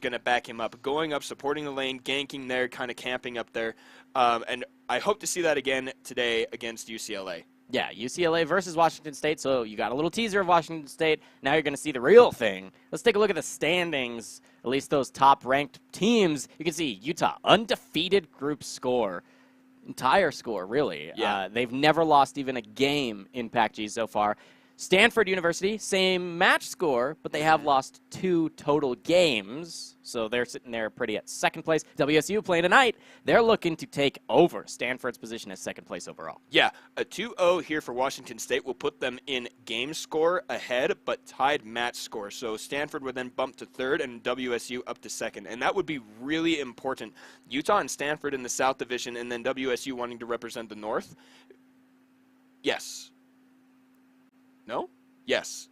is going to back him up, going up, supporting the lane, ganking there, kind of camping up there. And I hope to see that again today against UCLA. Yeah, UCLA versus Washington State, so you got a little teaser of Washington State. Now you're going to see the real thing. Let's take a look at the standings, at least those top-ranked teams. You can see Utah, undefeated group score, entire score, really. Yeah. They've never lost even a game in PACG so far. Stanford University, same match score, but they have lost 2 total games, so they're sitting there pretty at second place. WSU playing tonight, they're looking to take over Stanford's position as second place overall. Yeah, a 2-0 here for Washington State will put them in game score ahead, but tied match score. So Stanford would then bump to third and WSU up to second, and that would be really important. Utah and Stanford in the South Division, and then WSU wanting to represent the North. Yes. No? Yes.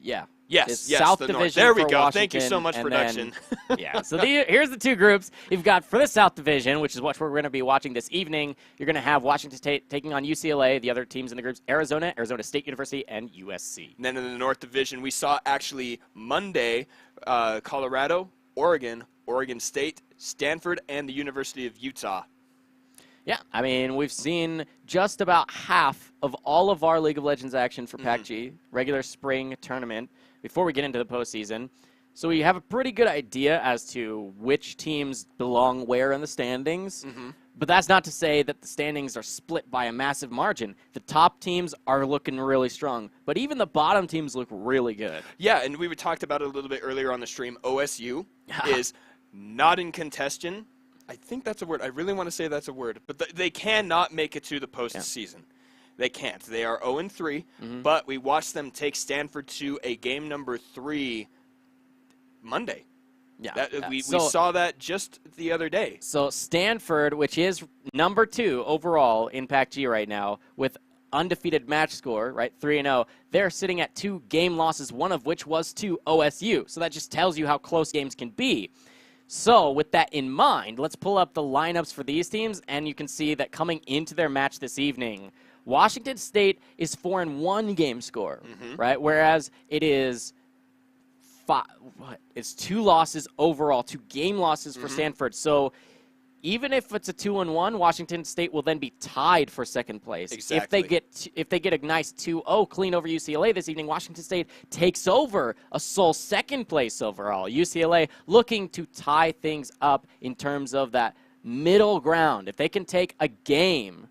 Yeah. Yes, It's yes, South the Division North. There we for go. Washington, Thank you so much, and production. then- yeah, so here's the 2 groups. You've got for the South Division, which is what we're going to be watching this evening. You're going to have Washington State taking on UCLA. The other teams in the groups, Arizona, Arizona State University, and USC. And then in the North Division, we saw actually Monday, Colorado, Oregon, Oregon State, Stanford, and the University of Utah. Yeah, I mean, we've seen just about half of all of our League of Legends action for PACG, regular spring tournament, before we get into the postseason. So we have a pretty good idea as to which teams belong where in the standings. But that's not to say that the standings are split by a massive margin. The top teams are looking really strong, but even the bottom teams look really good. Yeah, and we talked about it a little bit earlier on the stream. OSU is not in contention. I think that's a word. I really want to say that's a word. But they cannot make it to the postseason. Yeah. They can't. They are 0-3, but we watched them take Stanford to a game number 3 Monday. Yeah, we saw that just the other day. So Stanford, which is number 2 overall in PACG right now, with undefeated match score, right, 3-0, they're sitting at 2 game losses, one of which was to OSU. So that just tells you how close games can be. So with that in mind, let's pull up the lineups for these teams, and you can see that coming into their match this evening, Washington State is 4-1 game score, right? Whereas it is it's 2 losses overall, 2 game losses for Stanford. So even if it's a 2-1, Washington State will then be tied for second place. Exactly. If they get a nice 2-0 clean over UCLA this evening, Washington State takes over a sole second place overall. UCLA looking to tie things up in terms of that middle ground. If they can take a game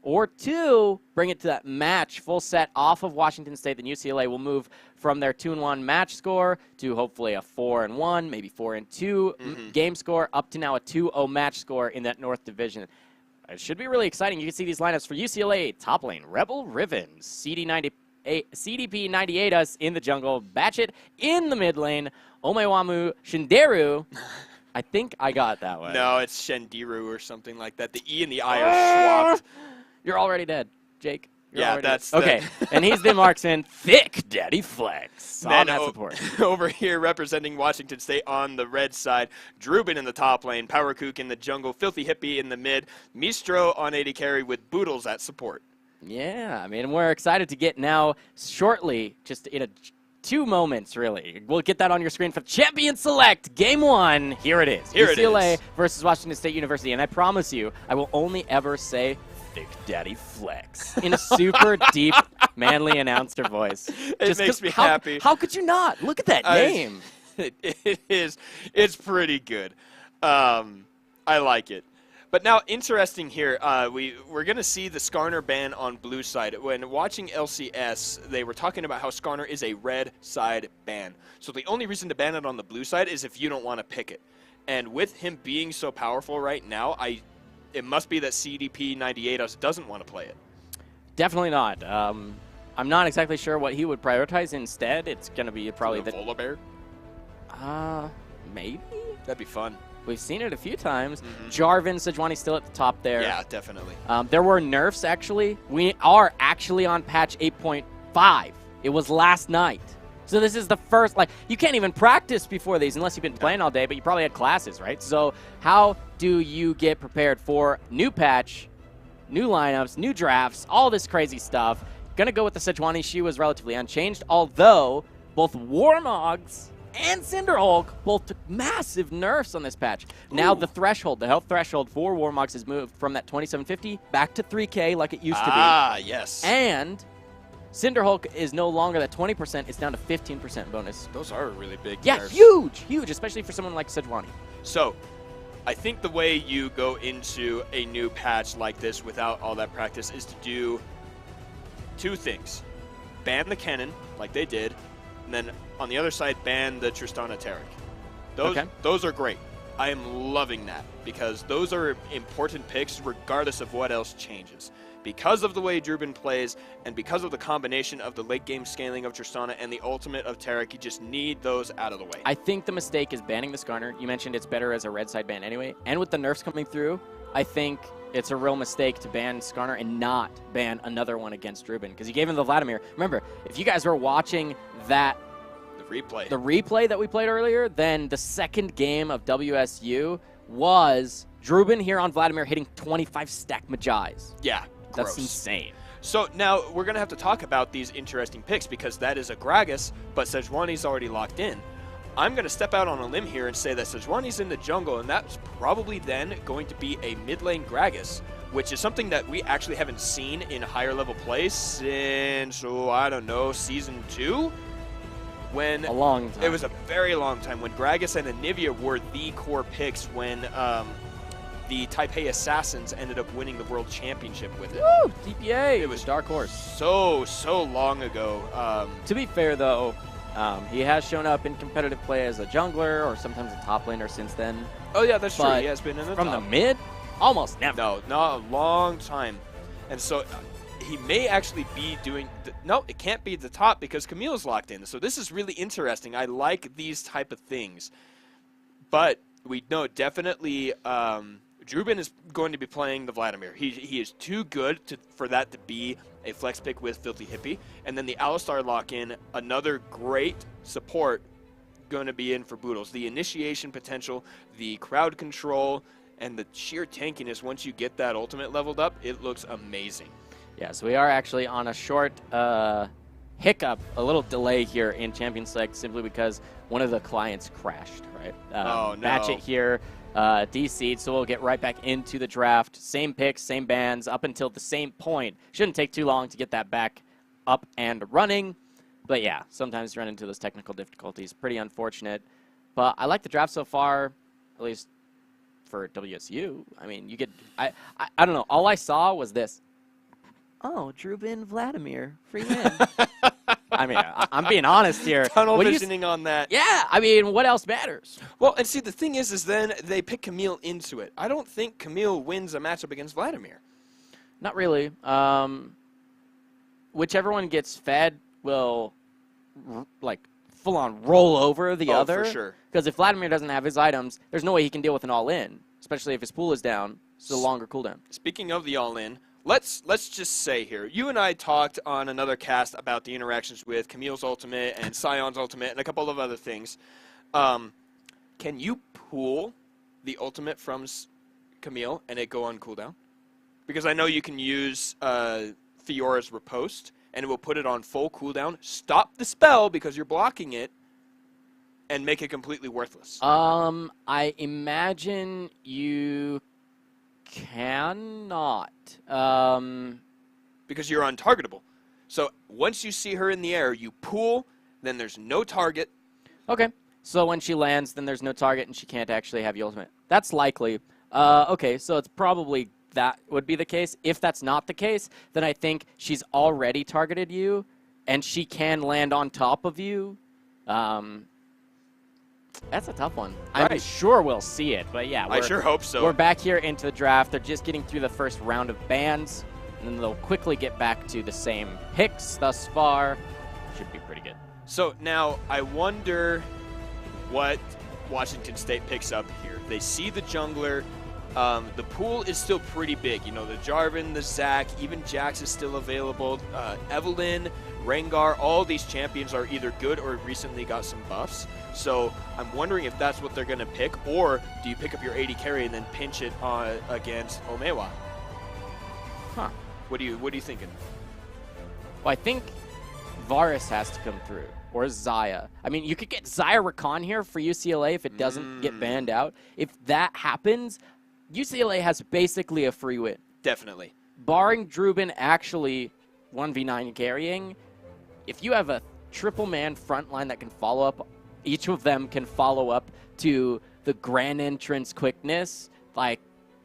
or 2, bring it to that match, full set off of Washington State, then UCLA will move from their 2-1 match score to hopefully a 4-1, maybe 4-2 game score, up to now a 2-0 match score in that North Division. It should be really exciting. You can see these lineups for UCLA, top lane, Rebel Riven, CDP 98 us in the jungle, Batchet in the mid lane, Omewamu Shinderu. I think I got that one. No, it's Shendiru or something like that. The E and the I are swapped. You're already dead, Jake. Yeah, that's okay. And he's the marksman, Thick Daddy Flex. On that support. Over here, representing Washington State on the red side, Drubin in the top lane, Power Kook in the jungle, Filthy Hippie in the mid, Mistro on AD carry with Boodles at support. Yeah, I mean, we're excited to get now shortly, just in 2 moments, really. We'll get that on your screen for Champion Select, Game 1. Here it is. Here UCLA it is. versus Washington State University. And I promise you, I will only ever say Thick Daddy Flex in a super deep, manly announcer voice. It makes me happy. How could you not? Look at that name. It is. It's pretty good. I like it. But now, interesting here, we're going to see the Skarner ban on blue side. When watching LCS, they were talking about how Skarner is a red side ban. So the only reason to ban it on the blue side is if you don't want to pick it. And with him being so powerful right now, it must be that CDP 98 us doesn't want to play it. Definitely not. I'm not exactly sure what he would prioritize instead. It's going to be probably the Volabear? Maybe? That'd be fun. We've seen it a few times. Jarvan, Sejuani's still at the top there. Yeah, definitely. There were nerfs, actually. We are actually on patch 8.5. It was last night. So this is the first, you can't even practice before these unless you've been playing all day, but you probably had classes, right? So how do you get prepared for new patch, new lineups, new drafts, all this crazy stuff? Gonna go with the Sejuani. She was relatively unchanged, although both Warmogs and Cinderhulk both took massive nerfs on this patch. Now the threshold, the health threshold for Warmogs has moved from that 2750 back to 3K like it used to be. Ah, yes. And Cinderhulk is no longer that 20%, it's down to 15% bonus. Those are really big Yeah, nerfs. huge, especially for someone like Sejuani. So, I think the way you go into a new patch like this without all that practice is to do two things. Ban the cannon, like they did, and then on the other side, ban the Tristana Taric. Those are great. I am loving that because those are important picks regardless of what else changes. Because of the way Druben plays and because of the combination of the late game scaling of Tristana and the ultimate of Taric, you just need those out of the way. I think the mistake is banning the Skarner. You mentioned it's better as a red side ban anyway. And with the nerfs coming through, I think it's a real mistake to ban Skarner and not ban another one against Druben because you gave him the Vladimir. Remember, if you guys were watching that the replay that we played earlier, then the second game of WSU was Druben here on Vladimir hitting 25 stack Majais. Yeah, that's gross. insane. So now we're going to have to talk about these interesting picks because that is a Gragas, but Sejuani's already locked in. I'm going to step out on a limb here and say that Sejuani's in the jungle, and that's probably then going to be a mid lane Gragas, which is something that we actually haven't seen in higher level play since, I don't know, Season 2? When a long time. It was a very long time when Gragas and Anivia were the core picks when the Taipei Assassins ended up winning the World Championship with it. Woo! DPA! It was dark horse. So long ago. To be fair, though, he has shown up in competitive play as a jungler or sometimes a top laner since then. Oh, yeah, that's true. He has been in the from top. the mid? Almost never. No, not a long time. And so he may actually be doing... No, it can't be the top because Camille's locked in. So this is really interesting. I like these type of things. But we know definitely Druben is going to be playing the Vladimir. He is too good for that to be a flex pick with Filthy Hippie. And then the Alistar lock-in, another great support going to be in for Boodles. The initiation potential, the crowd control, and the sheer tankiness once you get that ultimate leveled up, it looks amazing. Yeah, so we are actually on a short hiccup, a little delay here in Champions Select simply because one of the clients crashed, right? Oh, no. Match it here, DC'd, so we'll get right back into the draft. Same picks, same bands, up until the same point. Shouldn't take too long to get that back up and running. But yeah, sometimes you run into those technical difficulties. Pretty unfortunate. But I like the draft so far, at least for WSU. I mean, you get... I don't know. All I saw was this. Oh, Druben Vladimir, free win. I mean, I'm being honest here. Tunnel visioning on that. Yeah, I mean, what else matters? Well, and see, the thing is then they pick Camille into it. I don't think Camille wins a matchup against Vladimir. Not really. Whichever one gets fed will, like, full-on roll over the other. For sure. Because if Vladimir doesn't have his items, there's no way he can deal with an all-in, especially if his pool is down. It's a longer cooldown. Speaking of the all-in, let's just say here, you and I talked on another cast about the interactions with Camille's ultimate and Sion's ultimate and a couple of other things. Can you pool the ultimate from Camille and it go on cooldown? Because I know you can use Fiora's riposte and it will put it on full cooldown, stop the spell because you're blocking it, and make it completely worthless. I imagine you cannot. Because you're untargetable. So once you see her in the air, you pool, then there's no target. Okay. So when she lands, then there's no target and she can't actually have the ultimate. That's likely. Okay, so it's probably that would be the case. If that's not the case, then I think she's already targeted you and she can land on top of you. That's a tough one. Right. I'm sure we'll see it, but yeah. I sure hope so. We're back here into the draft. They're just getting through the first round of bans, and then they'll quickly get back to the same picks thus far. Should be pretty good. So now I wonder what Washington State picks up here. They see the jungler. The pool is still pretty big. You know, the Jarvan, the Zac, even Jax is still available. Evelynn, Rengar, all these champions are either good or recently got some buffs. So I'm wondering if that's what they're going to pick, or do you pick up your AD carry and then pinch it against Omewa? Huh. What are you thinking? Well, I think Varus has to come through, or Zaya. I mean, you could get Zaya Rakan here for UCLA if it doesn't get banned out. If that happens, UCLA has basically a free win. Definitely. Barring Drubin actually 1v9 carrying, if you have a triple man front line that can follow up, each of them can follow up to the grand entrance quickness, like,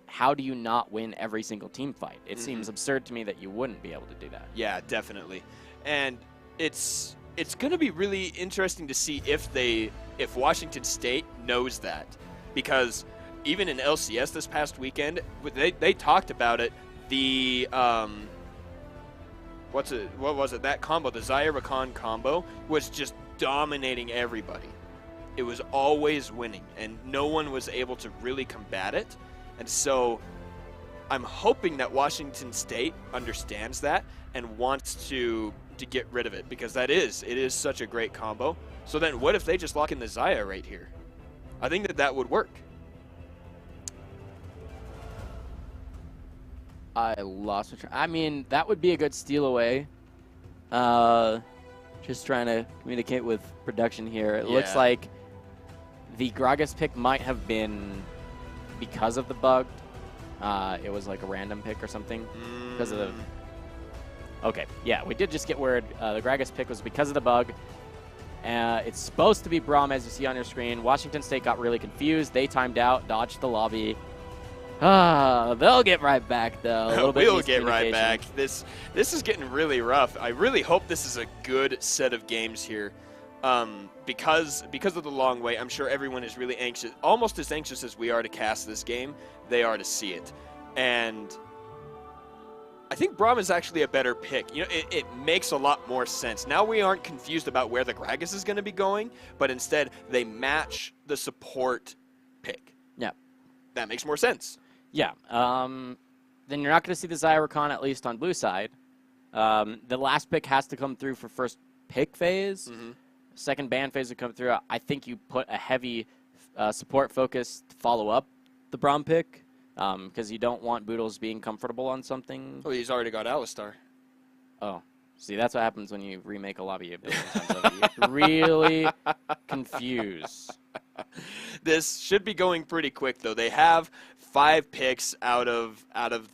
how do you not win every single team fight? It seems absurd to me that you wouldn't be able to do that. Yeah, definitely. And it's going to be really interesting to see if Washington State knows that, because even in LCS this past weekend, they talked about it. The what was it? That combo, the Zaya Rakan combo, was just dominating everybody. It was always winning, and no one was able to really combat it. And so I'm hoping that Washington State understands that and wants to get rid of it, because it is such a great combo. So then what if they just lock in the Zaya right here? I think that would work. I lost my I mean, that would be a good steal away. Just trying to communicate with production here. It looks like the Gragas pick might have been because of the bug. It was like a random pick or something. Because of the... Okay, yeah, we did just get word. The Gragas pick was because of the bug. It's supposed to be Braum, as you see on your screen. Washington State got really confused. They timed out, dodged the lobby. They'll get right back, though. A little bit we'll get right back. This is getting really rough. I really hope this is a good set of games here. Because of the long wait, I'm sure everyone is really anxious, almost as anxious as we are to cast this game. They are to see it. And I think Braum is actually a better pick. You know, it makes a lot more sense. Now we aren't confused about where the Gragas is going to be going, but instead they match the support pick. Yeah. That makes more sense. Yeah. Then you're not going to see the Zaya Rakan, at least on blue side. The last pick has to come through for first pick phase. Second ban phase would come through. I think you put a heavy support focus to follow up the Braum pick, because you don't want Boodles being comfortable on something. Oh, he's already got Alistar. Oh. See, that's what happens when you remake a lobby a billion times over. You really confuse. This should be going pretty quick, though. They have 5 picks out of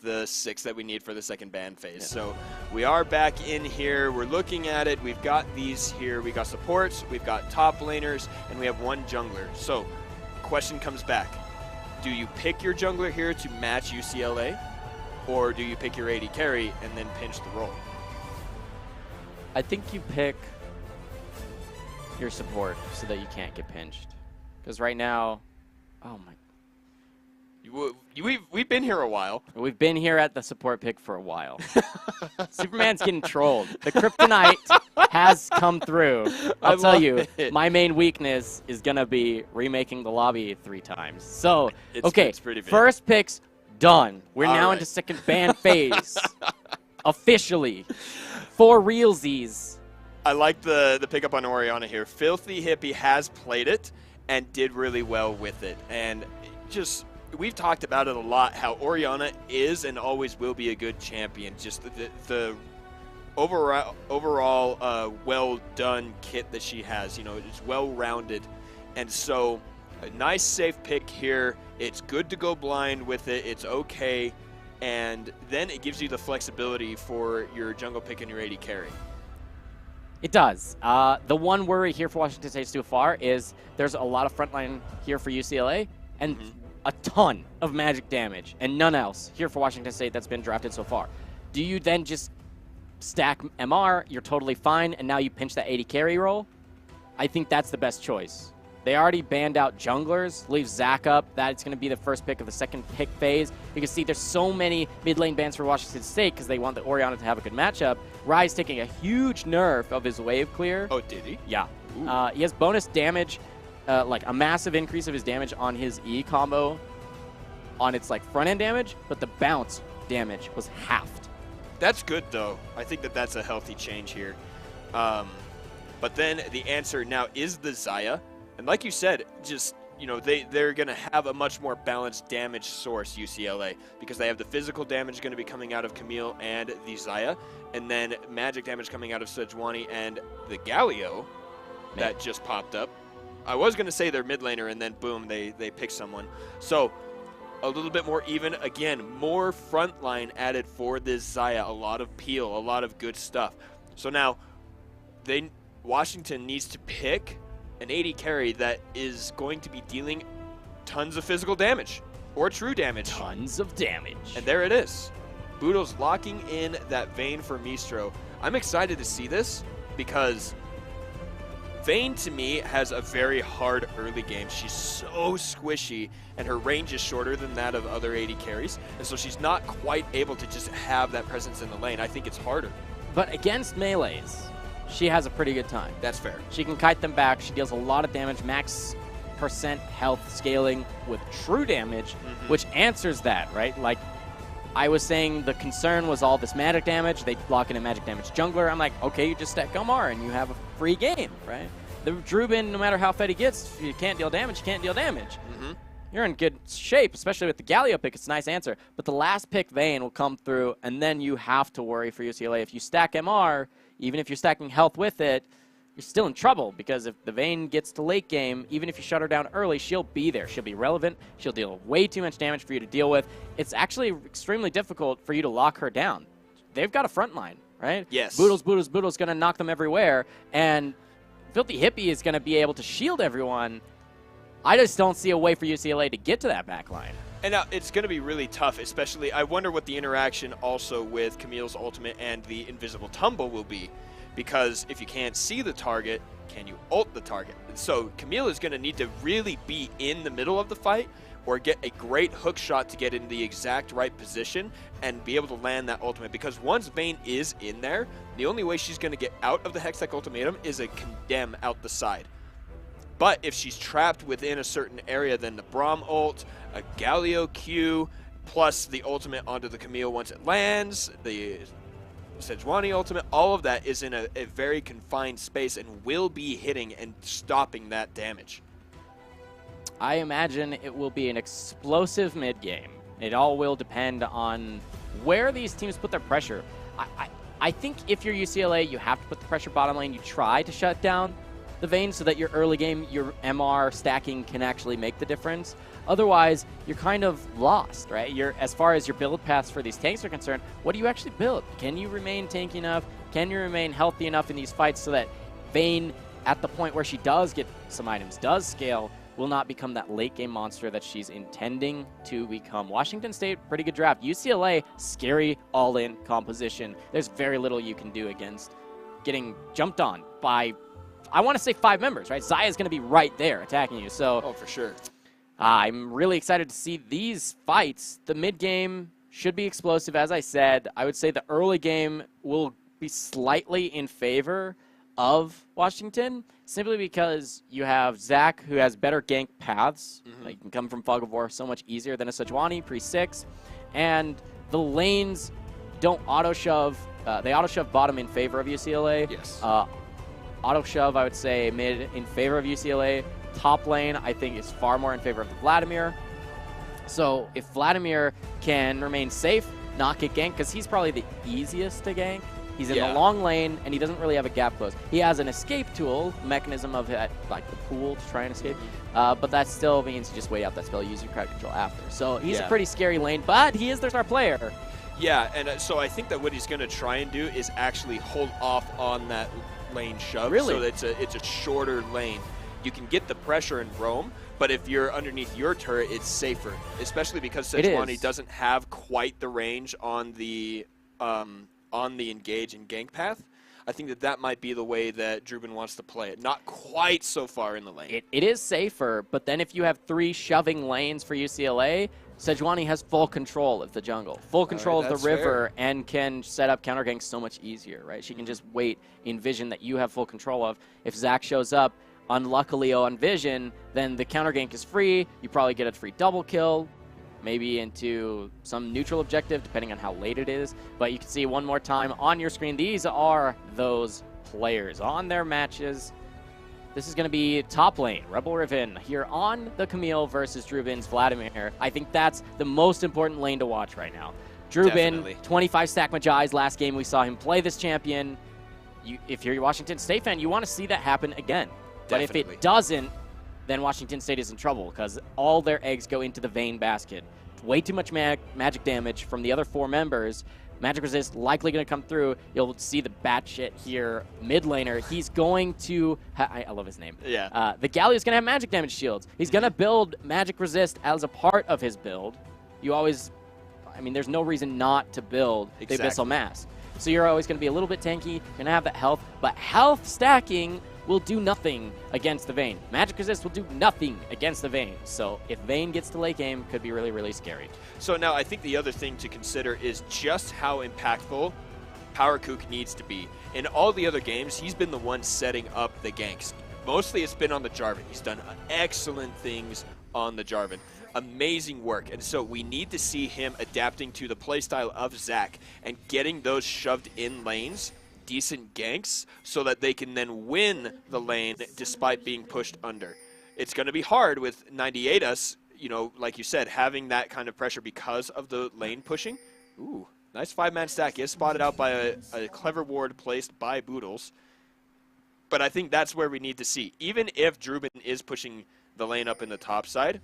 the 6 that we need for the second ban phase. Yeah. So we are back in here. We're looking at it. We've got these here. We got supports. We've got top laners, and we have 1 jungler. So question comes back. Do you pick your jungler here to match UCLA, or do you pick your AD carry and then pinch the role? I think you pick your support so that you can't get pinched. Because right now, oh my. We've been here a while. We've been here at the support pick for a while. Superman's getting trolled. The kryptonite has come through. I'll tell you, my main weakness is going to be remaking the lobby 3 times. So, okay, it's pretty big. First pick's done. We're All now right. into second ban phase. Officially. For realsies. I like the pickup on Orianna here. Filthy Hippie has played it and did really well with it. And just, we've talked about it a lot, how Orianna is and always will be a good champion. Just the overall well-done kit that she has. You know, it's well-rounded. And so, a nice safe pick here. It's good to go blind with it. It's okay. And then it gives you the flexibility for your jungle pick and your AD carry. It does. The one worry here for Washington State so far is there's a lot of frontline here for UCLA and a ton of magic damage and none else here for Washington State that's been drafted so far. Do you then just stack MR, you're totally fine, and now you pinch that AD carry role? I think that's the best choice. They already banned out junglers, leave Zach up. That's going to be the first pick of the second pick phase. You can see there's so many mid lane bans for Washington State because they want the Orianna to have a good matchup. Rise taking a huge nerf of his wave clear. Oh, did he? Yeah. He has bonus damage, like a massive increase of his damage on his E combo on its like front end damage, but the bounce damage was halved. That's good, though. I think that's a healthy change here. But then the answer now is the Zaya. And like you said, just you know, they're going to have a much more balanced damage source, UCLA, because they have the physical damage going to be coming out of Camille and the Zaya, and then magic damage coming out of Sejuani and the Galio that just popped up. I was going to say they're mid laner, and then boom, they pick someone. So a little bit more even. Again, more front line added for this Zaya. A lot of peel, a lot of good stuff. So now Washington needs to pick an AD carry that is going to be dealing tons of physical damage or true damage. Tons of damage. And there it is. Boodle's locking in that Vayne for Mistro. I'm excited to see this because Vayne, to me, has a very hard early game. She's so squishy, and her range is shorter than that of other AD carries, and so she's not quite able to just have that presence in the lane. I think it's harder. But against melees, she has a pretty good time. That's fair. She can kite them back. She deals a lot of damage, max percent health scaling with true damage, which answers that, right? Like, I was saying the concern was all this magic damage. They block in a magic damage jungler. I'm like, okay, you just stack Gomar and you have a free game, right? The Druben, no matter how fed he gets, if you can't deal damage, you can't deal damage. You're in good shape, especially with the Galio pick. It's a nice answer. But the last pick, Vayne, will come through, and then you have to worry for UCLA. If you stack MR, even if you're stacking health with it, you're still in trouble, because if the Vayne gets to late game, even if you shut her down early, she'll be there. She'll be relevant. She'll deal way too much damage for you to deal with. It's actually extremely difficult for you to lock her down. They've got a front line, right? Yes. Boodle's going to knock them everywhere, and Filthy Hippie is going to be able to shield everyone. I just don't see a way for UCLA to get to that back line. And now it's going to be really tough, especially, I wonder what the interaction also with Camille's ultimate and the invisible tumble will be. Because if you can't see the target, can you ult the target? So Camille is going to need to really be in the middle of the fight or get a great hook shot to get in the exact right position and be able to land that ultimate. Because once Vayne is in there, the only way she's going to get out of the Hextech ultimatum is a condemn out the side. But if she's trapped within a certain area, then the Braum ult, a Galio Q, plus the ultimate onto the Camille once it lands, the Sejuani ultimate, all of that is in a very confined space and will be hitting and stopping that damage. I imagine it will be an explosive mid-game. It all will depend on where these teams put their pressure. I think if you're UCLA, you have to put the pressure bottom lane. You try to shut down the Vayne so that your early game, your MR stacking can actually make the difference. Otherwise, you're kind of lost, right? As far as your build paths for these tanks are concerned, what do you actually build? Can you remain tanky enough? Can you remain healthy enough in these fights so that Vayne, at the point where she does get some items, does scale, will not become that late game monster that she's intending to become? Washington State, pretty good draft. UCLA, scary all-in composition. There's very little you can do against getting jumped on by, I want to say 5 members, right? Zaya's going to be right there attacking you. So, oh, for sure. I'm really excited to see these fights. The mid game should be explosive, as I said. I would say the early game will be slightly in favor of Washington, simply because you have Zach, who has better gank paths. Like, you can come from Fog of War so much easier than a Sejuani pre-6. And the lanes don't auto-shove. They auto-shove bottom in favor of UCLA. Yes. Auto-shove, I would say, mid in favor of UCLA. Top lane, I think, is far more in favor of the Vladimir. So if Vladimir can remain safe, not get ganked, because he's probably the easiest to gank. He's in the long lane, and he doesn't really have a gap close. He has an escape tool, mechanism of like the pool to try and escape, but that still means you just wait out that spell, use your crowd control after. So he's a pretty scary lane, but he is their star player. Yeah, and so I think that what he's going to try and do is actually hold off on that lane shove. Really? So it's a shorter lane. You can get the pressure and roam, but if you're underneath your turret, it's safer, especially because Sejuani doesn't have quite the range on the engage and gank path. I think that might be the way that Druben wants to play it. Not quite so far in the lane. It is safer, but then if you have 3 shoving lanes for UCLA, Sejuani has full control of the jungle, full control of the river, and can set up counter ganks so much easier, right? She can just wait in vision that you have full control of. If Zach shows up, unluckily on vision, then the counter gank is free. You probably get a free double kill, maybe into some neutral objective, depending on how late it is. But you can see one more time on your screen, these are those players on their matches. This is going to be top lane, Rebel Riven here on the Camille versus Drubin's Vladimir. I think that's the most important lane to watch right now. Drubin, Definitely. 25 stack Majai's last game. We saw him play this champion. If you're a Washington State fan, you want to see that happen again. But if Definitely. it doesn't, then Washington State is in trouble because all their eggs go into the Vayne basket. Way too much magic damage from the other 4 members. Magic Resist likely going to come through. You'll see the batshit here, mid laner. He's going to, I love his name. Yeah. The Galio is going to have magic damage shields. He's going to build Magic Resist as a part of his build. You always, I mean, there's no reason not to build the Abyssal Mask. So you're always going to be a little bit tanky. You're going to have that health, but health stacking will do nothing against the Vayne. Magic Resist will do nothing against the Vayne. So if Vayne gets to late game, could be really, really scary. So now I think the other thing to consider is just how impactful PowerKook needs to be. In all the other games, he's been the one setting up the ganks. Mostly it's been on the Jarvan. He's done excellent things on the Jarvan. Amazing work. And so we need to see him adapting to the playstyle of Zac and getting those shoved in lanes, decent ganks, so that they can then win the lane despite being pushed under. It's going to be hard with 98us, you know, like you said, having that kind of pressure because of the lane pushing. Ooh, nice 5-man stack. Is spotted out by a clever ward placed by Boodles. But I think that's where we need to see. Even if Drubin is pushing the lane up in the top side,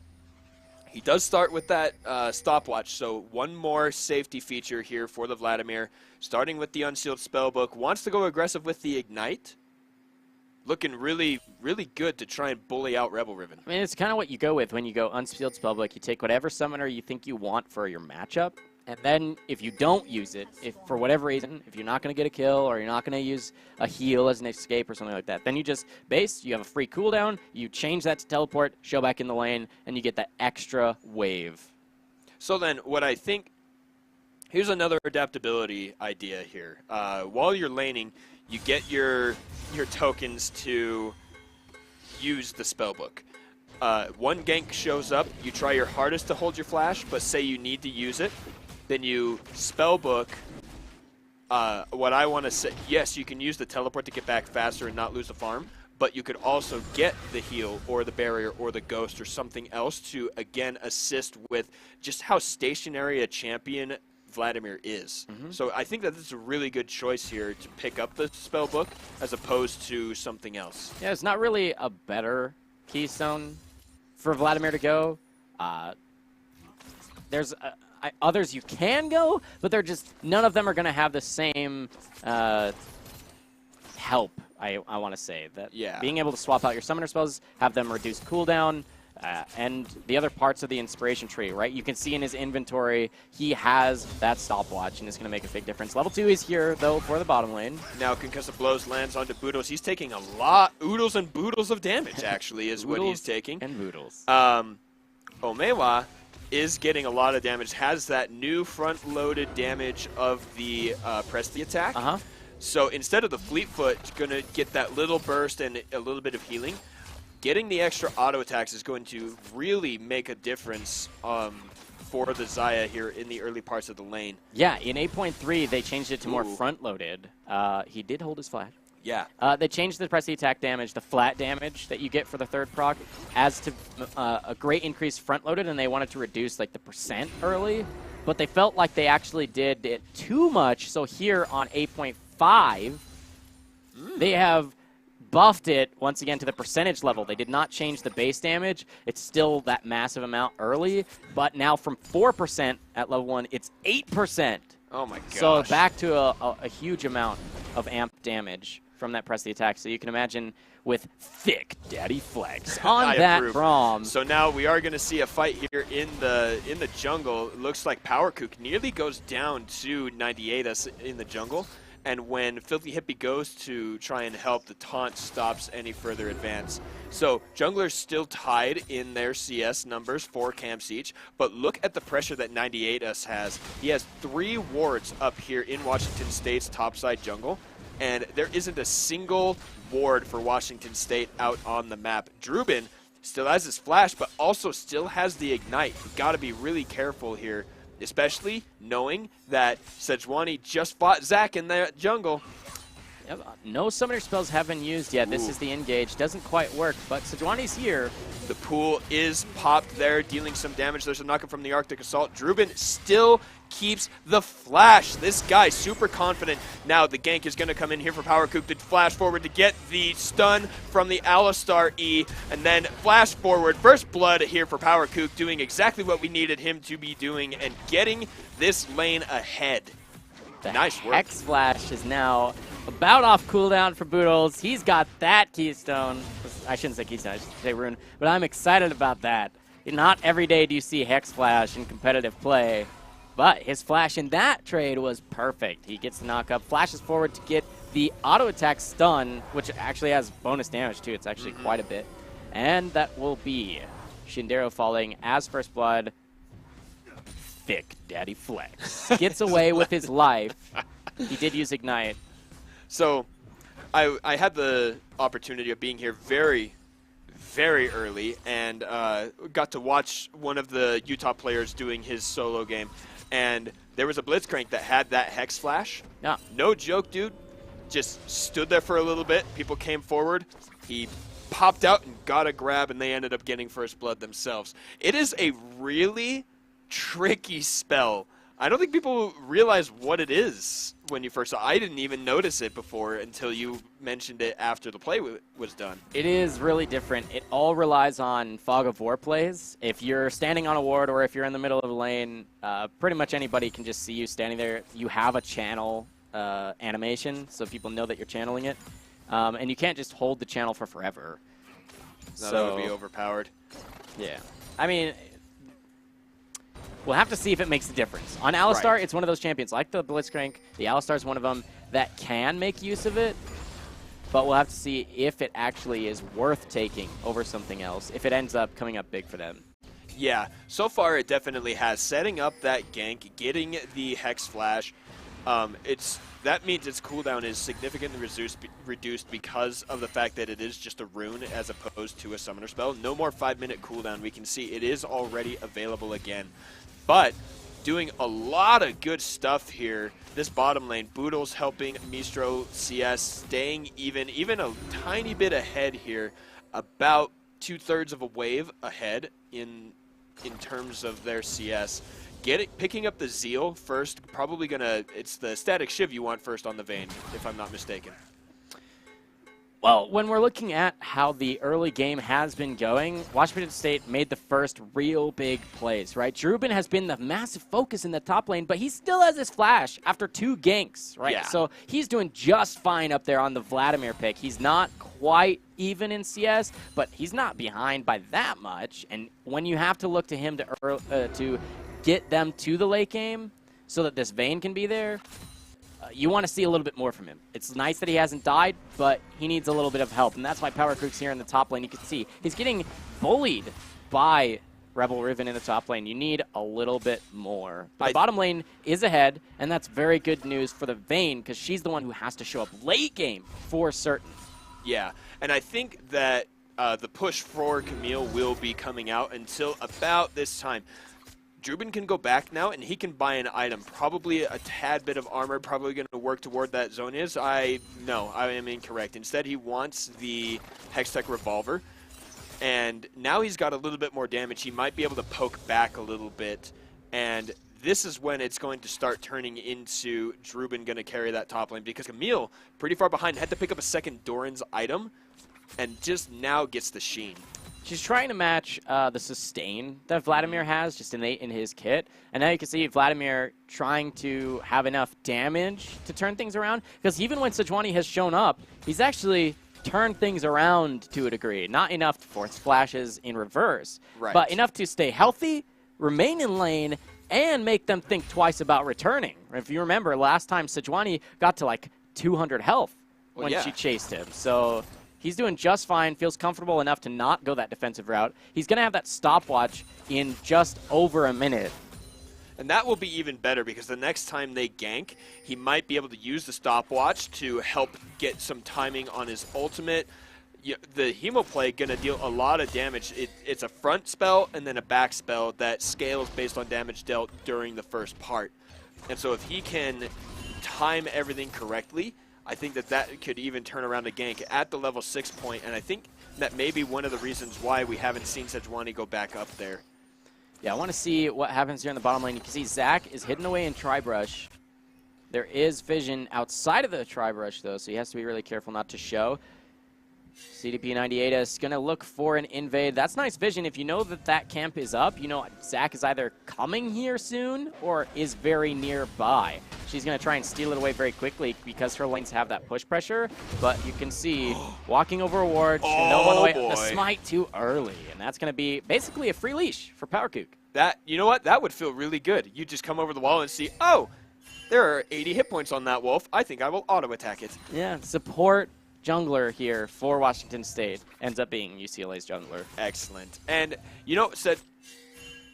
he does start with that stopwatch, so one more safety feature here for the Vladimir. Starting with the Unsealed Spellbook, wants to go aggressive with the Ignite. Looking really, really good to try and bully out Rebel Riven. I mean, it's kind of what you go with when you go Unsealed Spellbook. You take whatever summoner you think you want for your matchup, and then if you don't use it, if for whatever reason, if you're not going to get a kill or you're not going to use a heal as an escape or something like that, then you just base, you have a free cooldown, you change that to teleport, show back in the lane, and you get that extra wave. So then what I think, here's another adaptability idea here. While you're laning, you get your tokens to use the spellbook. One gank shows up, you try your hardest to hold your flash, but say you need to use it, then you spellbook. What I want to say, yes, you can use the teleport to get back faster and not lose the farm, but you could also get the heal or the barrier or the ghost or something else to, again, assist with just how stationary a champion Vladimir is. So I think that this is a really good choice here to pick up the spellbook as opposed to something else. Yeah, it's not really a better keystone for Vladimir to go. There's others you can go, but they're just, none of them are going to have the same help, I want to say. That being able to swap out your summoner spells, have them reduce cooldown, and the other parts of the inspiration tree, right? You can see in his inventory, he has that stopwatch, and it's going to make a big difference. Level 2 is here, though, for the bottom lane. Now, Concussive Blows lands onto Boodles. He's taking a lot, oodles and boodles of damage, actually, is what he's taking. And Boodles. Omewa is getting a lot of damage, has that new front-loaded damage of the press the attack. So instead of the Fleetfoot, going to get that little burst and a little bit of healing. Getting the extra auto attacks is going to really make a difference for the Xayah here in the early parts of the lane. Yeah, in 8.3, they changed it to more front-loaded. He did hold his flat. Yeah. They changed the press the attack damage, the flat damage that you get for the third proc, as to a great increase front-loaded, and they wanted to reduce like the percent early, but they felt like they actually did it too much. So here on 8.5, they have buffed it once again to the percentage level. They did not change the base damage. It's still that massive amount early, but now from 4% at level 1, it's 8%. Oh my gosh. So back to a huge amount of amp damage from that press the attack. So you can imagine with thick daddy flex on that Braum. So now we are going to see a fight here in the jungle. It looks like PowerKook nearly goes down to 98us in the jungle. And when Filthy Hippie goes to try and help, the taunt stops any further advance. So junglers still tied in their CS numbers, 4 camps each, but look at the pressure that 98us has. He has 3 wards up here in Washington State's topside jungle, and there isn't a single ward for Washington State out on the map. Drubin still has his flash, but also still has the ignite. You've got to be really careful here, especially knowing that Sejuani just fought Zac in that jungle. No summoner spells have been used yet. This is the engage. Doesn't quite work, but Sejuani's here. The pool is popped there, dealing some damage. There's a knock from the Arctic Assault. Drubin still keeps the flash. This guy super confident. Now the gank is going to come in here for PowerKook to flash forward to get the stun from the Alistar E, and then flash forward. First blood here for PowerKook, doing exactly what we needed him to be doing and getting this lane ahead. Nice work. Hex Flash is now about off cooldown for Boodles. He's got that keystone. I shouldn't say keystone, I should say rune, but I'm excited about that. Not every day do you see Hex Flash in competitive play, but his flash in that trade was perfect. He gets the knock up, flashes forward to get the auto attack stun, which actually has bonus damage too. It's actually quite a bit. And that will be Shindero falling as first blood. Thick Daddy Flex gets away with his life. He did use Ignite. So I had the opportunity of being here very, very early and got to watch one of the Utah players doing his solo game. And there was a Blitzcrank that had that Hex Flash. Yeah. No joke, dude. Just stood there for a little bit. People came forward. He popped out and got a grab, and they ended up getting first blood themselves. It is a really tricky spell. I don't think people realize what it is when you first saw. I didn't even notice it before until you mentioned it after the play was done. It is really different. It all relies on Fog of War plays. If you're standing on a ward or if you're in the middle of a lane, pretty much anybody can just see you standing there. You have a channel animation, so people know that you're channeling it. And you can't just hold the channel for forever. No, that would be overpowered. Yeah. I mean, we'll have to see if it makes a difference. On Alistar, It's one of those champions, like the Blitzcrank. The Alistar is one of them that can make use of it, but we'll have to see if it actually is worth taking over something else, if it ends up coming up big for them. Yeah, so far it definitely has. Setting up that gank, getting the Hex Flash, that means its cooldown is significantly reduced because of the fact that it is just a rune as opposed to a summoner spell. No more 5-minute cooldown. We can see it is already available again. But doing a lot of good stuff here. This bottom lane, Boodles helping Mistro CS, staying even a tiny bit ahead here, about 2/3 of a wave ahead in terms of their CS. Picking up the Zeal first, probably gonna, it's the Static Shiv you want first on the Vayne, if I'm not mistaken. Well, when we're looking at how the early game has been going, Washington State made the first real big plays, right? Drubin has been the massive focus in the top lane, but he still has his flash after 2 ganks, right? Yeah. So he's doing just fine up there on the Vladimir pick. He's not quite even in CS, but he's not behind by that much. And when you have to look to him to get them to the late game so that this Vayne can be there, you want to see a little bit more from him. It's nice that he hasn't died, but he needs a little bit of help, and that's why PowerKook's here in the top lane. You can see he's getting bullied by Rebel Riven in the top lane. You need a little bit more. But the bottom lane is ahead, and that's very good news for the Vayne, because she's the one who has to show up late game for certain. Yeah, and I think that the push for Camille will be coming out until about this time. Drubin can go back now, and he can buy an item. Probably a tad bit of armor, probably going to work toward that zone is. No, I am incorrect. Instead, he wants the Hextech Revolver, and now he's got a little bit more damage. He might be able to poke back a little bit, and this is when it's going to start turning into Drubin going to carry that top lane, because Camille, pretty far behind, had to pick up a second Doran's item, and just now gets the Sheen. She's trying to match the sustain that Vladimir has just innate in his kit. And now you can see Vladimir trying to have enough damage to turn things around. Because even when Sejuani has shown up, he's actually turned things around to a degree. Not enough to force flashes in reverse, but enough to stay healthy, remain in lane, and make them think twice about returning. If you remember, last time Sejuani got to like 200 health when she chased him. So he's doing just fine, feels comfortable enough to not go that defensive route. He's going to have that stopwatch in just over a minute. And that will be even better, because the next time they gank, he might be able to use the stopwatch to help get some timing on his ultimate. The Hemoplague going to deal a lot of damage. It's a front spell and then a back spell that scales based on damage dealt during the first part. And so if he can time everything correctly, I think that that could even turn around a gank at the level 6 point, and I think that may be one of the reasons why we haven't seen Sejuani go back up there. Yeah, I want to see what happens here in the bottom lane. You can see Zach is hidden away in Tri-Brush. There is vision outside of the Tri-Brush, though, so he has to be really careful not to show. CDP98 is going to look for an invade. That's nice vision. If you know that that camp is up, you know Zach is either coming here soon or is very nearby. She's going to try and steal it away very quickly because her lanes have that push pressure. But you can see walking over a ward, no one away. The smite too early, and that's going to be basically a free leash for PowerKook. That, you know what? That would feel really good. You just come over the wall and see, oh, there are 80 hit points on that wolf. I think I will auto-attack it. Yeah, support jungler here for Washington State ends up being UCLA's jungler. Excellent. And, you know,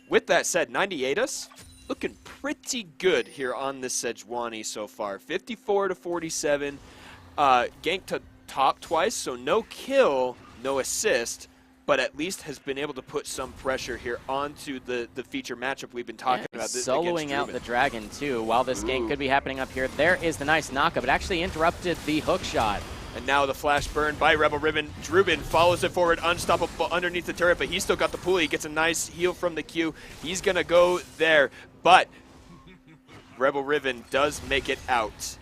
with that said, 98us looking pretty good here on this Sejuani so far. 54 to 47. Ganked to top twice, so no kill, no assist, but at least has been able to put some pressure here onto the feature matchup we've been talking about. Soloing out the dragon, too. While this gank could be happening up here, there is the nice knockup. It actually interrupted the hook shot. And now the flash burn by Rebel Riven. Drubin follows it forward, unstoppable underneath the turret, but he's still got the pulley. He gets a nice heal from the Q. He's going to go there, but Rebel Riven does make it out.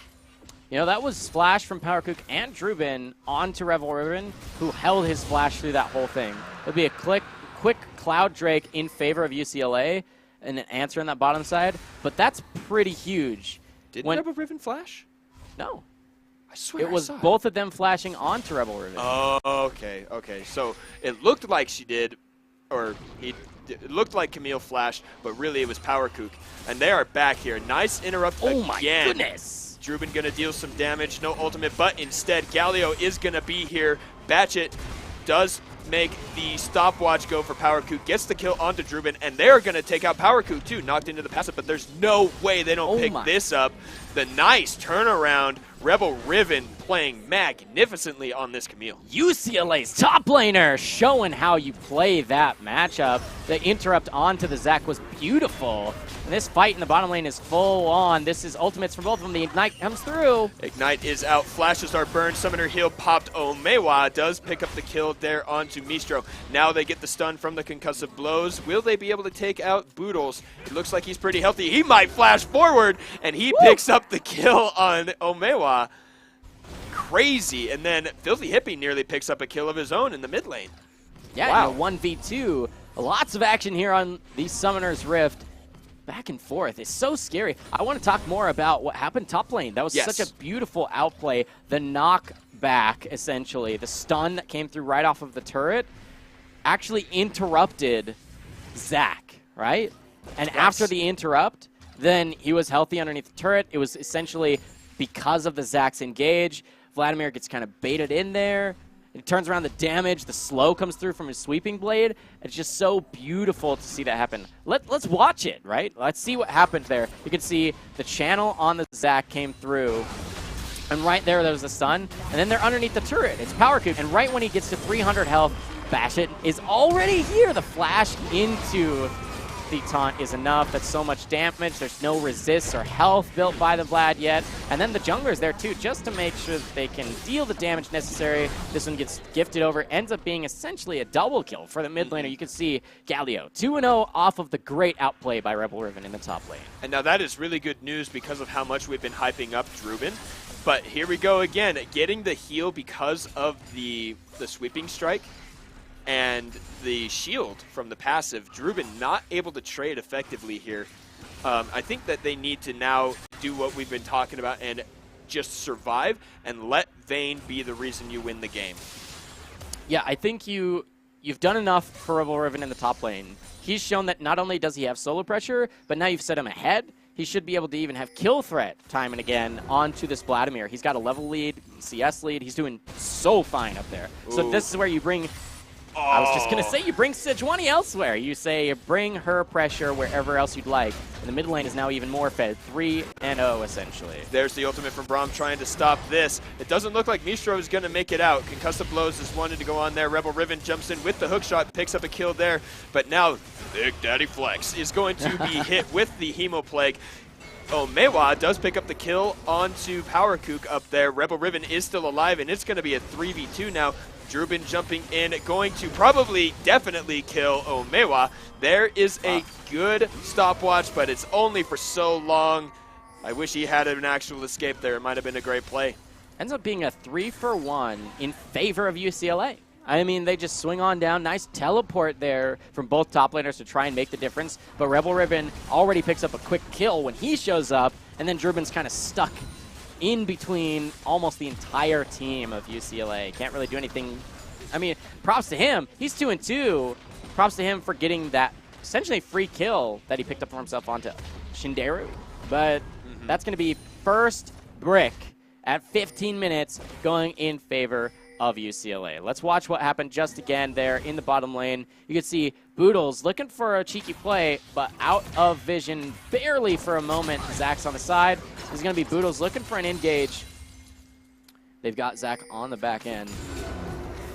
You know, that was flash from PowerKook and Drubin onto Rebel Riven, who held his flash through that whole thing. It'll be a quick Cloud Drake in favor of UCLA and an answer on that bottom side, but that's pretty huge. Did Rebel Riven flash? No. I swear it was both of them flashing onto Rebel Riven. Oh, okay, okay. So it looked like she did, or it looked like Camille flashed, but really it was PowerKook. And they are back here. Nice interrupt again. Oh my goodness. Drubin going to deal some damage, no ultimate, but instead Galio is going to be here. Batchet does make the stopwatch go for PowerKook, gets the kill onto Drubin, and they're going to take out PowerKook too, knocked into the passive, but there's no way they don't pick this up. The nice turnaround, Rebel Riven playing magnificently on this Camille. UCLA's top laner showing how you play that matchup. The interrupt onto the Zac was beautiful. And this fight in the bottom lane is full on. This is ultimates for both of them. The Ignite comes through. Ignite is out. Flashes are burned. Summoner heal popped. Omewa does pick up the kill there onto Mistro. Now they get the stun from the concussive blows. Will they be able to take out Boodles? It looks like he's pretty healthy. He might flash forward, and he picks up the kill on Omewa. Crazy. And then Filthy Hippie nearly picks up a kill of his own in the mid lane. Yeah, wow. You know, 1v2. Lots of action here on the Summoner's Rift. Back and forth. It's so scary. I want to talk more about what happened top lane. That was such a beautiful outplay. The knockback, essentially, the stun that came through right off of the turret, actually interrupted Zac, right? And after the interrupt, then he was healthy underneath the turret. It was essentially because of the Zac's engage. Vladimir gets kind of baited in there. It turns around the damage. The slow comes through from his sweeping blade. It's just so beautiful to see that happen. Let's watch it, right? Let's see what happened there. You can see the channel on the Zac came through. And right there was the stun. And then they're underneath the turret. It's PowerKook. And right when he gets to 300 health, Bashet is already here. The flash into the taunt is enough. That's so much damage. There's no resist or health built by the Vlad yet. And then the jungler's there too, just to make sure that they can deal the damage necessary. This one gets gifted over. Ends up being essentially a double kill for the mid laner. You can see Galio 2-0 off of the great outplay by Rebel Riven in the top lane. And now that is really good news because of how much we've been hyping up Drubin. But here we go again, getting the heal because of the sweeping strike and the shield from the passive. Drubin not able to trade effectively here. I think that they need to now do what we've been talking about and just survive and let Vayne be the reason you win the game. Yeah, I think you've done enough for Rebel Riven in the top lane. He's shown that not only does he have solo pressure, but now you've set him ahead. He should be able to even have kill threat time and again onto this Vladimir. He's got a level lead, CS lead. He's doing so fine up there. Ooh. So this is where you bring... I was just going to say you bring Sejuani elsewhere. You say you bring her pressure wherever else you'd like. And the mid lane is now even more fed. 3-0, essentially. There's the ultimate from Braum trying to stop this. It doesn't look like Mistro is going to make it out. Concussive blows just wanted to go on there. Rebel Riven jumps in with the hook shot, picks up a kill there. But now Big Daddy Flex is going to be hit with the Hemoplague. Omewa does pick up the kill onto Power Kook up there. Rebel Ribbon is still alive, and it's going to be a 3v2 now. Drubin jumping in, going to probably definitely kill Omewa. There is a good stopwatch, but it's only for so long. I wish he had an actual escape there. It might have been a great play. Ends up being a 3-for-1 in favor of UCLA. I mean, they just swing on down. Nice teleport there from both top laners to try and make the difference. But Rebel Ribbon already picks up a quick kill when he shows up, and then Drubin's kind of stuck in between almost the entire team of UCLA. Can't really do anything. I mean, props to him. He's 2-2. Props to him for getting that essentially free kill that he picked up for himself onto Shinderu. But that's going to be first brick at 15 minutes going in favor of UCLA. Let's watch what happened just again there in the bottom lane. You can see Boodles looking for a cheeky play, but out of vision barely for a moment. Zach's on the side. This is going to be Boodles looking for an engage. They've got Zach on the back end.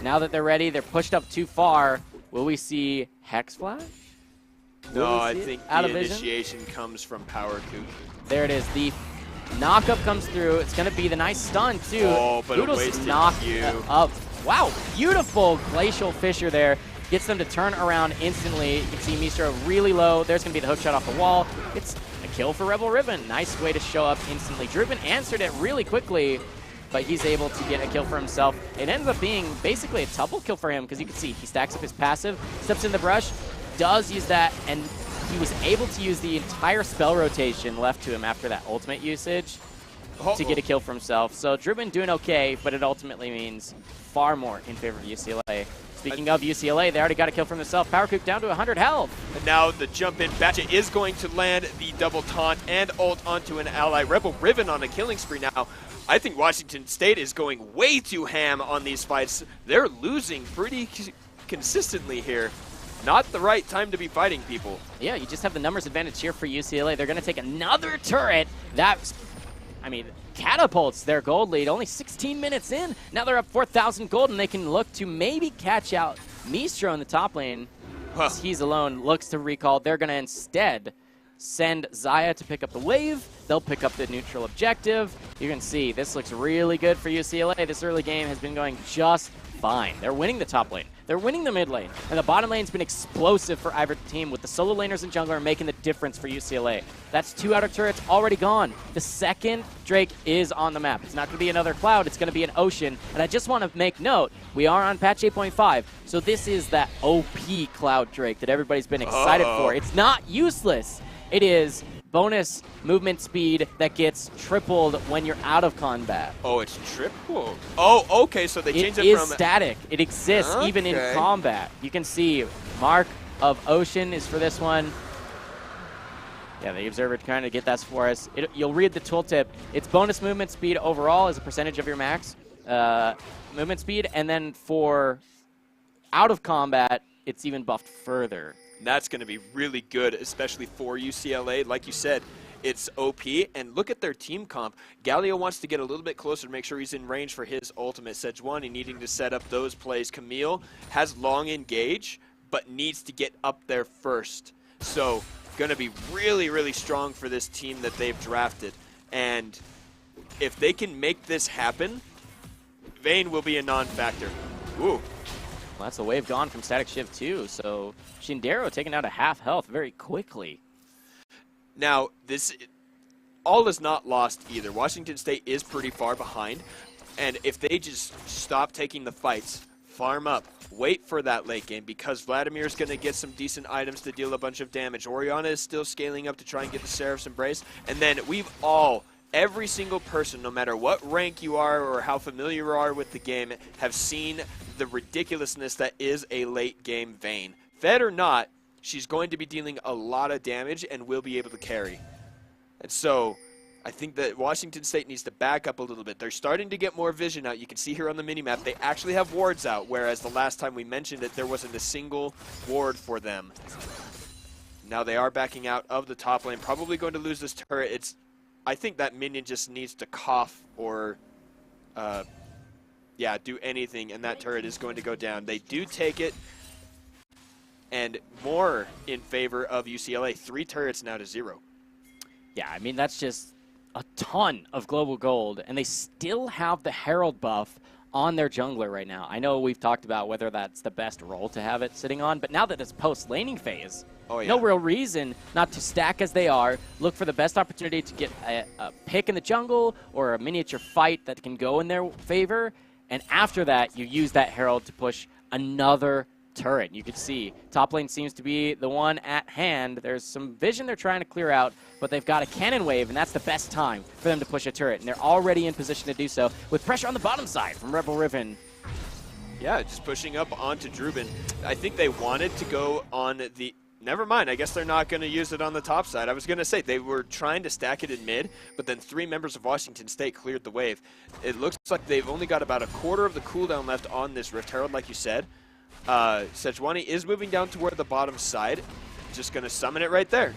Now that they're ready, they're pushed up too far. Will we see Hex Flash? No, I think the initiation comes from Power Kook. There it is. The knockup comes through. It's going to be the nice stun, too. Oh, but Boodles it wasted knocked you. up. Wow, beautiful Glacial Fissure there. Gets them to turn around instantly. You can see Mistro really low. There's going to be the hook shot off the wall. It's a kill for Rebel Ribbon. Nice way to show up instantly. Drubin answered it really quickly, but he's able to get a kill for himself. It ends up being basically a double kill for him because you can see he stacks up his passive, steps in the brush, does use that, and he was able to use the entire spell rotation left to him after that ultimate usage to get a kill for himself. So Drubin doing okay, but it ultimately means far more in favor of UCLA. Speaking of UCLA, they already got a kill from themselves. Power Kook down to 100 health. And now the jump in. Batcha is going to land the double taunt and ult onto an ally. Rebel Ribbon on a killing spree now. I think Washington State is going way too ham on these fights. They're losing pretty consistently here. Not the right time to be fighting people. Yeah, you just have the numbers advantage here for UCLA. They're going to take another turret. That, I mean, catapults their gold lead. Only 16 minutes in. Now they're up 4,000 gold, and they can look to maybe catch out Mistro in the top lane. He's alone, looks to recall. They're going to instead send Xayah to pick up the wave. They'll pick up the neutral objective. You can see this looks really good for UCLA. This early game has been going just fine. They're winning the top lane. They're winning the mid lane. And the bottom lane's been explosive for either team, with the solo laners and jungler making the difference for UCLA. That's 2 outer turrets already gone. The second Drake is on the map. It's not going to be another cloud. It's going to be an ocean. And I just want to make note, we are on patch 8.5. So this is that OP cloud Drake that everybody's been excited for. It's not useless. It is bonus movement speed that gets tripled when you're out of combat. Oh, it's triple. Oh, okay, so they changed it from... It is static. It exists even in combat. You can see Mark of Ocean is for this one. Yeah, the Observer trying to get that for us. You'll read the tooltip. It's bonus movement speed overall as a percentage of your max movement speed, and then for out of combat, it's even buffed further. That's going to be really good, especially for UCLA. Like you said, it's OP. And look at their team comp. Galio wants to get a little bit closer to make sure he's in range for his ultimate. Sejuani needing to set up those plays. Camille has long engage, but needs to get up there first. So going to be really, really strong for this team that they've drafted. And if they can make this happen, Vayne will be a non-factor. Ooh. Well, that's a wave gone from Static Shiv too, so Shinderu taking out a half health very quickly. Now, this all is not lost either. Washington State is pretty far behind, and if they just stop taking the fights, farm up, wait for that late game, because Vladimir's going to get some decent items to deal a bunch of damage. Orianna is still scaling up to try and get the Seraph's Embrace, and then we've all, every single person, no matter what rank you are or how familiar you are with the game, have seen the ridiculousness that is a late game Vayne. Fed or not, she's going to be dealing a lot of damage and will be able to carry. And so I think that Washington State needs to back up a little bit. They're starting to get more vision out. You can see here on the minimap, they actually have wards out, whereas the last time we mentioned it, there wasn't a single ward for them. Now they are backing out of the top lane, probably going to lose this turret. I think that minion just needs to cough or yeah, do anything, and that turret is going to go down. They do take it, and more in favor of UCLA. 3 turrets now to 0. Yeah, I mean, that's just a ton of global gold, and they still have the Herald buff on their jungler right now. I know we've talked about whether that's the best role to have it sitting on, but now that it's post-laning phase, no real reason not to stack as they are, look for the best opportunity to get a pick in the jungle or a miniature fight that can go in their favor, and after that, you use that Herald to push another turret. You can see top lane seems to be the one at hand. There's some vision they're trying to clear out, but they've got a cannon wave, and that's the best time for them to push a turret, and they're already in position to do so with pressure on the bottom side from Rebel Riven. Yeah, just pushing up onto Druben. I think they wanted to go on the... Never mind, I guess they're not going to use it on the top side. I was going to say they were trying to stack it in mid, but then 3 members of Washington State cleared the wave. It looks like they've only got about a quarter of the cooldown left on this Rift Herald, like you said. Sejuani is moving down toward the bottom side. Just going to summon it right there.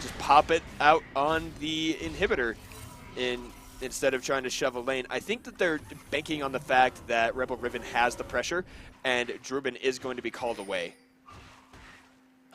Just pop it out on the inhibitor instead of trying to shove a lane. I think that they're banking on the fact that Rebel Riven has the pressure, and Druben is going to be called away.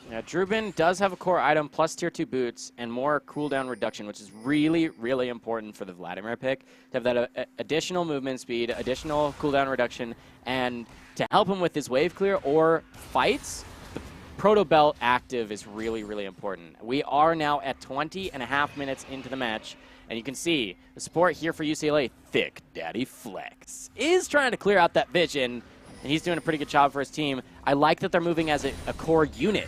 Yeah, Druben does have a core item plus tier 2 boots and more cooldown reduction, which is really, really important for the Vladimir pick. To have that additional movement speed, additional cooldown reduction, and to help him with his wave clear or fights, the Proto Belt active is really, really important. We are now at 20.5 minutes into the match, and you can see the support here for UCLA, Thick Daddy Flex, is trying to clear out that vision, and he's doing a pretty good job for his team. I like that they're moving as a core unit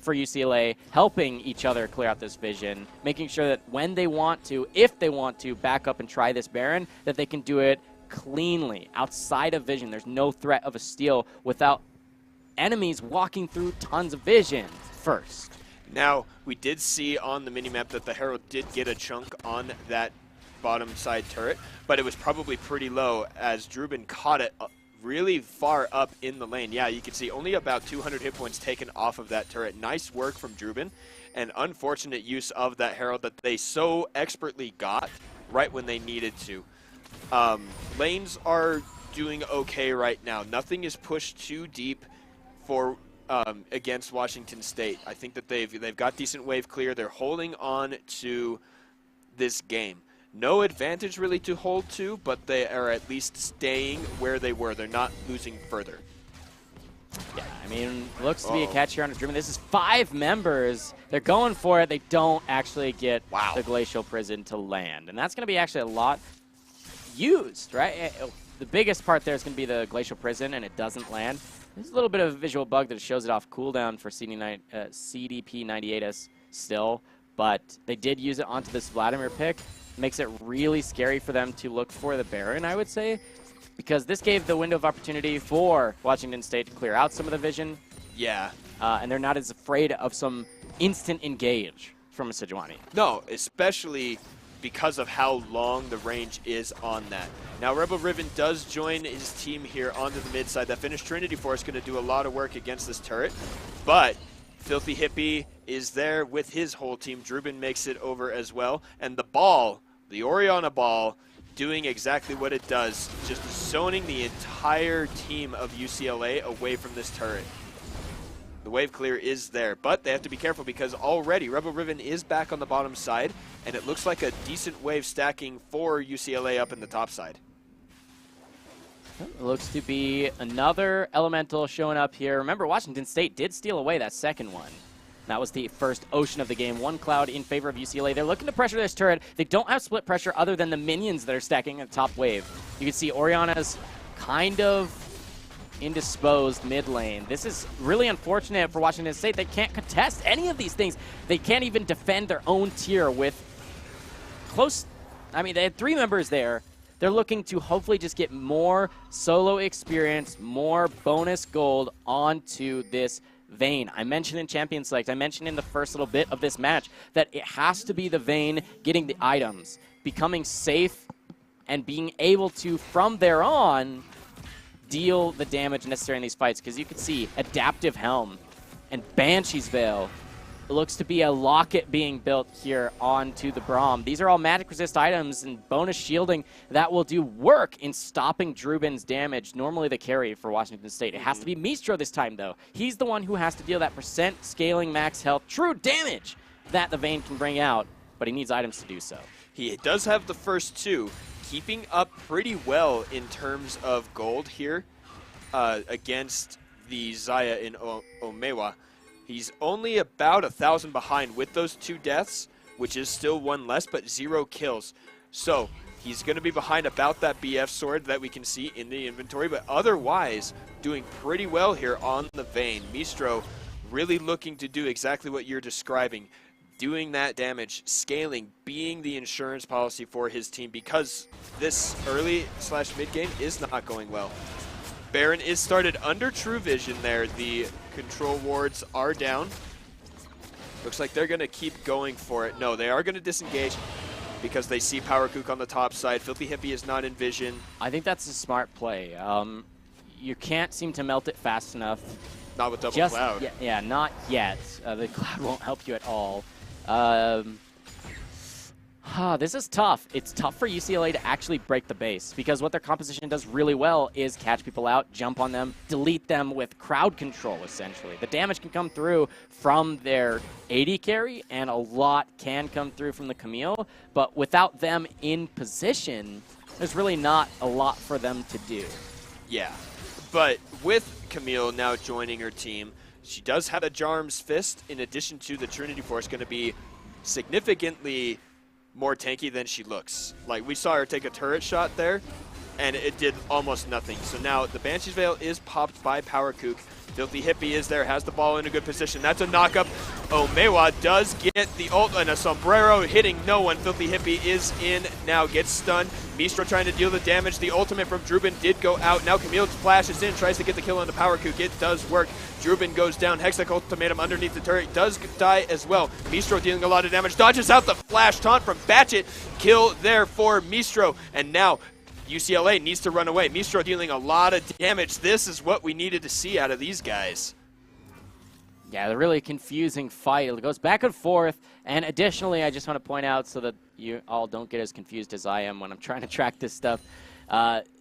for UCLA, helping each other clear out this vision, making sure that when they want to, if they want to, back up and try this Baron, that they can do it cleanly, outside of vision. There's no threat of a steal without enemies walking through tons of vision first. Now, we did see on the minimap that the Herald did get a chunk on that bottom side turret, but it was probably pretty low as Druben caught it really far up in the lane. Yeah, you can see only about 200 hit points taken off of that turret. Nice work from Druben, and unfortunate use of that Herald that they so expertly got right when they needed to. Lanes are doing okay right now. Nothing is pushed too deep for against Washington State. I think that they've got decent wave clear. They're holding on to this game. No advantage really to hold to, but they are at least staying where they were. They're not losing further. Yeah, I mean, looks to be a catch here on Druben. This is 5 members. They're going for it. They don't actually get the Glacial Prison to land. And that's going to be actually a lot used, right? The biggest part there is going to be the Glacial Prison, and it doesn't land. There's a little bit of a visual bug that shows it off cooldown for CDP 98S still, but they did use it onto this Vladimir pick. Makes it really scary for them to look for the Baron, I would say, because this gave the window of opportunity for Washington State to clear out some of the vision. Yeah. And they're not as afraid of some instant engage from a Sejuani. No, especially because of how long the range is on that. Now, Rebel Riven does join his team here onto the mid side. That Finnish Trinity Force going to do a lot of work against this turret, but Filthy Hippie is there with his whole team. Druben makes it over as well, and the ball, the Oriana ball, doing exactly what it does, just zoning the entire team of UCLA away from this turret. The wave clear is there, but they have to be careful because already Rebel Riven is back on the bottom side, and it looks like a decent wave stacking for UCLA up in the top side. It looks to be another Elemental showing up here. Remember, Washington State did steal away that second one. That was the first Ocean of the game. 1 Cloud in favor of UCLA. They're looking to pressure this turret. They don't have split pressure other than the minions that are stacking at the top wave. You can see Oriana's kind of indisposed mid lane. This is really unfortunate for Washington State. They can't contest any of these things. They can't even defend their own tier with close... I mean, they had 3 members there. They're looking to hopefully just get more solo experience, more bonus gold onto this Vayne. I mentioned in Champion Select, I mentioned in the first little bit of this match that it has to be the Vayne getting the items, becoming safe, and being able to, from there on, deal the damage necessary in these fights. Because you can see Adaptive Helm and Banshee's Veil. It looks to be a locket being built here onto the Braum. These are all magic resist items and bonus shielding that will do work in stopping Druben's damage, normally the carry for Washington State. It has to be Mistro this time, though. He's the one who has to deal that percent scaling max health, true damage, that the Vayne can bring out, but he needs items to do so. He does have the first two, keeping up pretty well in terms of gold here against the Xayah in Omewa. He's only about 1,000 behind with those 2 deaths, which is still 1 less, but 0 kills. So he's going to be behind about that BF sword that we can see in the inventory, but otherwise doing pretty well here on the Vayne. Mistro really looking to do exactly what you're describing, doing that damage, scaling, being the insurance policy for his team, because this early/mid game is not going well. Baron is started under True Vision there. The control wards are down. Looks like they're going to keep going for it. No, they are going to disengage because they see Power Kook on the top side. Filthy Hippie is not in vision. I think that's a smart play. You can't seem to melt it fast enough. Not with double cloud. Yeah, not yet. The cloud won't help you at all. This is tough. It's tough for UCLA to actually break the base because what their composition does really well is catch people out, jump on them, delete them with crowd control, essentially. The damage can come through from their AD carry, and a lot can come through from the Camille, but without them in position, there's really not a lot for them to do. Yeah, but with Camille now joining her team, she does have a Jarm's Fist in addition to the Trinity Force, going to be significantly more tanky than she looks. Like, we saw her take a turret shot there, and it did almost nothing. So now the Banshee's Veil is popped by Power Kook. Filthy Hippie is there, has the ball in a good position. That's a knockup. Omewa does get the ult and a sombrero hitting no one. Filthy Hippie is in now, gets stunned. Mistro trying to deal the damage. The ultimate from Drubin did go out. Now Camille flashes in, tries to get the kill on the Power Kook. It does work. Drubin goes down. Hextech ultimatum underneath the turret. Does die as well. Mistro dealing a lot of damage. Dodges out the flash taunt from Batchet. Kill there for Mistro. And now UCLA needs to run away. Mistro dealing a lot of damage. This is what we needed to see out of these guys. Yeah, they're really confusing fight. It goes back and forth. And additionally, I just want to point out so that you all don't get as confused as I am when I'm trying to track this stuff.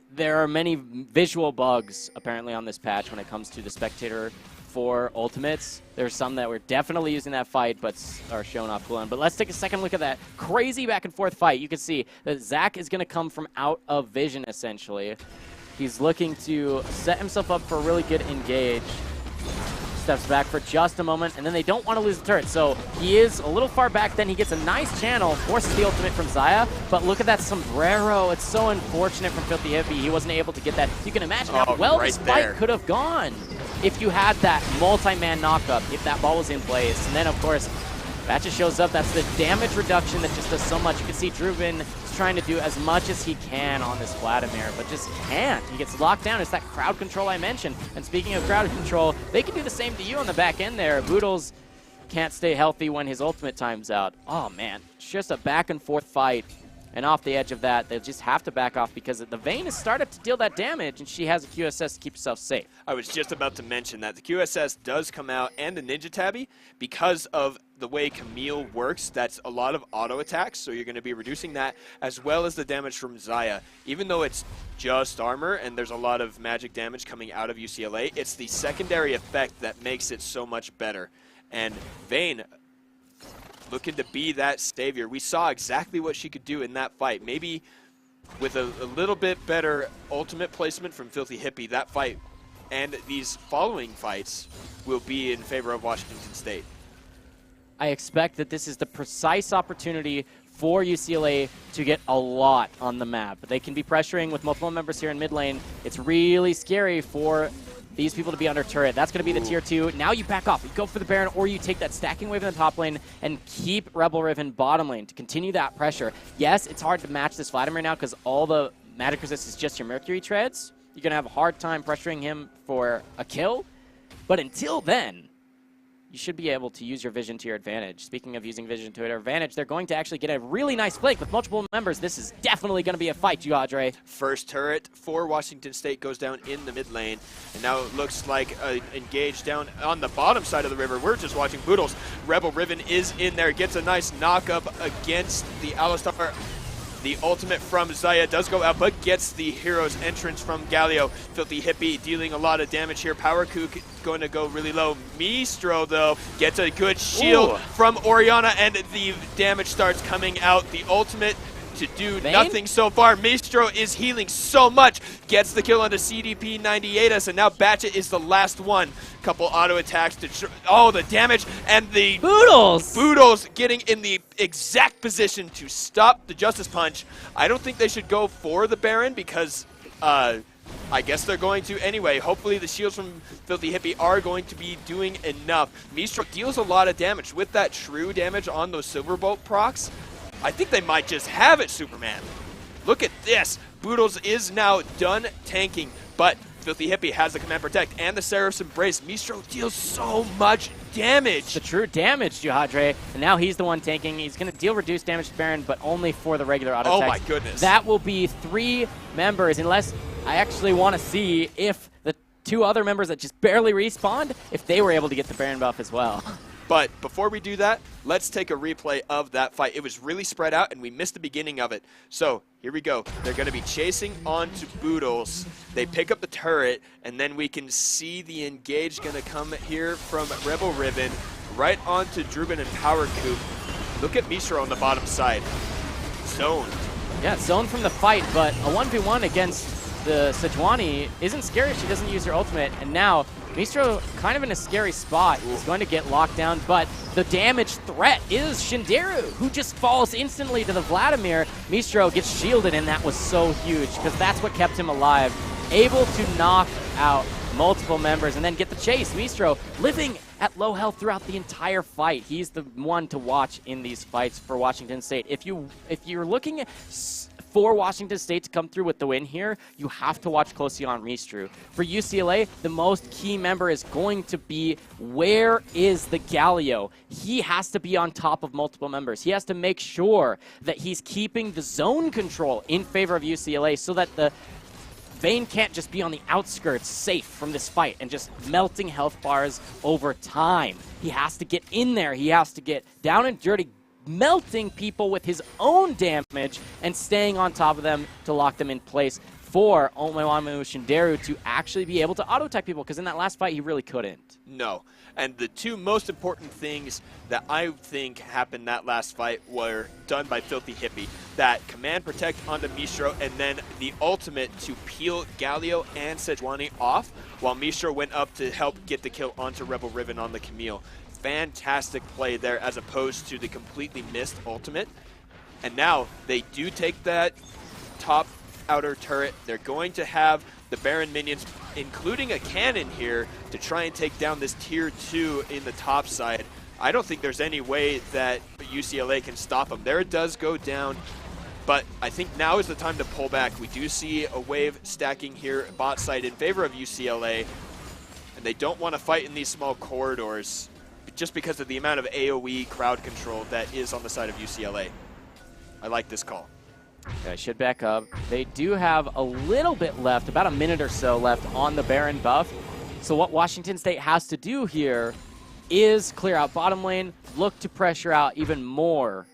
There are many visual bugs, apparently, on this patch when it comes to the spectator for ultimates. There's some that were definitely using that fight but are shown off cooldown. But let's take a second look at that crazy back and forth fight. You can see that Zach is going to come from out of vision, essentially. He's looking to set himself up for a really good engage. Steps back for just a moment, and then they don't want to lose the turret. So he is a little far back, then he gets a nice channel, forces the ultimate from Xayah, but look at that sombrero. It's so unfortunate from Filthy Hippie. He wasn't able to get that. You can imagine how well this fight could have gone if you had that multi-man knockup, if that ball was in place. And then, of course, that just shows up. That's the damage reduction that just does so much. You can see Drubin is trying to do as much as he can on this Vladimir, but just can't. He gets locked down. It's that crowd control I mentioned. And speaking of crowd control, they can do the same to you on the back end there. Boodles can't stay healthy when his ultimate time's out. Oh, man. It's just a back and forth fight. And off the edge of that, they just have to back off because the Vayne has started to deal that damage, and she has a QSS to keep herself safe. I was just about to mention that. The QSS does come out, and the Ninja Tabby, because of the way Camille works, that's a lot of auto attacks, so you're going to be reducing that, as well as the damage from Xayah. Even though it's just armor, and there's a lot of magic damage coming out of UCLA, it's the secondary effect that makes it so much better. And Vayne, looking to be that savior. We saw exactly what she could do in that fight. Maybe with a little bit better ultimate placement from Filthy Hippie, that fight and these following fights will be in favor of Washington State. I expect that this is the precise opportunity for UCLA to get a lot on the map. They can be pressuring with multiple members here in mid lane. It's really scary for these people to be under turret. That's going to be the tier 2. Now you back off. You go for the Baron, or you take that stacking wave in the top lane and keep Rebel Riven bottom lane to continue that pressure. Yes, it's hard to match this Vladimir now because all the magic resist is just your Mercury treads. You're going to have a hard time pressuring him for a kill. But until then, you should be able to use your vision to your advantage. Speaking of using vision to their advantage, they're going to actually get a really nice flank with multiple members. This is definitely going to be a fight, Audrey. First turret for Washington State goes down in the mid lane, and now it looks like engaged down on the bottom side of the river. We're just watching Boodles. Rebel Riven is in there, gets a nice knock up against the Alistar. the ultimate from Zaya does go out, but gets the hero's entrance from Galio. Filthy Hippie dealing a lot of damage here. Power Kook going to go really low. Mistro, though, gets a good shield from Oriana, and the damage starts coming out. The ultimate to do nothing so far. Mistro is healing so much. Gets the kill onto CDP 98us, and now Batchet is the last one. Couple auto attacks to the damage, and the Boodles getting in the exact position to stop the Justice Punch. I don't think they should go for the Baron because I guess they're going to anyway. Hopefully the shields from Filthy Hippie are going to be doing enough. Mistro deals a lot of damage with that true damage on those Silverbolt procs. I think they might just have it, Superman. Look at this. Boodles is now done tanking, but Filthy Hippie has the Command Protect and the Seraph's Embrace. Mistro deals so much damage. The true damage, Juhadre. And now he's the one tanking. He's going to deal reduced damage to Baron, but only for the regular auto attacks. Oh my goodness. That will be 3 members, unless I actually want to see if the 2 other members that just barely respawned, if they were able to get the Baron buff as well. But before we do that, let's take a replay of that fight. It was really spread out, and we missed the beginning of it. So here we go. They're going to be chasing onto Boodles. They pick up the turret, and then we can see the engage going to come here from Rebel Ribbon right onto Drubin and Power Coop. Look at Mistro on the bottom side. Zoned. Yeah, zoned from the fight, but a 1v1 against the Sejuani isn't scary if she doesn't use her ultimate, and now Mistro kind of in a scary spot. He's going to get locked down, but the damage threat is Shinderu, who just falls instantly to the Vladimir. Mistro gets shielded, and that was so huge because that's what kept him alive. Able to knock out multiple members and then get the chase. Mistro living at low health throughout the entire fight. He's the one to watch in these fights for Washington State. If you're looking at for Washington State to come through with the win here, you have to watch closely on Mistro. For UCLA, the most key member is going to be, where is the Galio? He has to be on top of multiple members. He has to make sure that he's keeping the zone control in favor of UCLA so that the Vayne can't just be on the outskirts safe from this fight and just melting health bars over time. He has to get in there. He has to get down and dirty, melting people with his own damage and staying on top of them to lock them in place for Omewamu Shinderu to actually be able to auto-attack people, because in that last fight he really couldn't. No. And the 2 most important things that I think happened that last fight were done by Filthy Hippie. That Command Protect onto Mistro, and then the ultimate to peel Galio and Sejuani off, while Mistro went up to help get the kill onto Rebel Ribbon on the Camille. Fantastic play there as opposed to the completely missed ultimate. And now they do take that top outer turret. They're going to have the Baron minions, including a cannon here, to try and take down this tier 2 in the top side. I don't think there's any way that UCLA can stop them. There it does go down, but I think now is the time to pull back. We do see a wave stacking here bot side in favor of UCLA, and they don't want to fight in these small corridors just because of the amount of AoE crowd control that is on the side of UCLA. I like this call. Okay, should back up. They do have a little bit left, about a minute or so left on the Baron buff. So what Washington State has to do here is clear out bottom lane, look to pressure out even more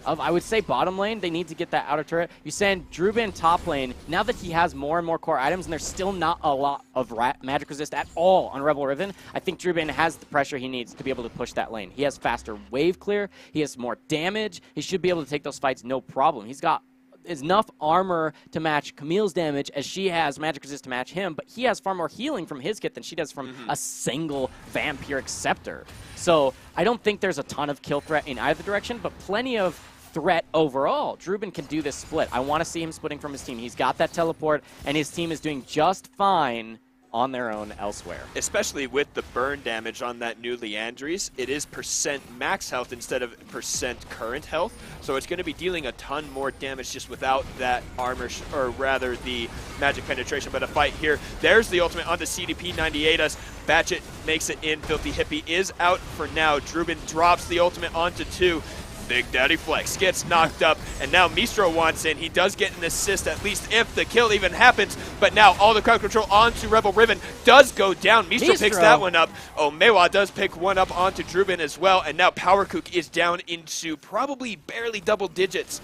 I would say bottom lane, they need to get that outer turret. You send Drubin top lane, now that he has more and more core items, and there's still not a lot of magic resist at all on Rebel Riven, I think Drubin has the pressure he needs to be able to push that lane. He has faster wave clear, he has more damage, he should be able to take those fights no problem. He's got enough armor to match Camille's damage as she has magic resist to match him, but he has far more healing from his kit than she does from a single Vampiric Scepter. So I don't think there's a ton of kill threat in either direction, but plenty of threat overall. Drubin can do this split. I want to see him splitting from his team. He's got that teleport, and his team is doing just fine on their own elsewhere. Especially with the burn damage on that new Leandries, it is percent max health instead of percent current health, so it's going to be dealing a ton more damage just without that armor, or rather the magic penetration. But a fight here, there's the ultimate onto CDP 98us. Batchet makes it in. Filthy Hippie is out for now. Drubin drops the ultimate onto 2. Big Daddy Flex gets knocked up, and now Mistro wants in. He does get an assist, at least if the kill even happens, but now all the crowd control onto Rebel Riven does go down. Mistro picks that one up. Omewa does pick one up onto Drubin as well, and now Power Kook is down into probably barely double digits.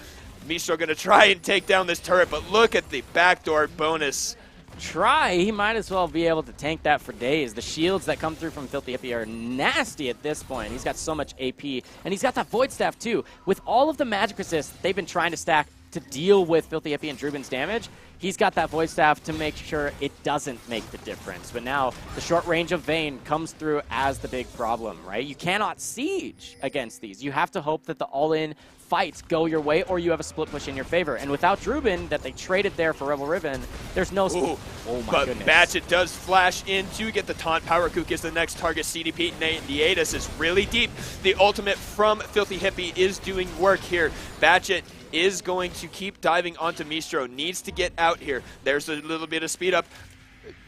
Mistro gonna try and take down this turret, but look at the backdoor bonus. He might as well be able to tank that for days. The shields that come through from Filthy Hippie are nasty at this point. He's got so much AP, and he's got that Void Staff too. With all of the magic resists they've been trying to stack to deal with Filthy Hippie and Drubin's damage, he's got that Void Staff to make sure it doesn't make the difference. But now the short range of Vayne comes through as the big problem, right? You cannot siege against these. You have to hope that the all-in fights go your way, or you have a split push in your favor. And without Drubin, that they traded there for Rebel Riven, there's no... Ooh, oh my but goodness. Batchet does flash in to get the taunt. Power Kook is the next target. CDP Nietus is really deep. The ultimate from Filthy Hippie is doing work here. Batchet is going to keep diving onto Mistro. Needs to get out here. There's a little bit of speed up.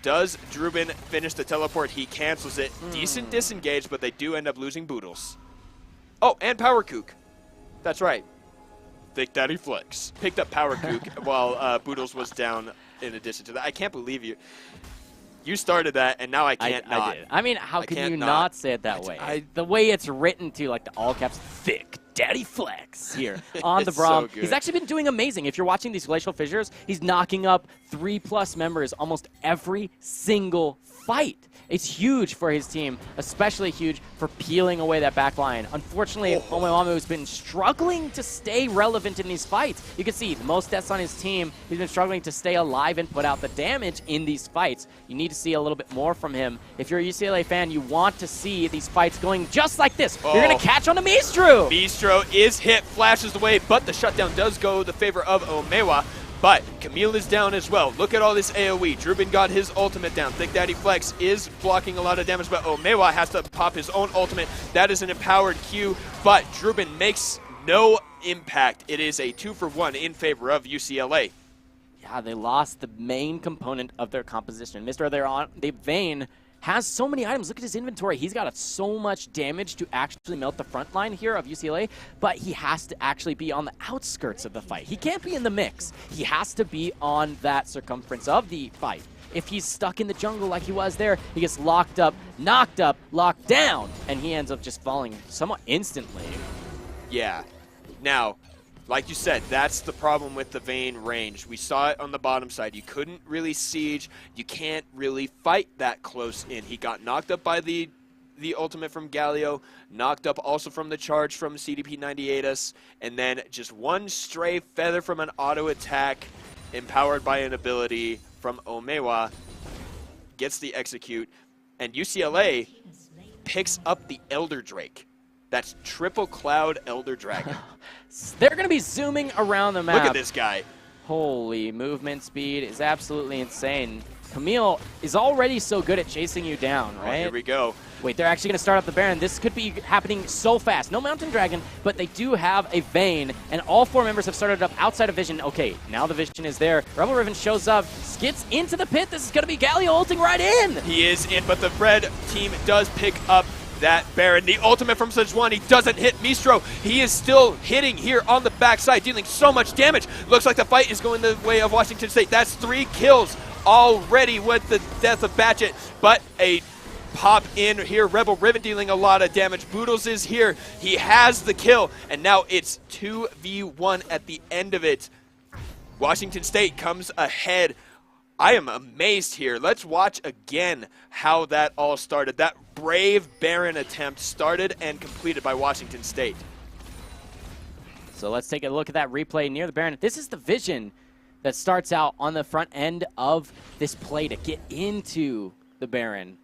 Does Drubin finish the teleport? He cancels it. Decent disengage, but they do end up losing Boodles. Oh, and Power Kook. That's right. Big Daddy Flex picked up Power Kook while Boodles was down in addition to that. I can't believe you. You started that, and now I can't not. I did. I mean, how can you not say it that way? The way it's written to, like, the all caps, Thick Daddy Flex here on the Braum. So he's actually been doing amazing. If you're watching these Glacial Fissures, he's knocking up 3+ members almost every single fight. It's huge for his team, especially huge for peeling away that back line. Unfortunately, Omewamu has been struggling to stay relevant in these fights. You can see the most deaths on his team. He's been struggling to stay alive and put out the damage in these fights. You need to see a little bit more from him. If you're a UCLA fan, you want to see these fights going just like this. You're going to catch on to Mistro. Mistro is hit, flashes away, but the shutdown does go the favor of Omewa. But Camille is down as well. Look at all this AoE. Drubin got his ultimate down. Thick Daddy Flex is blocking a lot of damage, but Omewa has to pop his own ultimate. That is an empowered Q, but Drubin makes no impact. It is a 2-for-1 in favor of UCLA. Yeah, they lost the main component of their composition. Mr. The Vayne has so many items. Look at his inventory. He's got so much damage to actually melt the front line here of UCLA, but he has to actually be on the outskirts of the fight. He can't be in the mix. He has to be on that circumference of the fight. If he's stuck in the jungle like he was there, he gets locked up, knocked up, locked down, and he ends up just falling somewhat instantly. Yeah. Now, like you said, that's the problem with the Vayne range. We saw it on the bottom side. You couldn't really siege. You can't really fight that close in. He got knocked up by the ultimate from Galio, knocked up also from the charge from CDP 98us, and then just one stray feather from an auto attack empowered by an ability from Omewa gets the execute, and UCLA picks up the Elder Drake. That's Triple Cloud Elder Dragon. They're going to be zooming around the map. Look at this guy. Holy, movement speed is absolutely insane. Camille is already so good at chasing you down, right? Oh, here we go. Wait, they're actually going to start up the Baron. This could be happening so fast. No Mountain Dragon, but they do have a Vayne, and all 4 members have started up outside of Vision. Okay, now the Vision is there. Rebel Riven shows up, skits into the pit. This is going to be Galio ulting right in. He is in, but the red team does pick up that Baron. The ultimate from Sejuani doesn't hit Mistro. He is still hitting here on the backside, dealing so much damage. Looks like the fight is going the way of Washington State. That's 3 kills already with the death of Batchet, but a pop in here. Rebel Riven dealing a lot of damage. Boodles is here. He has the kill, and now it's 2v1 at the end of it. Washington State comes ahead. I am amazed here. Let's watch again how that all started. That brave Baron attempt started and completed by Washington State. So let's take a look at that replay near the Baron. This is the Vision that starts out on the front end of this play to get into the Baron.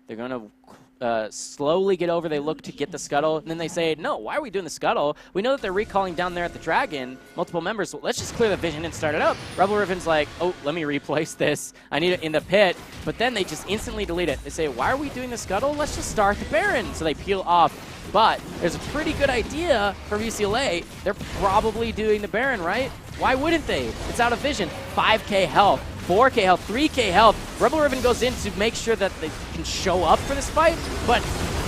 They're going to slowly get over. They look to get the scuttle, and then they say, no, why are we doing the scuttle? We know that they're recalling down there at the Dragon, multiple members, so let's just clear the Vision and start it up. Rebel Riven's like, oh, let me replace this. I need it in the pit, but then they just instantly delete it. They say, why are we doing the scuttle? Let's just start the Baron. So they peel off, but there's a pretty good idea from UCLA. They're probably doing the Baron, right? Why wouldn't they? It's out of Vision. 5k health. 4k health, 3k health. Rebel Riven goes in to make sure that they can show up for this fight, but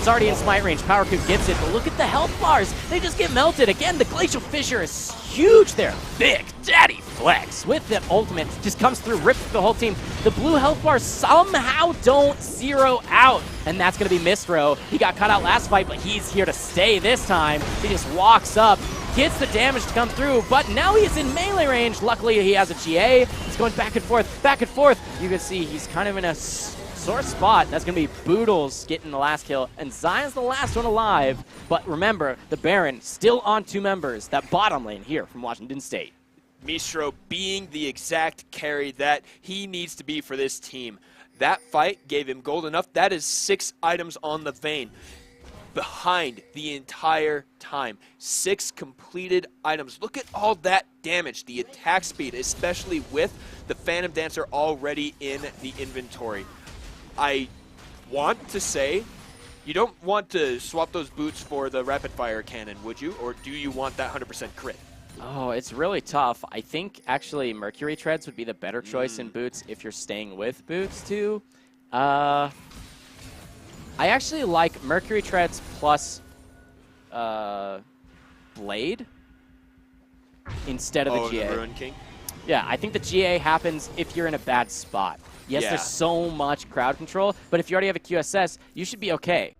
It's already in smite range. Power Coup gets it, but look at the health bars. They just get melted. Again, the Glacial Fissure is huge there. Big Daddy Flex with the ultimate just comes through, rips the whole team. The blue health bars somehow don't zero out, and that's going to be Mistro. He got cut out last fight, but he's here to stay this time. He just walks up, gets the damage to come through, but now he's in melee range. Luckily, he has a GA. He's going back and forth, back and forth. You can see he's kind of in a sore spot. That's going to be Boodles getting the last kill, and Zion's the last one alive. But remember, the Baron still on 2 members. That bottom lane here from Washington State. Mistro being the exact carry that he needs to be for this team. That fight gave him gold enough. That is 6 items on the vein behind the entire time. 6 completed items. Look at all that damage, the attack speed, especially with the Phantom Dancer already in the inventory. I want to say, you don't want to swap those boots for the rapid fire cannon, would you? Or do you want that 100% crit? Oh, it's really tough. I think actually Mercury Treads would be the better choice in boots if you're staying with boots too. I actually like Mercury Treads plus Blade instead of the GA. The Ruin King? Yeah, I think the GA happens if you're in a bad spot. Yes, Yeah. there's so much crowd control, but if you already have a QSS, you should be okay.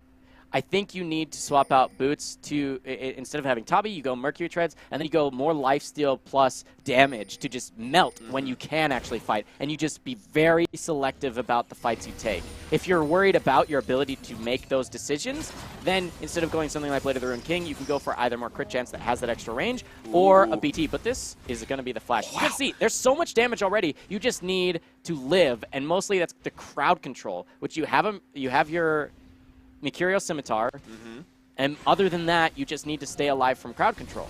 I think you need to swap out boots to, instead of having Tabi, you go Mercury Treads, and then you go more lifesteal plus damage to just melt when you can actually fight. And you just be very selective about the fights you take. If you're worried about your ability to make those decisions, then instead of going something like Blade of the Ruined King, you can go for either more crit chance that has that extra range, or a BT. But this is going to be the Flash. Wow. You can see, there's so much damage already. You just need to live, and mostly that's the crowd control, which you have your Mercurial Scimitar, and other than that, you just need to stay alive from crowd control.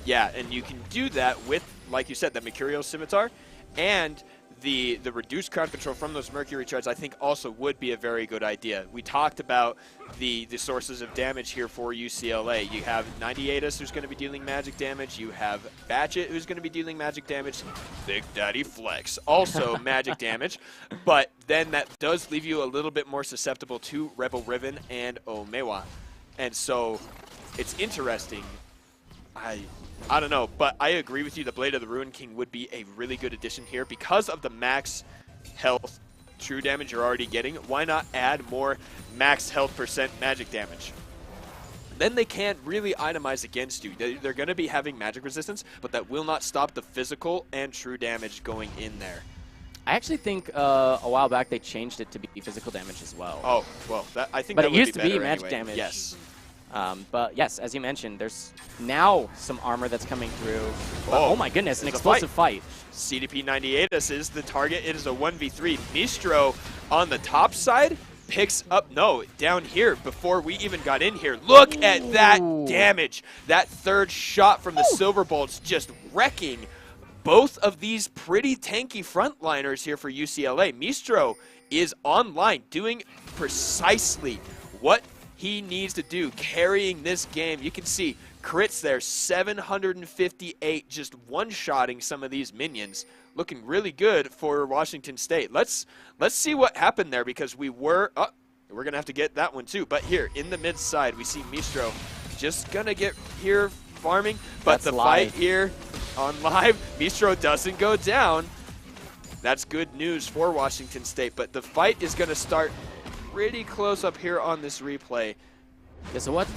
Yeah, and you can do that with, like you said, the Mercurial Scimitar, and the reduced crowd control from those Mercury Treads I think also would be a very good idea. We talked about the sources of damage here for UCLA. You have 98us who's going to be dealing magic damage. You have Batchet who's going to be dealing magic damage. Big Daddy Flex also magic damage. But then that does leave you a little bit more susceptible to Rebel Riven and Omewa. And so it's interesting. I don't know, but I agree with you. The Blade of the Ruin King would be a really good addition here because of the max health true damage you're already getting. Why not add more max health percent magic damage? Then they can't really itemize against you. They're going to be having magic resistance, but that will not stop the physical and true damage going in there. I actually think a while back they changed it to be physical damage as well. Oh, well, I think but that it would used be to be better magic anyway. damage. Yes. But yes, as you mentioned, there's now some armor that's coming through. But, oh my goodness, an explosive fight. CDP 98us is the target. It is a 1v3. Mistro on the top side picks up, no, down here before we even got in here. Look at that damage. That third shot from the Silver Bolts just wrecking both of these pretty tanky frontliners here for UCLA. Mistro is online doing precisely what he needs to do, carrying this game. You can see crits there, 758, just one-shotting some of these minions. Looking really good for Washington State. Let's see what happened there, because we're going to have to get that one too. But here, in the mid side, we see Mistro just going to get here farming. But the fight here on live, Mistro doesn't go down. That's good news for Washington State. But the fight is going to start pretty close up here on this replay. Yeah, so what?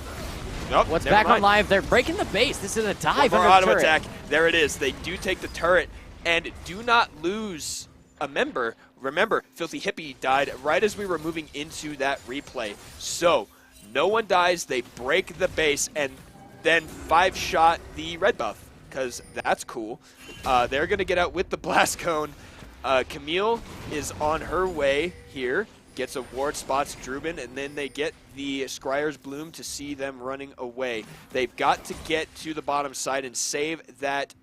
Nope, What's back on live? They're breaking the base. This is a dive under the auto turret. attack. There it is. They do take the turret and do not lose a member. Remember, Filthy Hippie died right as we were moving into that replay. So no one dies. They break the base and then 5-shot the red buff, because that's cool. They're going to get out with the blast cone. Camille is on her way here. Gets a ward, spots Drubin, and then they get the Scryer's Bloom to see them running away. They've got to get to the bottom side and save that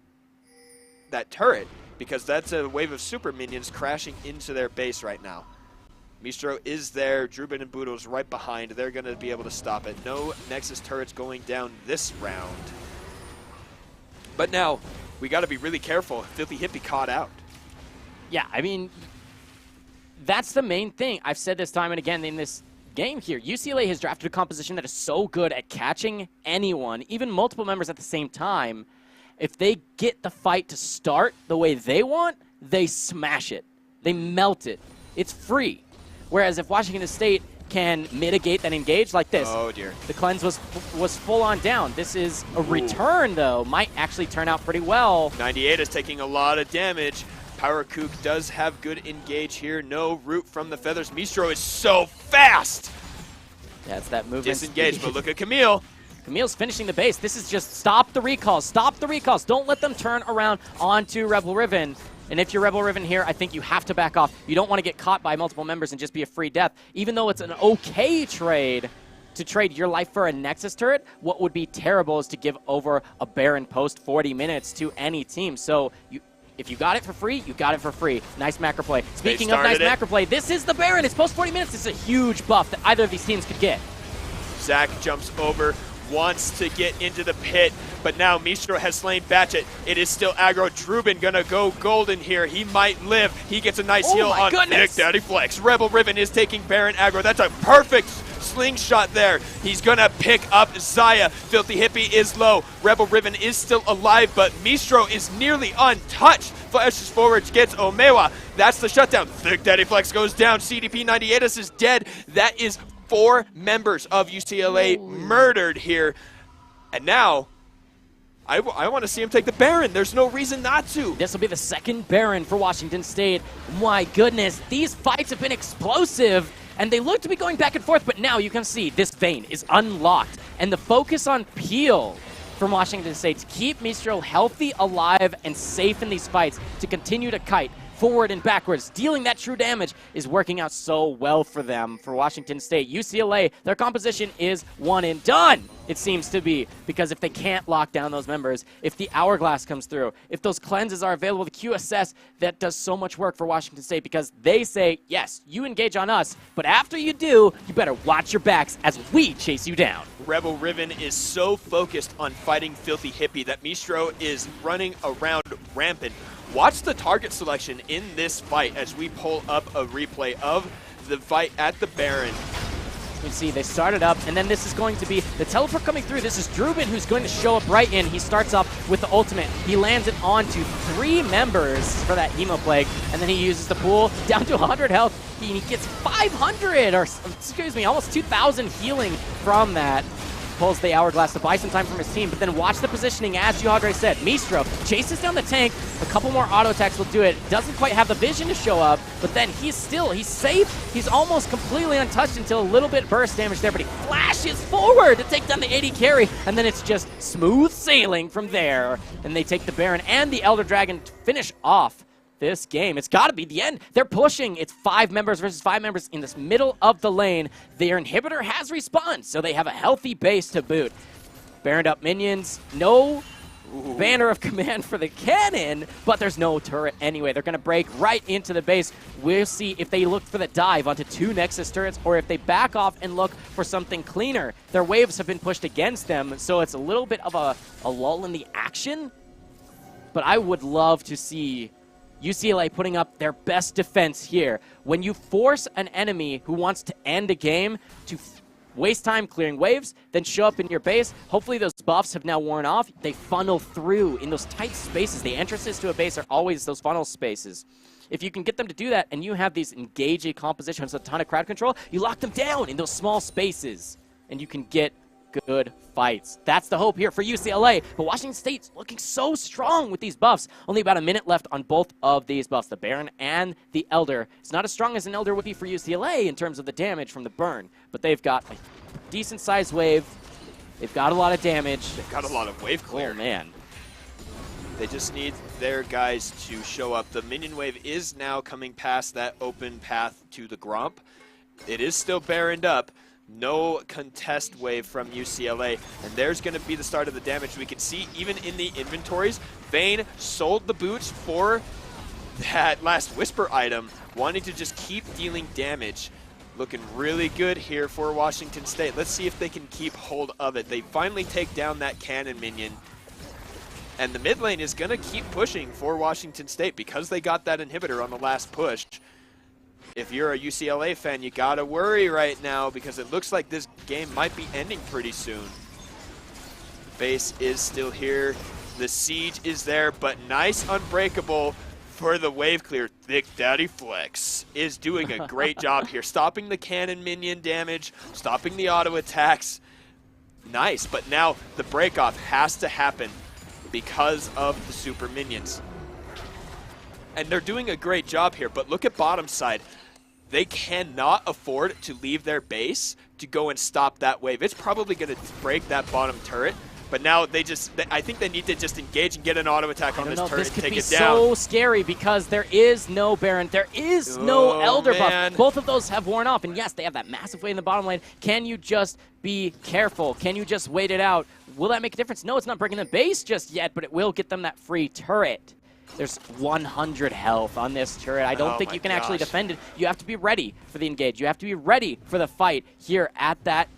turret, because that's a wave of super minions crashing into their base right now. Mistro is there, Drubin and Boodles right behind. They're going to be able to stop it. No Nexus turrets going down this round. But now, we got to be really careful. Filthy Hippie caught out. Yeah, I mean, that's the main thing. I've said this time and again in this game here. UCLA has drafted a composition that is so good at catching anyone, even multiple members at the same time. If they get the fight to start the way they want, they smash it. They melt it. It's free. Whereas if Washington State can mitigate then engage like this. Oh, dear. The cleanse was full on down. This is a return, though. Might actually turn out pretty well. 98 is taking a lot of damage. Power Kook does have good engage here. No root from the feathers. Mistro is so fast. Yeah, it's that movement. Disengaged, but look at Camille. Camille's finishing the base. This is just stop the recalls. Stop the recalls. Don't let them turn around onto Rebel Riven. And if you're Rebel Riven here, I think you have to back off. You don't want to get caught by multiple members and just be a free death. Even though it's an okay trade to trade your life for a Nexus turret, what would be terrible is to give over a Baron post 40 minutes to any team. So if you got it for free, you got it for free. Nice macro play. Speaking of nice macro play, this is the Baron. It's post 40 minutes. This is a huge buff that either of these teams could get. Zach jumps over, wants to get into the pit, but now Mistro has slain Batchet. It is still aggro. Drubin gonna go golden here. He might live. He gets a nice heal on Big Daddy Flex. Rebel Riven is taking Baron aggro. That's a perfect slingshot there. He's gonna pick up Zaya. Filthy Hippie is low. Rebel Riven is still alive, but Mistro is nearly untouched. Flashes forward, gets Omewa. That's the shutdown. Thick Daddy Flex goes down. CDP 98 is dead. That is 4 members of UCLA murdered here. And now, I want to see him take the Baron. There's no reason not to. This will be the second Baron for Washington State. My goodness, these fights have been explosive, and they look to be going back and forth, but now you can see this vein is unlocked. And the focus on Peel from Washington State to keep Mistro healthy, alive, and safe in these fights, to continue to kite forward and backwards, dealing that true damage, is working out so well for them, for Washington State. UCLA, their composition is one and done, it seems to be, because if they can't lock down those members, if the Hourglass comes through, if those cleanses are available, the QSS, that does so much work for Washington State, because they say, yes, you engage on us, but after you do, you better watch your backs as we chase you down. Rebel Riven is so focused on fighting Filthy Hippie that Mistro is running around rampant. Watch the target selection in this fight as we pull up a replay of the fight at the Baron. You can see they started up, and then this is going to be the teleport coming through. This is Drubin who's going to show up right in. He starts off with the ultimate. He lands it onto 3 members for that Hemo Plague, and then he uses the pool down to 100 health. He gets 500, or excuse me, almost 2,000 healing from that. Pulls the Hourglass to buy some time from his team, but then watch the positioning, as Juhadre said. Mistro chases down the tank. A couple more auto attacks will do it. Doesn't quite have the vision to show up, but then he's safe. He's almost completely untouched until a little bit burst damage there, but he flashes forward to take down the AD carry, and then it's just smooth sailing from there. And they take the Baron and the Elder Dragon to finish off this game. It's got to be the end. They're pushing. It's 5 members versus 5 members in this middle of the lane. Their inhibitor has respawned, so they have a healthy base to boot. Baroned up minions. No banner of command for the cannon, but there's no turret anyway. They're going to break right into the base. We'll see if they look for the dive onto 2 Nexus turrets or if they back off and look for something cleaner. Their waves have been pushed against them, so it's a little bit of a lull in the action. But I would love to see UCLA putting up their best defense here. When you force an enemy who wants to end a game to waste time clearing waves, then show up in your base, hopefully those buffs have now worn off. They funnel through in those tight spaces. The entrances to a base are always those funnel spaces. If you can get them to do that and you have these engaging compositions with a ton of crowd control, you lock them down in those small spaces and you can get good fights. That's the hope here for UCLA, but Washington State's looking so strong with these buffs. Only about a minute left on both of these buffs, the Baron and the Elder. It's not as strong as an Elder would be for UCLA in terms of the damage from the burn, but they've got a decent-sized wave. They've got a lot of damage. They've got a lot of wave clear. Oh, man. They just need their guys to show up. The minion wave is now coming past that open path to the Gromp. It is still Baroned up. No contest wave from UCLA, and there's going to be the start of the damage. We can see even in the inventories, Vayne sold the boots for that last Whisper item, wanting to just keep dealing damage. Looking really good here for Washington State. Let's see if they can keep hold of it. They finally take down that cannon minion, and the mid lane is going to keep pushing for Washington State because they got that inhibitor on the last push. if you're a UCLA fan, you got to worry right now because it looks like this game might be ending pretty soon. The base is still here. The siege is there, but nice unbreakable for the wave clear. Thick Daddy Flex is doing a great job here, stopping the cannon minion damage, stopping the auto attacks. Nice, but now the breakoff has to happen because of the super minions. And they're doing a great job here, but look at bottom side. They cannot afford to leave their base to go and stop that wave. It's probably going to break that bottom turret. But now I think they need to just engage and get an auto attack on this turret and take it down. This could be so scary because there is no Baron. There is no Elder buff. Both of those have worn off. And yes, they have that massive wave in the bottom lane. Can you just be careful? Can you just wait it out? Will that make a difference? No, it's not breaking the base just yet, but it will get them that free turret. There's 100 health on this turret. I don't think you can actually defend it. You have to be ready for the engage. You have to be ready for the fight here at that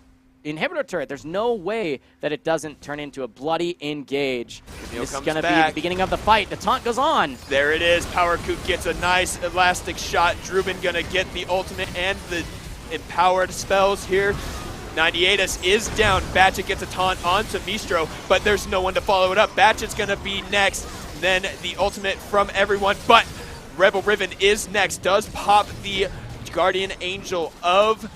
inhibitor turret. There's no way that it doesn't turn into a bloody engage. This is going to be the beginning of the fight. The taunt goes on. There it is. Power Kook gets a nice elastic shot. Druben going to get the ultimate and the empowered spells here. 98us is down. Batchet gets a taunt onto Mistro, but there's no one to follow it up. Batchet's going to be next. Then the ultimate from everyone, but Rebel Riven is next. Does pop the Guardian Angel of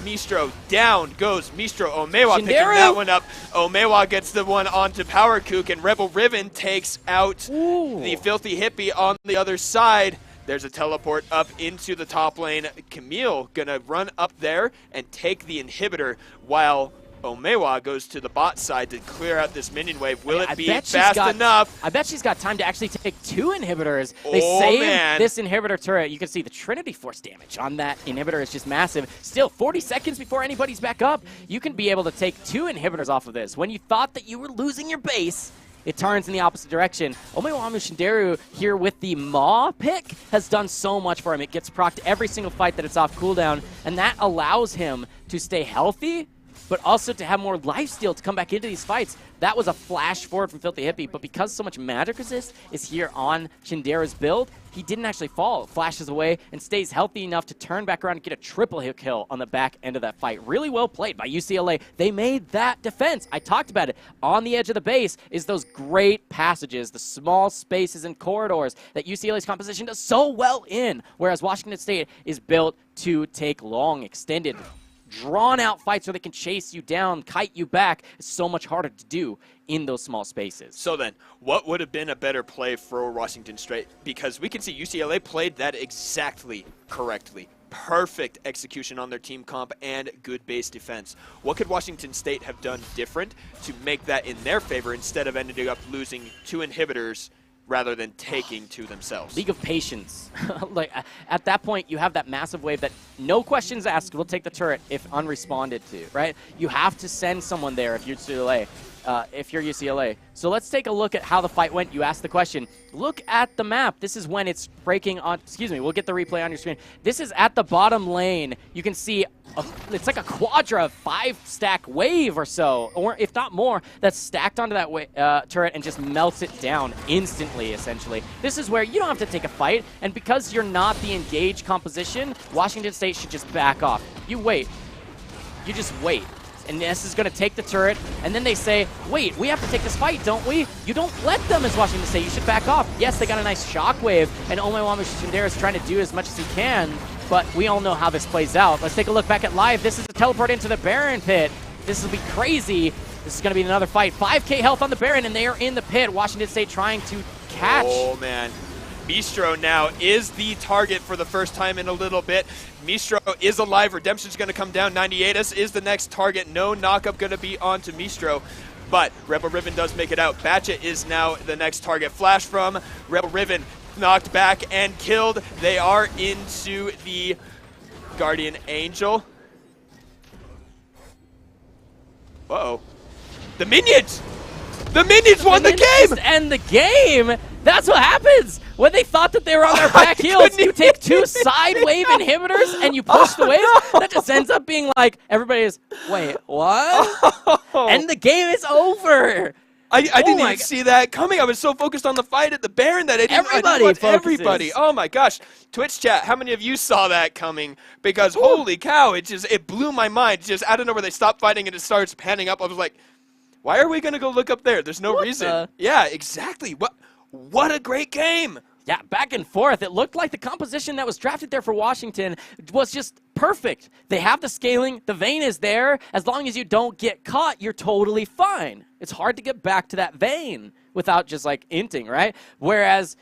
Mistro. Down goes Mistro. Omewa picking that one up. Omewa gets the one onto Power Kook, and Rebel Riven takes out the Filthy Hippie on the other side. There's a teleport up into the top lane. Camille gonna run up there and take the inhibitor while Omewa goes to the bot side to clear out this minion wave. Will it be fast enough? I bet she's got time to actually take 2 inhibitors. They saved this inhibitor turret. You can see the Trinity Force damage on that inhibitor is just massive. Still, 40 seconds before anybody's back up, you can be able to take 2 inhibitors off of this. When you thought that you were losing your base, it turns in the opposite direction. Omewamu Shinderu here with the Maw pick has done so much for him. It gets procced every single fight that it's off cooldown, and that allows him to stay healthy, but also to have more lifesteal to come back into these fights. That was a flash forward from Filthy Hippie, but because so much magic resist is here on Shinderu's build, he didn't actually fall. Flashes away and stays healthy enough to turn back around and get a triple hit kill on the back end of that fight. Really well played by UCLA. They made that defense. I talked about it. On the edge of the base is those great passages, the small spaces and corridors that UCLA's composition does so well in, whereas Washington State is built to take long, extended, drawn-out fights where they can chase you down, kite you back. It's so much harder to do in those small spaces. So then, what would have been a better play for Washington State? Because we can see UCLA played that exactly correctly. Perfect execution on their team comp and good base defense. What could Washington State have done different to make that in their favor instead of ending up losing 2 inhibitors rather than taking 2 themselves? League of Patience. Like at that point, you have that massive wave that no questions asked will take the turret if unresponded to, right? You have to send someone there if you're UCLA. So let's take a look at how the fight went. You asked the question. Look at the map. This is when it's breaking on, we'll get the replay on your screen. This is at the bottom lane. You can see it's like a quadra 5-stack wave or so, or if not more, that's stacked onto that turret and just melts it down instantly, essentially. This is where you don't have to take a fight, and because you're not the engaged composition, Washington State should just back off. You wait. You just wait. And this is going to take the turret, and then they say, wait, we have to take this fight, don't we? You don't let them as Washington State. You should back off. Yes, they got a nice shockwave, and Omewamu Shinderu is trying to do as much as he can, but we all know how this plays out. Let's take a look back at live. This is a teleport into the Baron pit. This will be crazy. This is going to be another fight. 5K health on the Baron, and they are in the pit. Washington State trying to catch. Oh, man. Mistro now is the target for the first time in a little bit. Mistro is alive. Redemption's going to come down. 98us is the next target. No knockup going to be onto Mistro, but Rebel Riven does make it out. Batchet is now the next target. Flash from Rebel Riven, knocked back and killed. They are into the Guardian Angel. Uh-oh. The Minions! The Minions won the game! And the game! That's what happens! When they thought that they were on their back heels, you take 2 side wave inhibitors and you push the waves. That just ends up being like, everybody is, wait, what? And the game is over! I Oh didn't my even see that coming. I was so focused on the fight at the Baron that I didn't Everybody watch focuses. everybody. Oh my gosh. Twitch chat, how many of you saw that coming? Because holy cow, it blew my mind. Just out of nowhere they stopped fighting and it starts panning up. I was like, why are we going to go look up there? There's no What reason. the- Yeah, exactly. What a great game. Yeah, back and forth. It looked like the composition that was drafted there for Washington was just perfect. They have the scaling. The vein is there. As long as you don't get caught, you're totally fine. It's hard to get back to that vein without just like inting, right? Whereas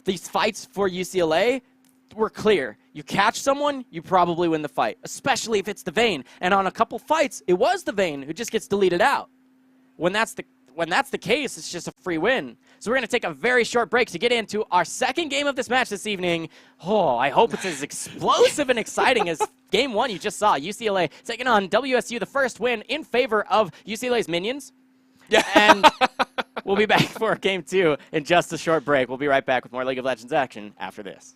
these fights for UCLA were clear. You catch someone, you probably win the fight, especially if it's the vein. And on a couple fights, it was the vein who just gets deleted out. When that's the case, it's just a free win. So we're going to take a very short break to get into our second game of this match this evening. Oh, I hope it's as explosive and exciting as game one you just saw. UCLA taking on WSU, the first win in favor of UCLA's Minions. Yeah. And we'll be back for game two in just a short break. We'll be right back with more League of Legends action after this.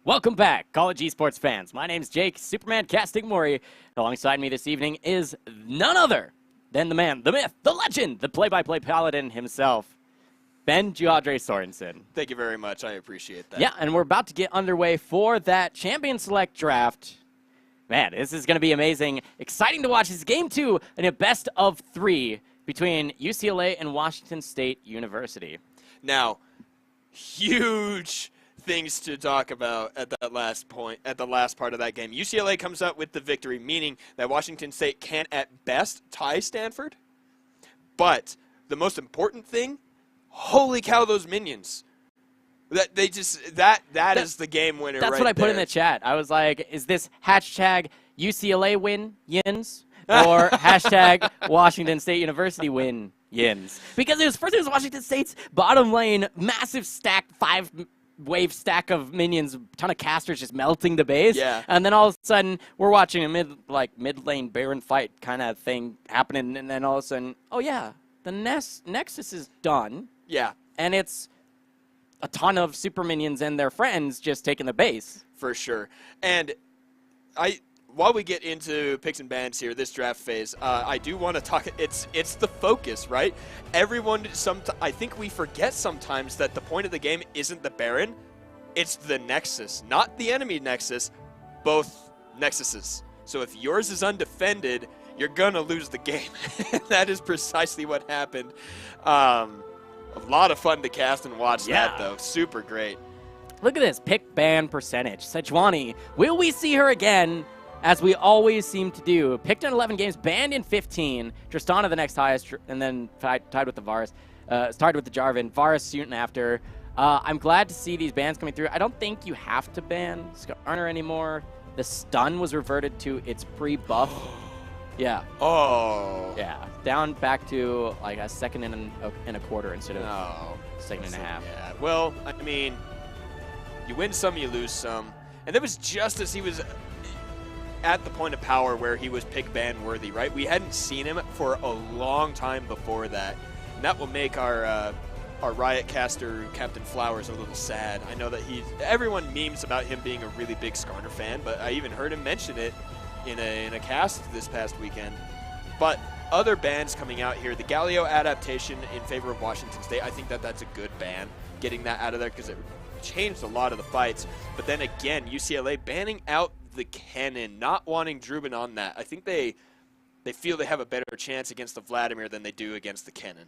Welcome back, college esports fans. My name's Jake, Superman Casting Mori. Alongside me this evening is none other than the man, the myth, the legend, the play-by-play paladin himself, Ben Giadre Sorensen. Thank you very much. I appreciate that. Yeah, and we're about to get underway for that Champion Select draft. Man, this is going to be amazing. Exciting to watch. This is Game 2 in a best of 3 between UCLA and Washington State University. Now, huge things to talk about at that last point, at the last part of that game. UCLA comes out with the victory, meaning that Washington State can at best tie Stanford. But the most important thing, holy cow, those minions. That they just that is the game winner. That's right what I put there. in the chat. I was like, is this hashtag UCLA win yins or hashtag Washington State University win yins? Because it was Washington State's bottom lane, massive stack, 5-wave stack of minions, ton of casters just melting the base. Yeah. And then all of a sudden, we're watching a mid lane Baron fight kind of thing happening, and then all of a sudden, oh yeah, the Nexus is done. Yeah. And it's a ton of super minions and their friends just taking the base. For sure. And while we get into picks and bans here, this draft phase, I do want to talk. It's the focus, right? Everyone, I think we forget sometimes that the point of the game isn't the Baron, it's the Nexus, not the enemy Nexus, both Nexuses. So if yours is undefended, you're gonna lose the game. That is precisely what happened. A lot of fun to cast and watch that, though. Super great. Look at this pick ban percentage. Sejuani, will we see her again? As we always seem to do. Picked in 11 games, banned in 15. Tristana the next highest, and then tied with the Varus. Started with the Jarvan. Varus shooting after. I'm glad to see these bans coming through. I don't think you have to ban Skarner anymore. The stun was reverted to its pre-buff. Yeah. Oh. Yeah. Down back to like a second and a quarter instead of second and a half. Yeah. Well, I mean, you win some, you lose some. And that was just as he was at the point of power where he was pick ban worthy, right? We hadn't seen him for a long time before that. And that will make our Riot caster, Captain Flowers, a little sad. I know that everyone memes about him being a really big Skarner fan, but I even heard him mention it in a cast this past weekend. But other bans coming out here, the Galio adaptation in favor of Washington State, I think that's a good ban, getting that out of there because it changed a lot of the fights. But then again, UCLA banning out the cannon, not wanting Druban on that. I think they feel they have a better chance against the Vladimir than they do against the cannon,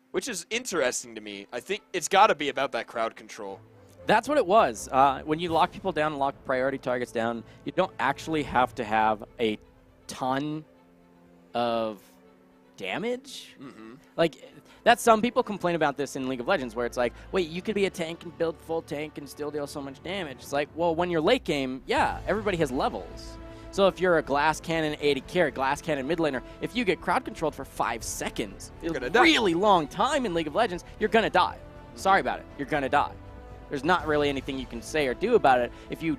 which is interesting to me. I think it's got to be about that crowd control. That's what it was. When you lock people down and lock priority targets down, you don't actually have to have a ton of damage. Mm-hmm. Like, that's some people complain about this in League of Legends, where it's like, wait, you could be a tank and build full tank and still deal so much damage. It's like, well, when you're late game, yeah, everybody has levels. So if you're a glass cannon AD carry, glass cannon mid laner, if you get crowd controlled for 5 seconds, You're gonna a die. really long time in League of Legends, you're gonna die. Sorry about it, you're gonna die. There's not really anything you can say or do about it if you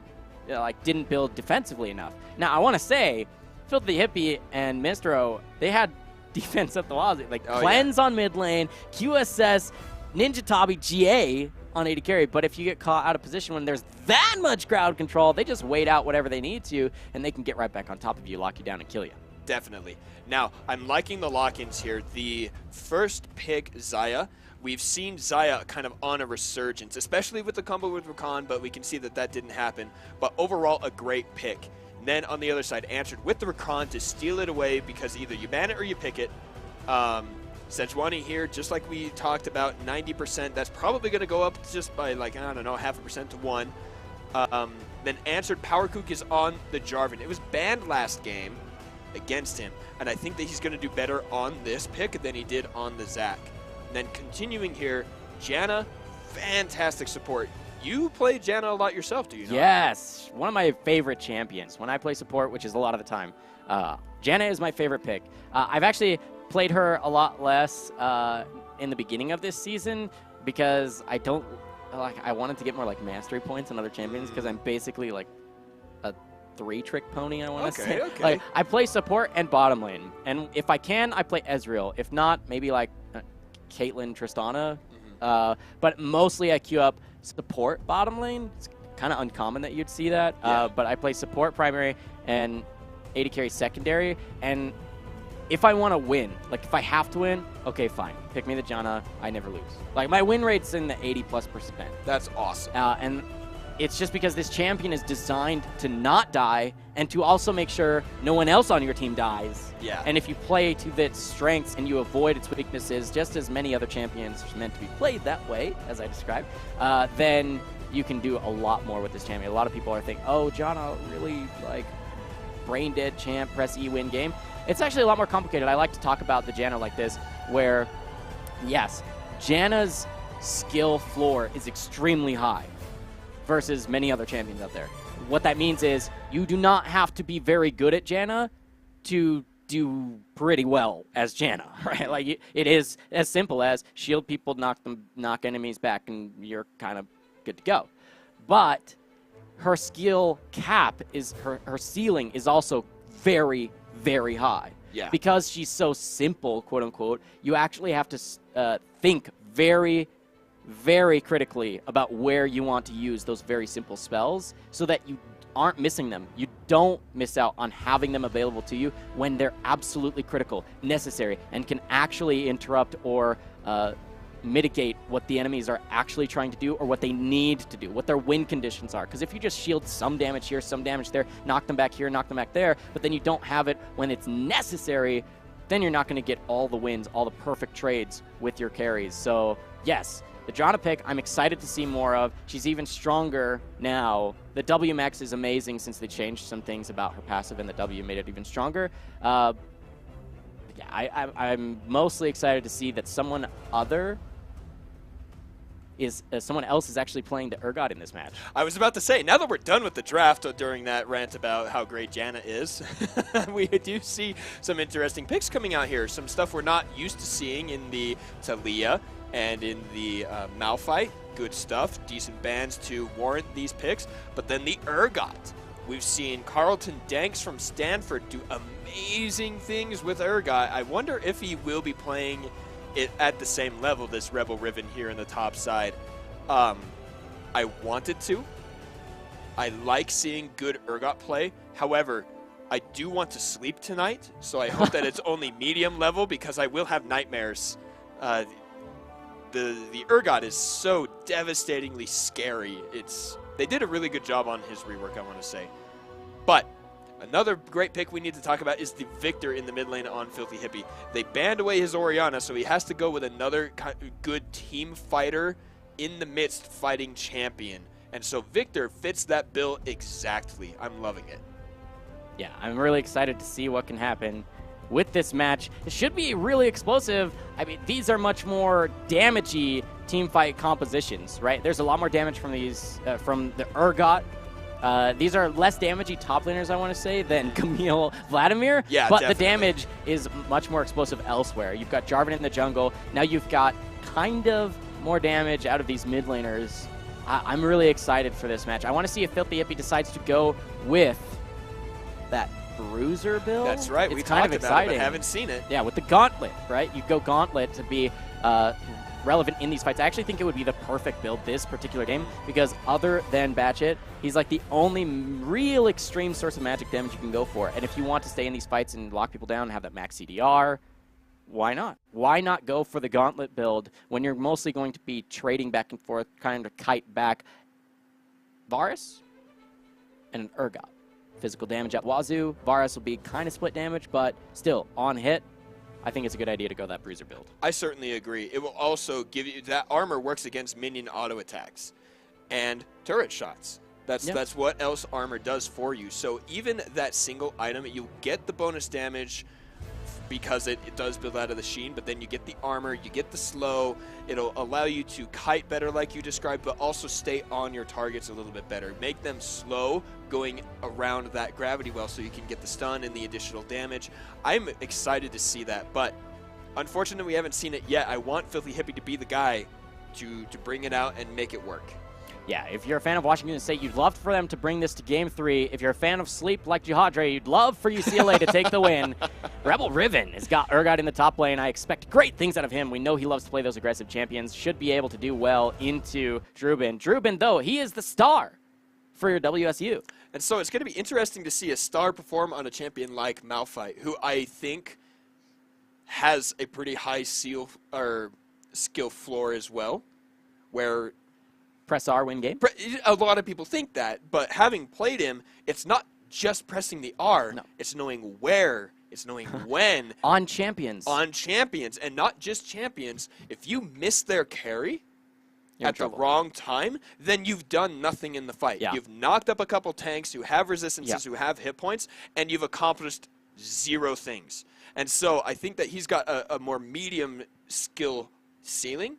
didn't build defensively enough. Now, I want to say, Filthy Hippie and Mistro, they had defense up the walls. Like, Cleanse on mid lane, QSS, Ninja Tabi, GA on AD carry. But if you get caught out of position when there's that much crowd control, they just wait out whatever they need to, and they can get right back on top of you, lock you down, and kill you. Definitely. Now, I'm liking the lock-ins here. The first pick, Xayah. We've seen Xayah kind of on a resurgence, especially with the combo with Rakan, but we can see that didn't happen. But overall, a great pick. And then on the other side, answered with the Rakan to steal it away because either you ban it or you pick it. Sejuani here, just like we talked about, 90%. That's probably going to go up just by, like, I don't know, 0.5% to 1. Then answered Power Kook is on the Jarvan. It was banned last game against him, and I think that he's going to do better on this pick than he did on the Zac. And then continuing here, Janna, fantastic support. You play Janna a lot yourself, do you not? Yes, one of my favorite champions. When I play support, which is a lot of the time, Janna is my favorite pick. I've actually played her a lot less in the beginning of this season because I wanted to get more like mastery points on other champions because I'm basically like a 3-trick pony, I want to say. Okay. Like, I play support and bottom lane, and if I can, I play Ezreal. If not, maybe like Caitlyn, Tristana. But mostly I queue up support bottom lane kind of uncommon that you'd see that. Yeah. But I play support primary and AD carry secondary, and if I want to win, like if I have to win, okay, fine. Pick me the Janna. I never lose. Like my win rate's in the 80+%. That's awesome. And it's just because this champion is designed to not die and to also make sure no one else on your team dies. Yeah. And if you play to its strengths and you avoid its weaknesses, just as many other champions are meant to be played that way, as I described, then you can do a lot more with this champion. A lot of people are thinking, oh, Janna, really, like, brain dead champ, press E, win game. It's actually a lot more complicated. I like to talk about the Janna like this, where, yes, Janna's skill floor is extremely high versus many other champions out there. What that means is you do not have to be very good at Janna to do pretty well as Janna, right? Like it is as simple as shield people, knock enemies back, and you're kind of good to go. But her skill cap is her ceiling is also very, very high. Yeah. Because she's so simple, quote unquote, you actually have to think very, very critically about where you want to use those very simple spells so that you aren't missing them. You don't miss out on having them available to you when they're absolutely critical, necessary, and can actually interrupt or mitigate what the enemies are actually trying to do or what they need to do, what their win conditions are. Because if you just shield some damage here, some damage there, knock them back here, knock them back there, but then you don't have it when it's necessary, then you're not going to get all the wins, all the perfect trades with your carries. So, yes, the Janna pick, I'm excited to see more of. She's even stronger now. The WMX is amazing since they changed some things about her passive, and the W made it even stronger. Yeah, I'm mostly excited to see that someone else is actually playing the Urgot in this match. I was about to say, now that we're done with the draft during that rant about how great Janna is, we do see some interesting picks coming out here. Some stuff we're not used to seeing in the Talia and in the Malphite. Good stuff. Decent bans to warrant these picks. But then the Urgot. We've seen Carlton Danks from Stanford do amazing things with Urgot. I wonder if he will be playing it at the same level, this Rebel Riven here in the top side. I wanted to. I like seeing good Urgot play. However, I do want to sleep tonight, so I hope that it's only medium level because I will have nightmares. The Urgot is so devastatingly scary. They did a really good job on his rework, I want to say. But another great pick we need to talk about is the Victor in the mid lane on Filthy Hippie. They banned away his Orianna, so he has to go with another good team fighter in the midst fighting champion. And so Victor fits that bill exactly. I'm loving it. Yeah, I'm really excited to see what can happen with this match. It should be really explosive. I mean, these are much more damagey team fight compositions, right? There's a lot more damage from these, from the Urgot. These are less damagey top laners, I want to say, than Camille Vladimir. Yeah, but definitely. The damage is much more explosive elsewhere. You've got Jarvan in the jungle. Now you've got kind of more damage out of these mid laners. I'm really excited for this match. I want to see if Filthy Hippie decides to go with that Bruiser build. That's right. It's We kind talked of about exciting. it, but haven't seen it. Yeah, with the Gauntlet, right? You go Gauntlet to be relevant in these fights. I actually think it would be the perfect build this particular game because other than Batchet, he's like the only real extreme source of magic damage you can go for. And if you want to stay in these fights and lock people down and have that max CDR, why not? Why not go for the Gauntlet build when you're mostly going to be trading back and forth, kind of kite back Varus and an Urgot. Physical damage at Wazoo. Varus will be kind of split damage, but still, on hit, I think it's a good idea to go that Bruiser build. I certainly agree. It will also give you that armor works against minion auto attacks and turret shots. That's what else armor does for you. So even that single item, you get the bonus damage because it does build out of the Sheen, but then you get the armor, you get the slow. It'll allow you to kite better like you described, but also stay on your targets a little bit better. Make them slow going around that gravity well so you can get the stun and the additional damage. I'm excited to see that, but unfortunately we haven't seen it yet. I want Filthy Hippie to be the guy to bring it out and make it work. Yeah, if you're a fan of Washington State, you'd love for them to bring this to Game 3. If you're a fan of sleep like Jihadre, you'd love for UCLA to take the win. Rebel Riven has got Urgot in the top lane. I expect great things out of him. We know he loves to play those aggressive champions. Should be able to do well into Drubin. Drubin, though, he is the star for your WSU. And so it's going to be interesting to see a star perform on a champion like Malphite, who I think has a pretty high skill floor as well, where Press R, win game. a lot of people think that, but having played him, it's not just pressing the R, No. it's knowing where, it's knowing when. On champions. On champions, and not just champions. If you miss their carry You're in at the trouble. wrong time, then you've done nothing in the fight. Yeah. You've knocked up a couple tanks who have resistances, Yeah. who have hit points, and you've accomplished 0 things. And so I think that he's got a more medium skill ceiling,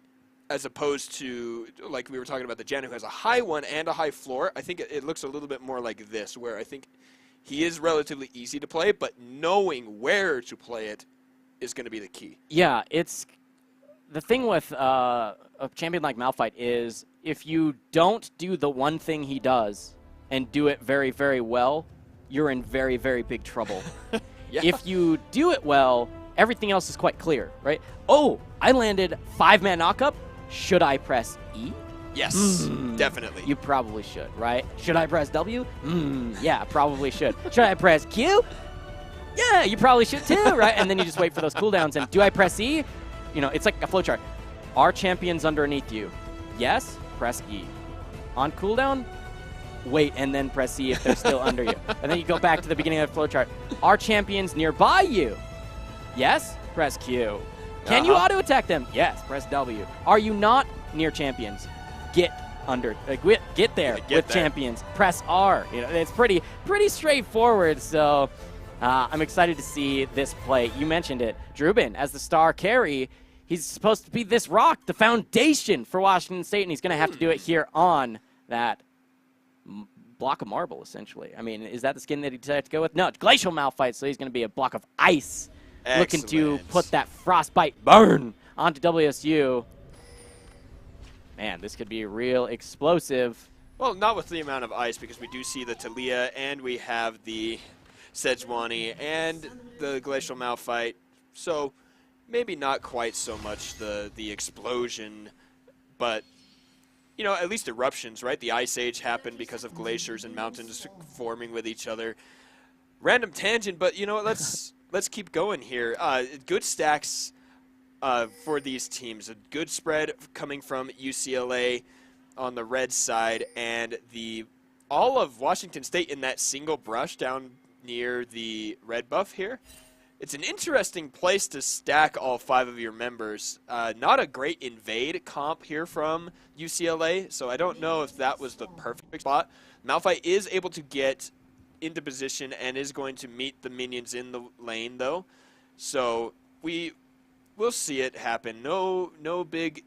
as opposed to, like we were talking about, the Jan, who has a high one and a high floor. I think it looks a little bit more like this, where I think he is relatively easy to play, but knowing where to play it is going to be the key. Yeah, it's the thing with a champion like Malphite is if you don't do the one thing he does and do it very, very well, you're in very, very big trouble. Yeah. If you do it well, everything else is quite clear, right? Oh, I landed 5-man knockup. Should I press E? Yes, definitely. You probably should, right? Should I press W? Yeah, probably should. Should I press Q? Yeah, you probably should too, right? And then you just wait for those cooldowns. And do I press E? You know, it's like a flowchart. Are champions underneath you? Yes, press E. On cooldown, wait and then press E if they're still under you. And then you go back to the beginning of the flowchart. Are champions nearby you? Yes, press Q. Can you auto attack them? Yes, press W. Are you not near champions? Get there with champions. Press R. You know, it's pretty straightforward. So I'm excited to see this play. You mentioned it, Drubin as the star carry. He's supposed to be this rock, the foundation for Washington State, and he's going to have to do it here on that block of marble, essentially. I mean, is that the skin that he decided to go with? No, it's Glacial Malphite, so he's going to be a block of ice. Excellent. Looking to put that frostbite burn onto WSU. Man, this could be real explosive. Well, not with the amount of ice, because we do see the Talia, and we have the Sejuani, and the Glacial Malphite. So maybe not quite so much the explosion, but, you know, at least eruptions, right? The Ice Age happened because of glaciers and mountains forming with each other. Random tangent, but, you know what, let's keep going here. Good stacks for these teams. A good spread coming from UCLA on the red side, and all of Washington State in that single brush down near the red buff here. It's an interesting place to stack all 5 of your members. Not a great invade comp here from UCLA, so I don't know if that was the perfect spot. Malphite is able to get into position and is going to meet the minions in the lane, though. So we'll see it happen. No big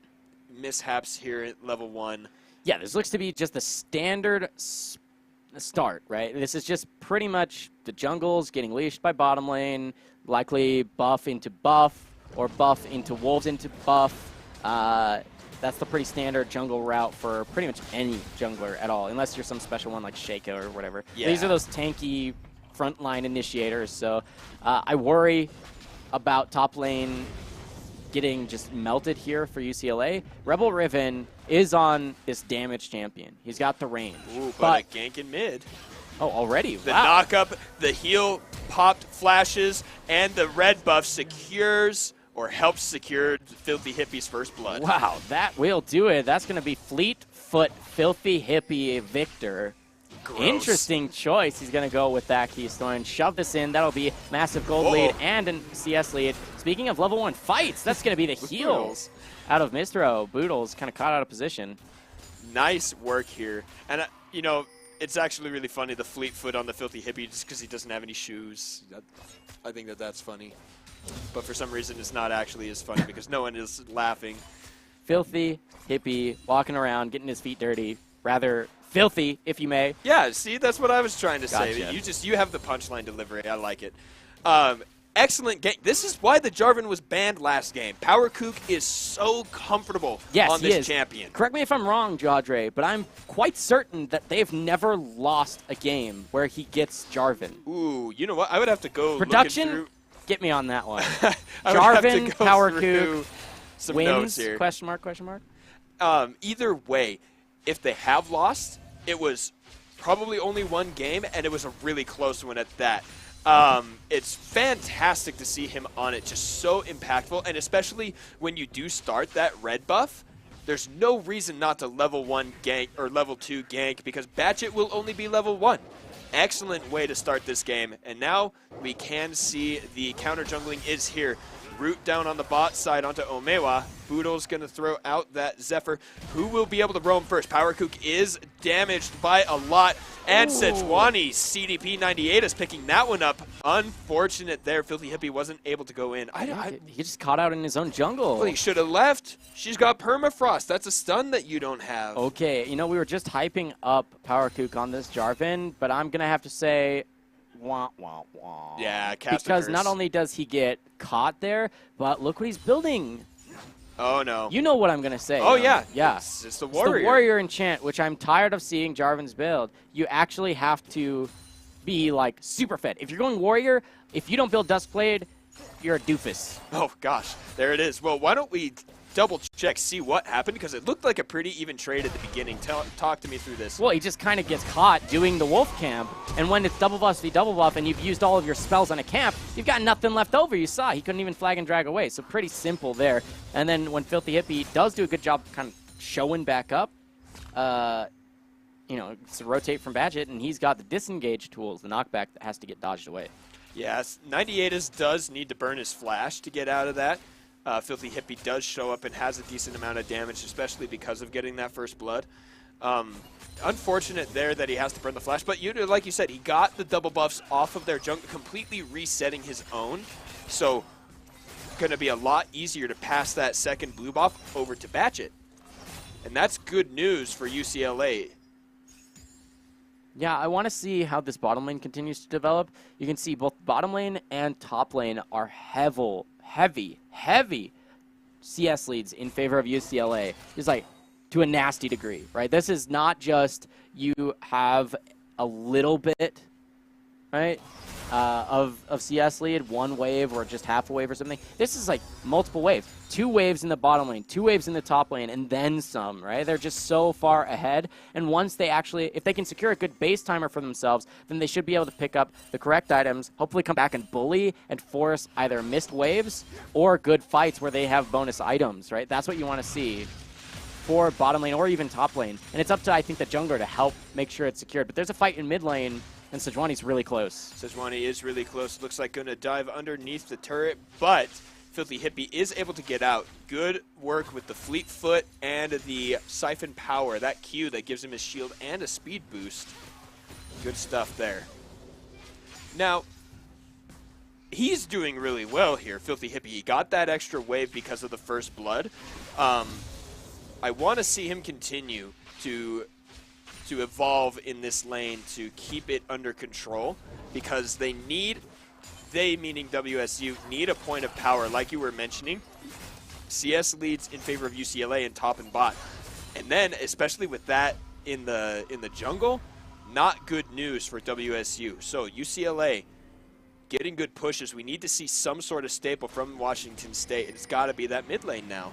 mishaps here at level 1. Yeah, this looks to be just the standard start, right? This is just pretty much the jungles getting leashed by bottom lane, likely buff into buff, or buff into wolves into buff. That's the pretty standard jungle route for pretty much any jungler at all, unless you're some special one like Sheikah or whatever. Yeah. These are those tanky frontline initiators, so I worry about top lane getting just melted here for UCLA. Rebel Riven is on this damage champion. He's got the range. Ooh, but a gank in mid. Oh, already? The wow. knock-up, the heal popped flashes, and the red buff secures or helps secure Filthy Hippie's first blood. Wow, that will do it. That's going to be Fleetfoot Filthy Hippie Victor. Gross. Interesting choice. He's going to go with that Keystone. Shove this in. That'll be massive gold lead and a CS lead. Speaking of level 1 fights, that's going to be the heals out of Mistro. Boodles kind of caught out of position. Nice work here. And, you know, it's actually really funny, the Fleetfoot on the Filthy Hippie, just because he doesn't have any shoes. I think that's funny. But for some reason, it's not actually as funny because no one is laughing. Filthy Hippie walking around, getting his feet dirty. Rather filthy, if you may. Yeah, see, that's what I was trying to say. Gotcha. You have the punchline delivery. I like it. Excellent game. This is why the Jarvan was banned last game. Power Kook is so comfortable on this champion. Correct me if I'm wrong, Jadre, but I'm quite certain that they've never lost a game where he gets Jarvan. Ooh, you know what? I would have to go Production, through. Get me on that one. Jarvan, Power Kook, some wins, notes here. question mark, question mark? Either way, if they have lost, it was probably only one game, and it was a really close one at that. It's fantastic to see him on it, just so impactful, and especially when you do start that red buff, there's no reason not to level 1 gank or level 2 gank because Batchet will only be level 1. Excellent way to start this game, and now we can see the counter jungling is here. Root down on the bot side onto Omewa. Boodle's going to throw out that Zephyr. Who will be able to roam first? PowerKook is damaged by a lot. And Sejuani, CDP 98 is picking that one up. Unfortunate there. Filthy Hippie wasn't able to go in. He just caught out in his own jungle. Well, he should have left. She's got Permafrost. That's a stun that you don't have. Okay, you know, we were just hyping up PowerKook on this Jarvan, but I'm going to have to say... Wah, wah, wah. Yeah, because not only does he get caught there, but look what he's building. Oh, no. You know what I'm going to say. Oh, yeah. Yeah. It's the warrior. It's the warrior enchant, which I'm tired of seeing Jarvan's build. You actually have to be, like, super fed. If you're going warrior, if you don't build Duskblade, you're a doofus. Oh, gosh. There it is. Well, why don't we double check, see what happened, because it looked like a pretty even trade at the beginning. Talk to me through this. Well, he just kind of gets caught doing the wolf camp, and when it's double buff, double buff, and you've used all of your spells on a camp, you've got nothing left over. You saw he couldn't even flag and drag away, so pretty simple there. And then when Filthy Hippie does do a good job kind of showing back up, you know, it's a rotate from Badget, and he's got the disengage tools, the knockback that has to get dodged away. Yes, 98 does need to burn his flash to get out of that. Filthy Hippie does show up and has a decent amount of damage, especially because of getting that first blood. Unfortunate there that he has to burn the flash, but like you said, he got the double buffs off of their jungle, completely resetting his own. So, going to be a lot easier to pass that second blue buff over to Batchet. And that's good news for UCLA. Yeah, I want to see how this bottom lane continues to develop. You can see both bottom lane and top lane are heavy CS leads in favor of UCLA. It's like to a nasty degree, right? This is not just you have a little bit, right, of CS lead, one wave or just half a wave or something. This is like multiple waves. 2 waves in the bottom lane, 2 waves in the top lane, and then some, right? They're just so far ahead. And once they actually, if they can secure a good base timer for themselves, then they should be able to pick up the correct items, hopefully come back and bully and force either missed waves or good fights where they have bonus items, right? That's what you want to see for bottom lane or even top lane. And it's up to, I think, the jungler to help make sure it's secured. But there's a fight in mid lane, and Sejuani's really close. Sejuani is really close. Looks like going to dive underneath the turret, but Filthy Hippie is able to get out. Good work with the Fleet Foot and the Siphon Power. That Q that gives him his shield and a speed boost. Good stuff there. Now, he's doing really well here, Filthy Hippie. He got that extra wave because of the first blood. I want to see him continue to evolve in this lane to keep it under control because they meaning WSU, need a point of power, like you were mentioning. CS leads in favor of UCLA in top and bot. And then, especially with that in the jungle, not good news for WSU. So UCLA getting good pushes. We need to see some sort of staple from Washington State. It's got to be that mid lane now.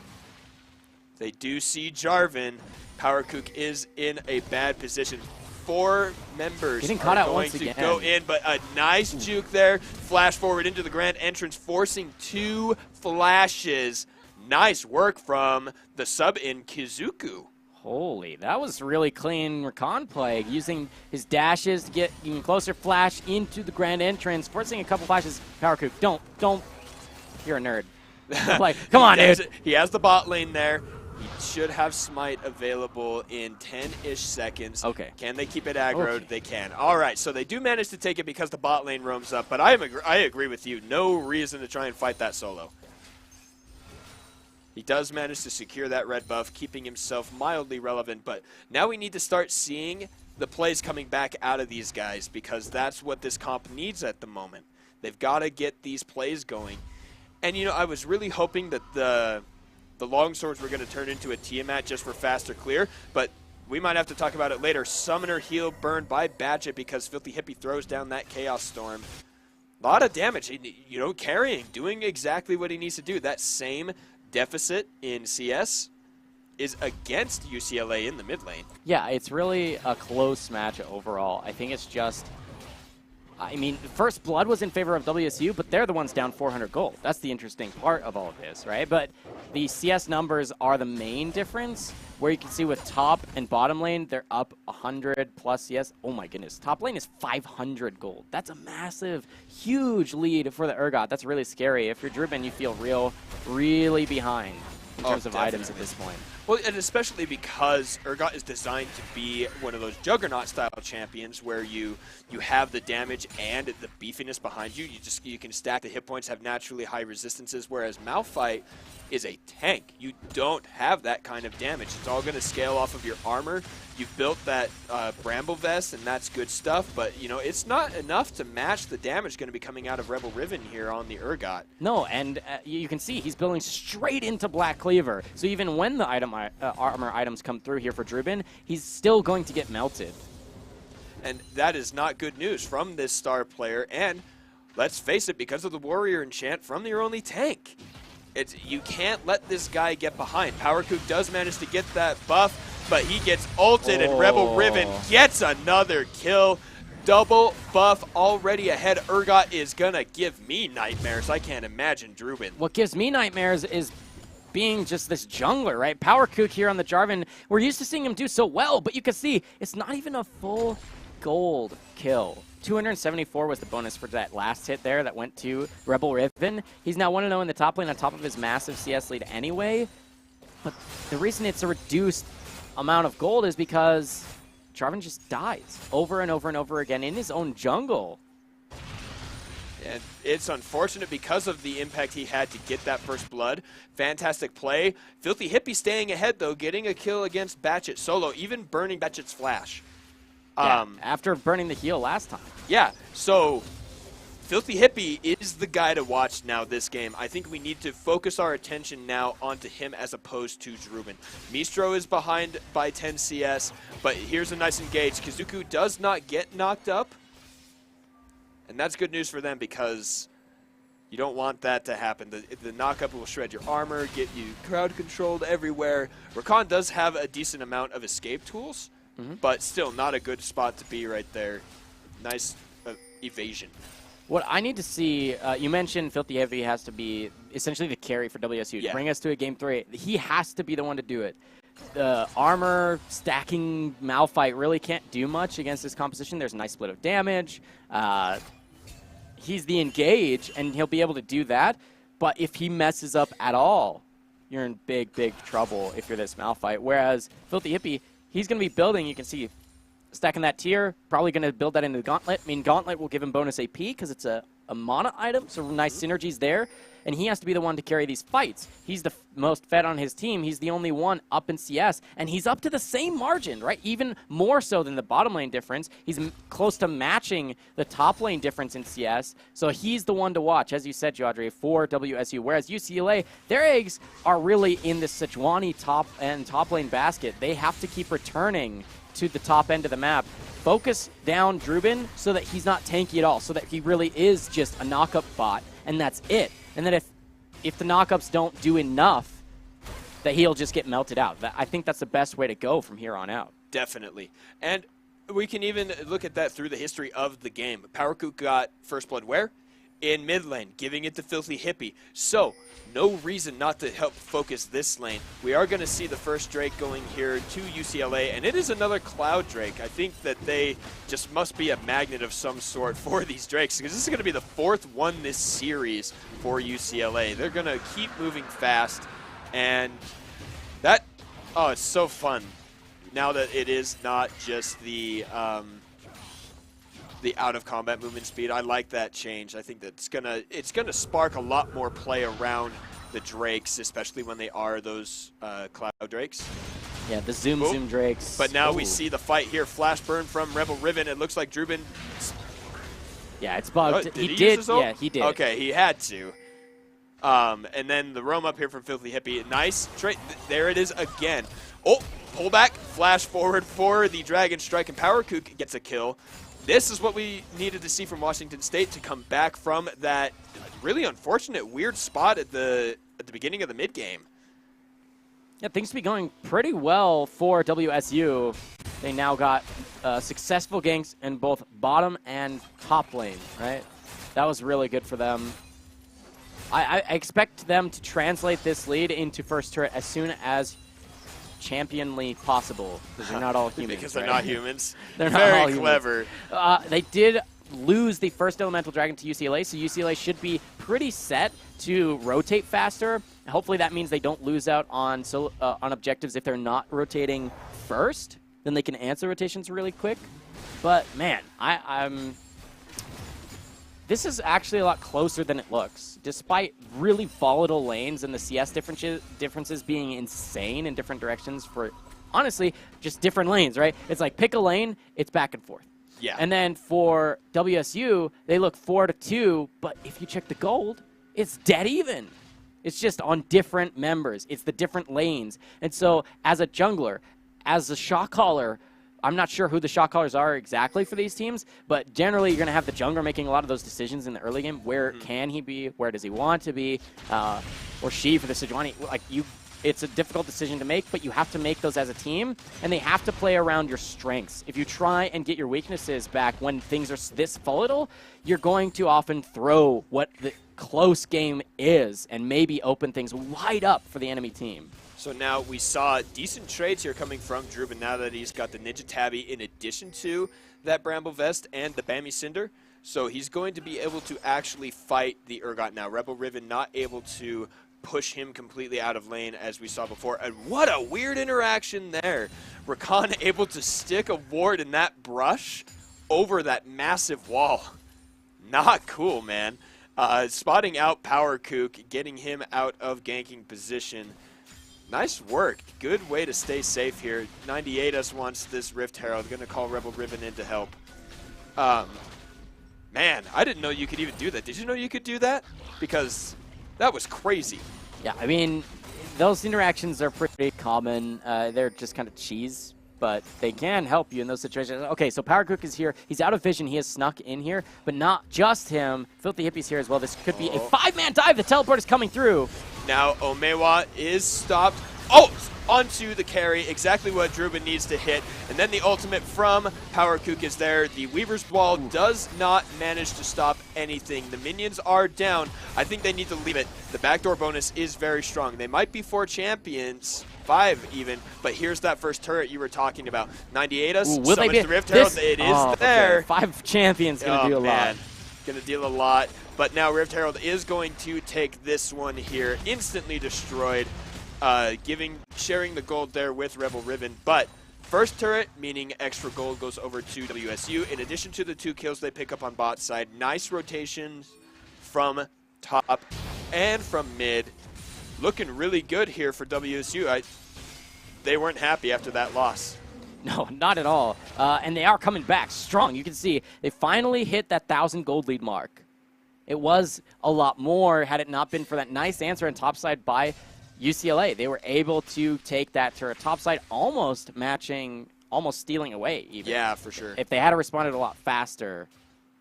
They do see Jarvan. PowerKook is in a bad position. 4 members are going to go in, but a nice juke there. Flash forward into the grand entrance, forcing 2 flashes. Nice work from the sub in Kizuku. Holy, that was really clean recon play, using his dashes to get even closer, flash into the grand entrance, forcing a couple flashes. PowerKook, don't. You're a nerd. Like, come on, dude. He has the bot lane there. He should have Smite available in 10-ish seconds. Okay. Can they keep it aggroed? Okay. They can. All right, so they do manage to take it because the bot lane roams up, but I agree with you. No reason to try and fight that solo. He does manage to secure that red buff, keeping himself mildly relevant, but now we need to start seeing the plays coming back out of these guys because that's what this comp needs at the moment. They've got to get these plays going. And, you know, I was really hoping that the longswords were going to turn into a Tiamat just for faster clear, but we might have to talk about it later. Summoner heal burned by Badget because Filthy Hippie throws down that Chaos Storm. A lot of damage, you know, carrying, doing exactly what he needs to do. That same deficit in CS is against UCLA in the mid lane. Yeah, it's really a close match overall. I think it's just, I mean, First Blood was in favor of WSU, but they're the ones down 400 gold. That's the interesting part of all of this, right? But the CS numbers are the main difference, where you can see with top and bottom lane, they're up 100 plus CS. Oh my goodness, top lane is 500 gold. That's a massive, huge lead for the Urgot. That's really scary. If you're Driven, you feel really behind in terms of items at this point. Well, and especially because Urgot is designed to be one of those Juggernaut-style champions where you have the damage and the beefiness behind you. You can stack the hit points, have naturally high resistances, whereas Malphite is a tank. You don't have that kind of damage. It's all going to scale off of your armor. You've built that Bramble Vest, and that's good stuff, but, you know, it's not enough to match the damage going to be coming out of Rebel Riven here on the Urgot. No, and you can see he's building straight into Black Cleaver. So even when the armor items come through here for Drubin, he's still going to get melted. And that is not good news from this star player, and let's face it, because of the Warrior enchant from your only tank. You can't let this guy get behind. PowerKook does manage to get that buff, but he gets ulted, and Rebel Riven gets another kill. Double buff already ahead. Urgot is going to give me nightmares. I can't imagine Drubin. What gives me nightmares is being just this jungler, right? PowerKook here on the Jarvan, we're used to seeing him do so well, but you can see it's not even a full gold kill. 274 was the bonus for that last hit there that went to Rebel Riven. He's now 1-0 in the top lane on top of his massive CS lead anyway. But the reason it's a reduced amount of gold is because Jarvan just dies over and over and over again in his own jungle. And it's unfortunate because of the impact he had to get that first blood. Fantastic play. Filthy Hippie staying ahead, though, getting a kill against Batchet solo, even burning Batchet's flash. Yeah, after burning the heal last time. Yeah, so Filthy Hippie is the guy to watch now this game. I think we need to focus our attention now onto him as opposed to Drubin. Mistro is behind by 10 CS, but here's a nice engage. Kazuku does not get knocked up, and that's good news for them because you don't want that to happen. The knock-up will shred your armor, get you crowd-controlled everywhere. Rakan does have a decent amount of escape tools, but still not a good spot to be right there. Nice evasion. What I need to see, you mentioned Filthy Heavy has to be essentially the carry for WSU to bring us to a Game 3. He has to be the one to do it. The armor stacking Malphite really can't do much against this composition. There's a nice split of damage. He's the engage, and he'll be able to do that. But if he messes up at all, you're in big, big trouble if you're this Malphite. Whereas Filthy Hippie, he's going to be building, you can see, stacking that tier, probably going to build that into the Gauntlet. I mean, Gauntlet will give him bonus AP because it's a mana item, so nice synergies there. And he has to be the one to carry these fights. He's the most fed on his team. He's the only one up in CS, and he's up to the same margin, right? Even more so than the bottom lane difference. He's close to matching the top lane difference in CS, so he's the one to watch, as you said, Jodri, for WSU. Whereas UCLA, their eggs are really in the Sejuani top lane basket. They have to keep returning to the top end of the map. Focus down Drubin so that he's not tanky at all, so that he really is just a knockup bot, and that's it. And then if the knockups don't do enough, that he'll just get melted out. I think that's the best way to go from here on out. Definitely. And we can even look at that through the history of the game. PowerKook got first blood where? In mid lane, giving it to Filthy Hippie. So, no reason not to help focus this lane. We are going to see the first Drake going here to UCLA, and it is another Cloud Drake. I think that they just must be a magnet of some sort for these Drakes, because this is going to be the fourth one this series for UCLA. They're going to keep moving fast, and that, oh, it's so fun now that it is not just the out of combat movement speed. I like that change. I think that's it's gonna spark a lot more play around the Drakes, especially when they are those Cloud Drakes. Yeah, the zoom Drakes. But now we see the fight here. Flash burn from Rebel Riven. It looks like Drubin. Yeah, it's bugged. Oh, he did. Yeah, he did. Okay, he had to. And then the roam up here from Filthy Hippie. Nice trade. There it is again. Oh, pull back, flash forward for the Dragon Strike, and PowerKook gets a kill. This is what we needed to see from Washington State to come back from that really unfortunate, weird spot at the beginning of the mid game. Yeah, things to be going pretty well for WSU. They now got successful ganks in both bottom and top lane, right? That was really good for them. I expect them to translate this lead into first turret as soon as championly possible, because they're not all humans. Because they're not humans. They're not all Very humans. clever. They did lose the first elemental dragon to UCLA, so UCLA should be pretty set to rotate faster. Hopefully that means they don't lose out on objectives if they're not rotating first. Then they can answer rotations really quick. But man, I'm this is actually a lot closer than it looks. Despite really volatile lanes and the CS differences being insane in different directions for, honestly, just different lanes, right? It's like pick a lane, it's back and forth. Yeah. And then for WSU, they look 4-2, but if you check the gold, it's dead even. It's just on different members. It's the different lanes. And so as a jungler, as a shot caller, I'm not sure who the shot callers are exactly for these teams, but generally you're going to have the jungler making a lot of those decisions in the early game. Where can he be? Where does he want to be? Or she for the Sejuani. It's a difficult decision to make, but you have to make those as a team, and they have to play around your strengths. If you try and get your weaknesses back when things are this volatile, you're going to often throw what the close game is and maybe open things wide up for the enemy team. So now we saw decent trades here coming from Drew, but now that he's got the Ninja Tabby in addition to that Bramble Vest and the Bammy Cinder, so he's going to be able to actually fight the Urgot now. Rebel Riven not able to push him completely out of lane as we saw before. And what a weird interaction there. Rakan able to stick a ward in that brush over that massive wall. Not cool, man. Spotting out Power Kook, getting him out of ganking position. Nice work. Good way to stay safe here. 98us wants this Rift Herald. Going to call Rebel Riven in to help. Man, I didn't know you could even do that. Did you know you could do that? Because that was crazy. Yeah, I mean, those interactions are pretty common. They're just kind of cheese, but they can help you in those situations. Okay, so Power Cook is here. He's out of vision. He has snuck in here, but not just him. Filthy Hippie's here as well. This could be a 5-man dive. The teleport is coming through. Now Omewa is stopped. Oh, onto the carry, exactly what Druban needs to hit. And then the ultimate from Power Kook is there. The Weaver's Wall does not manage to stop anything. The minions are down. I think they need to leave it. The backdoor bonus is very strong. They might be 4 champions, 5 even, but here's that first turret you were talking about. 98us, will they be the Rift Herald. It is there. Okay. 5 champions going to do a lot. Going to deal a lot. But now Rift Herald is going to take this one here. Instantly destroyed. Sharing the gold there with Rebel Riven. But first turret, meaning extra gold, goes over to WSU. In addition to the 2 kills they pick up on bot side. Nice rotation from top and from mid. Looking really good here for WSU. They weren't happy after that loss. No, not at all. And they are coming back strong. You can see they finally hit that 1,000 gold lead mark. It was a lot more had it not been for that nice answer on top side by UCLA. They were able to take that turret top side, almost matching, almost stealing away even. Yeah, for sure. If they had responded a lot faster,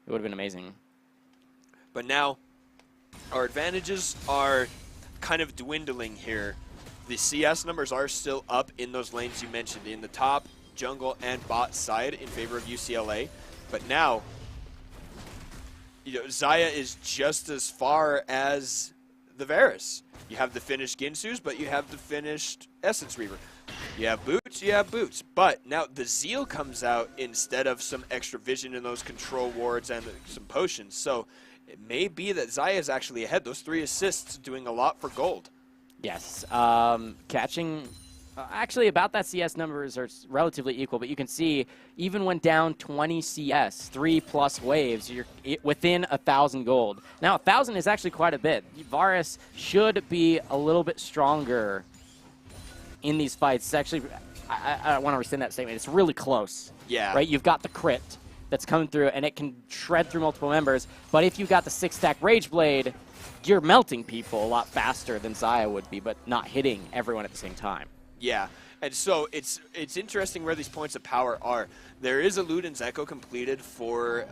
it would have been amazing. But now our advantages are kind of dwindling here. The CS numbers are still up in those lanes you mentioned, in the top, jungle, and bot side in favor of UCLA. But now, Xayah is just as far as the Varus. You have the finished Ginsus, but you have the finished Essence Reaver. You have boots, but now the Zeal comes out instead of some extra vision in those control wards and some potions. So it may be that Xayah is actually ahead. Those 3 assists doing a lot for gold. Yes, catching... actually, about that CS numbers are relatively equal, but you can see even when down 20 CS, 3+ waves, you're within 1,000 gold. Now, 1,000 is actually quite a bit. Varus should be a little bit stronger in these fights. It's actually, I want to rescind that statement. It's really close. Yeah. Right? You've got the crit that's coming through, and it can shred through multiple members. But if you got the 6-stack Rage Blade, you're melting people a lot faster than Xayah would be, but not hitting everyone at the same time. Yeah, and so it's interesting where these points of power are. There is a Luden's Echo completed for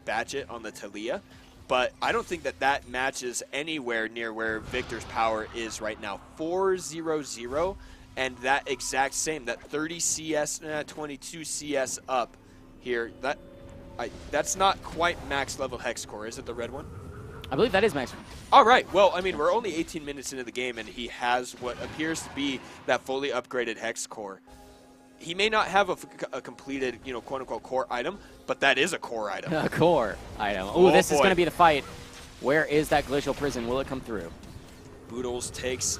Batchet on the Talia, but I don't think that matches anywhere near where Victor's power is right now. 4-0-0 and that exact same, that 30 CS, 22 CS up here. That's not quite max level hex core, is it? The red one? I believe that is max. All right. Well, I mean, we're only 18 minutes into the game, and he has what appears to be that fully upgraded hex core. He may not have a completed, you know, quote-unquote core item, but that is a core item. A core item. Ooh, Oh, this is boy. going to be the fight. Where is that Glacial Prison? Will it come through? Boodles takes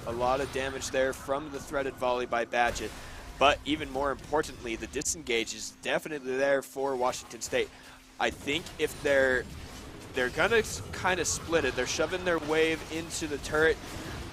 a lot of damage there from the threaded volley by Badgett. But even more importantly, the disengage is definitely there for Washington State. I think if they're gonna kind of split it, they're shoving their wave into the turret.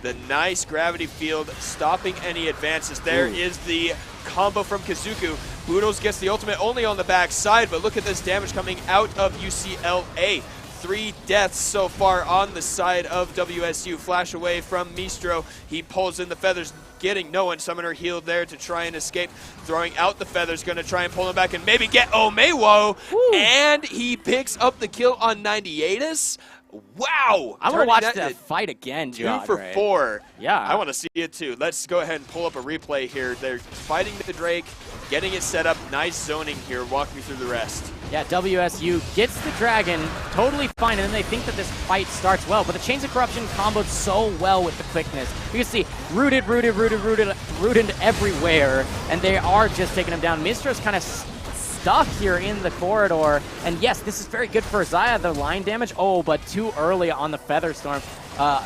The nice gravity field stopping any advances. There is the combo from Kazuku. Boodles gets the ultimate only on the back side, but look at this damage coming out of UCLA. 3 deaths so far on the side of WSU. Flash away from Mistro. He pulls in the feathers, getting no one. Summoner healed there to try and escape. Throwing out the feathers, going to try and pull him back and maybe get Omewo. And he picks up the kill on 98us. Wow! I want to watch that fight again, 2 John. for 4. Yeah. I want to see it too. Let's go ahead and pull up a replay here. They're fighting the Drake, getting it set up. Nice zoning here. Walk me through the rest. Yeah, WSU gets the Dragon totally fine, and then they think that this fight starts well, but the Chains of Corruption comboed so well with the quickness. You can see rooted everywhere, and they are just taking him down. Mistro's kind of stuck here in the corridor, and yes, this is very good for Zaya, the line damage. Oh, but too early on the Feather Storm.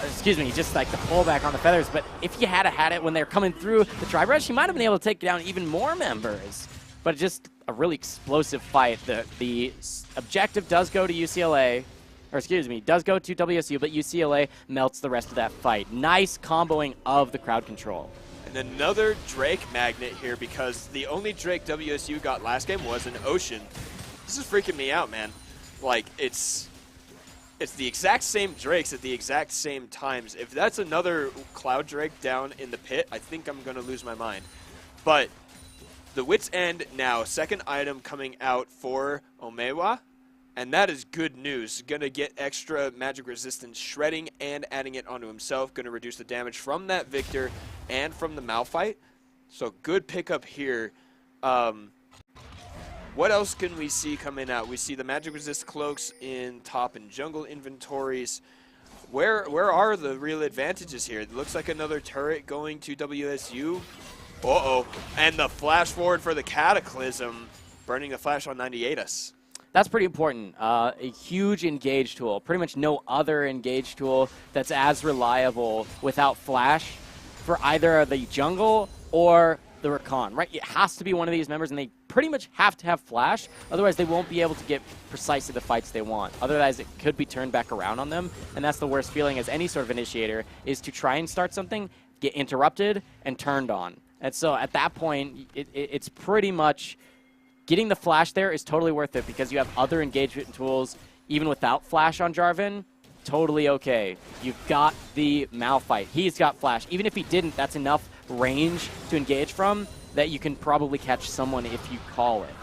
Excuse me, just like the pullback on the feathers, but if you had it when they were coming through the Dry Brush, you might have been able to take down even more members. But just a really explosive fight. The objective does go to UCLA, or excuse me, does go to WSU, but UCLA melts the rest of that fight. Nice comboing of the crowd control. And another Drake magnet here, because the only Drake WSU got last game was an Ocean. This is freaking me out, man. Like, it's the exact same Drakes at the exact same times. If that's another Cloud Drake down in the pit, I think I'm going to lose my mind. But the Wit's End now, second item coming out for Omewa, and that is good news. Going to get extra magic resistance, shredding and adding it onto himself. Going to reduce the damage from that Victor and from the Malphite. So good pickup here. What else can we see coming out? We see the magic resist cloaks in top and jungle inventories. Where are the real advantages here? It looks like another turret going to WSU. Uh-oh. And the flash forward for the Cataclysm, burning the flash on 98us. That's pretty important. A huge engage tool. Pretty much no other engage tool that's as reliable without flash for either the jungle or the Rakan, right? It has to be one of these members, and they pretty much have to have flash. Otherwise, they won't be able to get precisely the fights they want. Otherwise, it could be turned back around on them, and that's the worst feeling as any sort of initiator, is to try and start something, get interrupted, and turned on. And so at that point, it's pretty much getting the flash there is totally worth it because you have other engagement tools, even without flash on Jarvan, totally okay. You've got the Malphite. He's got flash. Even if he didn't, that's enough range to engage from that you can probably catch someone if you call it.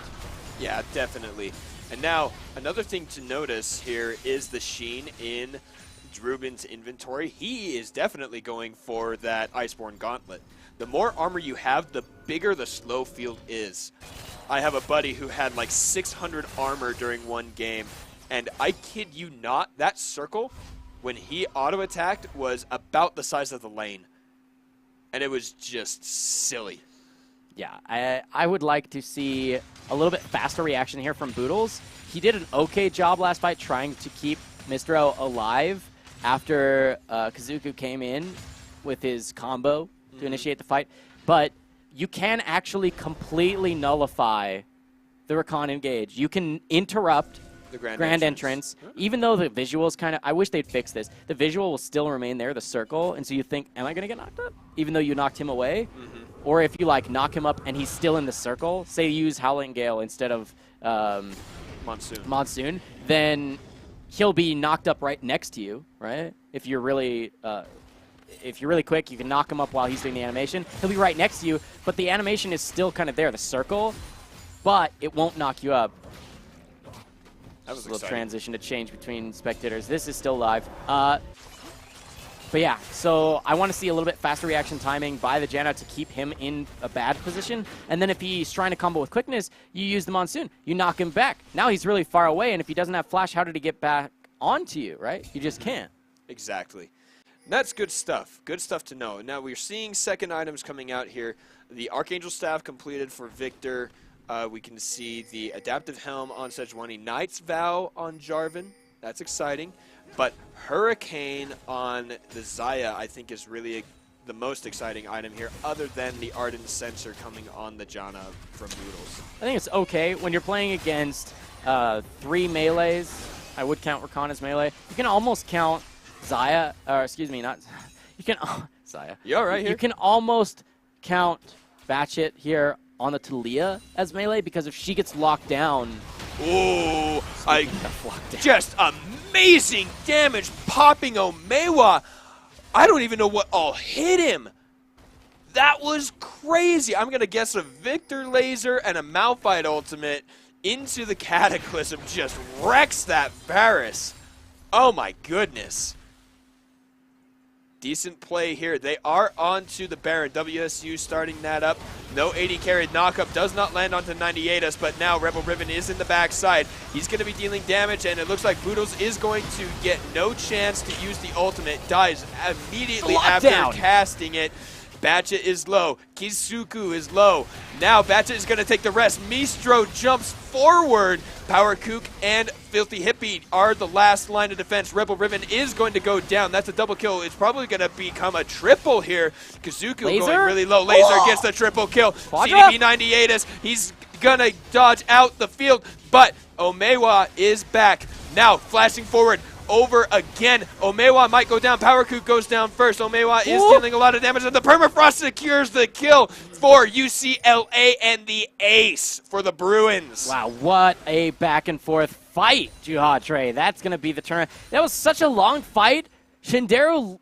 Yeah, definitely. And now, another thing to notice here is the sheen in Drubin's inventory. He is definitely going for that Iceborne Gauntlet. The more armor you have, the bigger the slow field is. I have a buddy who had like 600 armor during one game, and I kid you not, that circle, when he auto-attacked, was about the size of the lane. And it was just silly. Yeah, I would like to see a little bit faster reaction here from Boodles. He did an okay job last fight trying to keep Mistro alive after Kazuku came in with his combo to initiate the fight. But you can actually completely nullify the Rakan engage. You can interrupt The grand entrance. Even though the visuals kind of, I wish they'd fix this. The visual will still remain there, the circle, and so you think, am I going to get knocked up? Even though you knocked him away? Or if you like knock him up and he's still in the circle, say you use Howling Gale instead of Monsoon, then he'll be knocked up right next to you, right? If you're really quick, you can knock him up while he's doing the animation. He'll be right next to you, but the animation is still kind of there, the circle, but it won't knock you up. That was a little exciting. transition to change between spectators. This is still live. But yeah, so I want to see a little bit faster reaction timing by the Janna to keep him in a bad position. And then if he's trying to combo with quickness, you use the Monsoon. You knock him back. Now he's really far away, and if he doesn't have flash, how did he get back onto you, right? You just can't. Exactly. That's good stuff. Good stuff to know. Now we're seeing second items coming out here. The Archangel Staff completed for Victor. We can see the Adaptive Helm on Sejuani. Knight's Vow on Jarvan. That's exciting. But Hurricane on the Xayah, I think, is really the most exciting item here, other than the Ardent Sensor coming on the Janna from Noodles. I think it's okay when you're playing against 3 melees. I would count Rakan as melee. You can almost count Xayah, or excuse me, not you can Xayah. You all right here? You can almost count Batchet here on the Talia as melee, because if she gets locked down. Ooh, just amazing damage popping Omewa. I don't even know what all hit him. That was crazy. I'm going to guess a Victor laser and a Malphite ultimate into the Cataclysm just wrecks that Varus. Oh my goodness. Decent play here. They are onto the Baron. WSU starting that up. No 80 carry knockup. Does not land onto 98us, but now Rebel Riven is in the backside. He's going to be dealing damage, and it looks like Boodles is going to get no chance to use the ultimate. Dies immediately after casting it. Batchet is low. Kizuku is low. Now Batchet is going to take the rest. Mistro jumps forward. Power Kook and Filthy Hippie are the last line of defense. Rebel Riven is going to go down. That's a double kill. It's probably going to become a triple here. Kizuku going really low. Laser gets the triple kill. CDB 98 he's going to dodge out the field, but Omewa is back. Now flashing forward. Over again. Omewa might go down. Power Kook goes down first. Omewa is dealing a lot of damage, and the Permafrost secures the kill for UCLA and the ace for the Bruins. Wow, what a back and forth fight, Juhatre. That's going to be the turn. That was such a long fight. Shinderu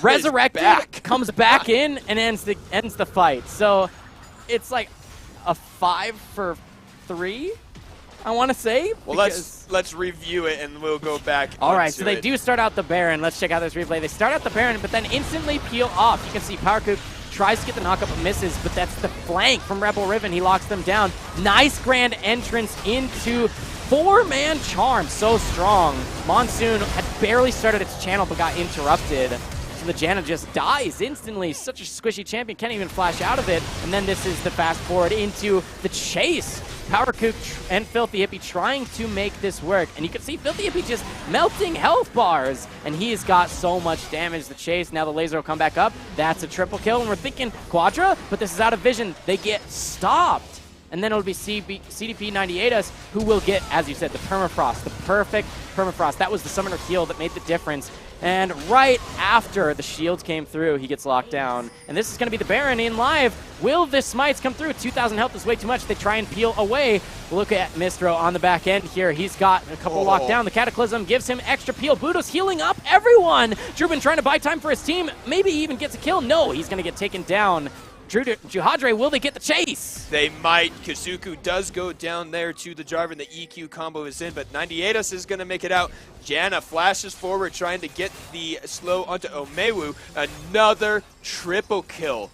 resurrected, comes back in, and ends the fight. So it's like a 5 for 3. I want to say. Well, let's review it, and we'll go back. All right, so they do start out the Baron. Let's check out this replay. They start out the Baron, but then instantly peel off. You can see Power Kook tries to get the knockup but misses, but that's the flank from Rebel Riven. He locks them down. Nice grand entrance into 4-man charm. So strong. Monsoon had barely started its channel but got interrupted. So the Janna just dies instantly. Such a squishy champion. Can't even flash out of it. And then this is the fast forward into the chase. Power Kook and Filthy Hippie trying to make this work. And you can see Filthy Hippie just melting health bars. And he has got so much damage. The chase, now the laser will come back up. That's a triple kill. And we're thinking Quadra, but this is out of vision. They get stopped. And then it'll be CDP 98us who will get, as you said, the Permafrost, the perfect Permafrost. That was the summoner heal that made the difference. And right after the shields came through, he gets locked down. And this is going to be the Baron in live. Will the smites come through? 2,000 health is way too much. They try and peel away. Look at Mistro on the back end here. He's got a couple locked down. The Cataclysm gives him extra peel. Budo's healing up everyone. Drubin trying to buy time for his team. Maybe he even gets a kill. No, he's going to get taken down. Juhadre, will they get the chase? They might. Kizuku does go down there to the Jarvan. The EQ combo is in, but 98us is going to make it out. Janna flashes forward, trying to get the slow onto Omewu. Another triple kill.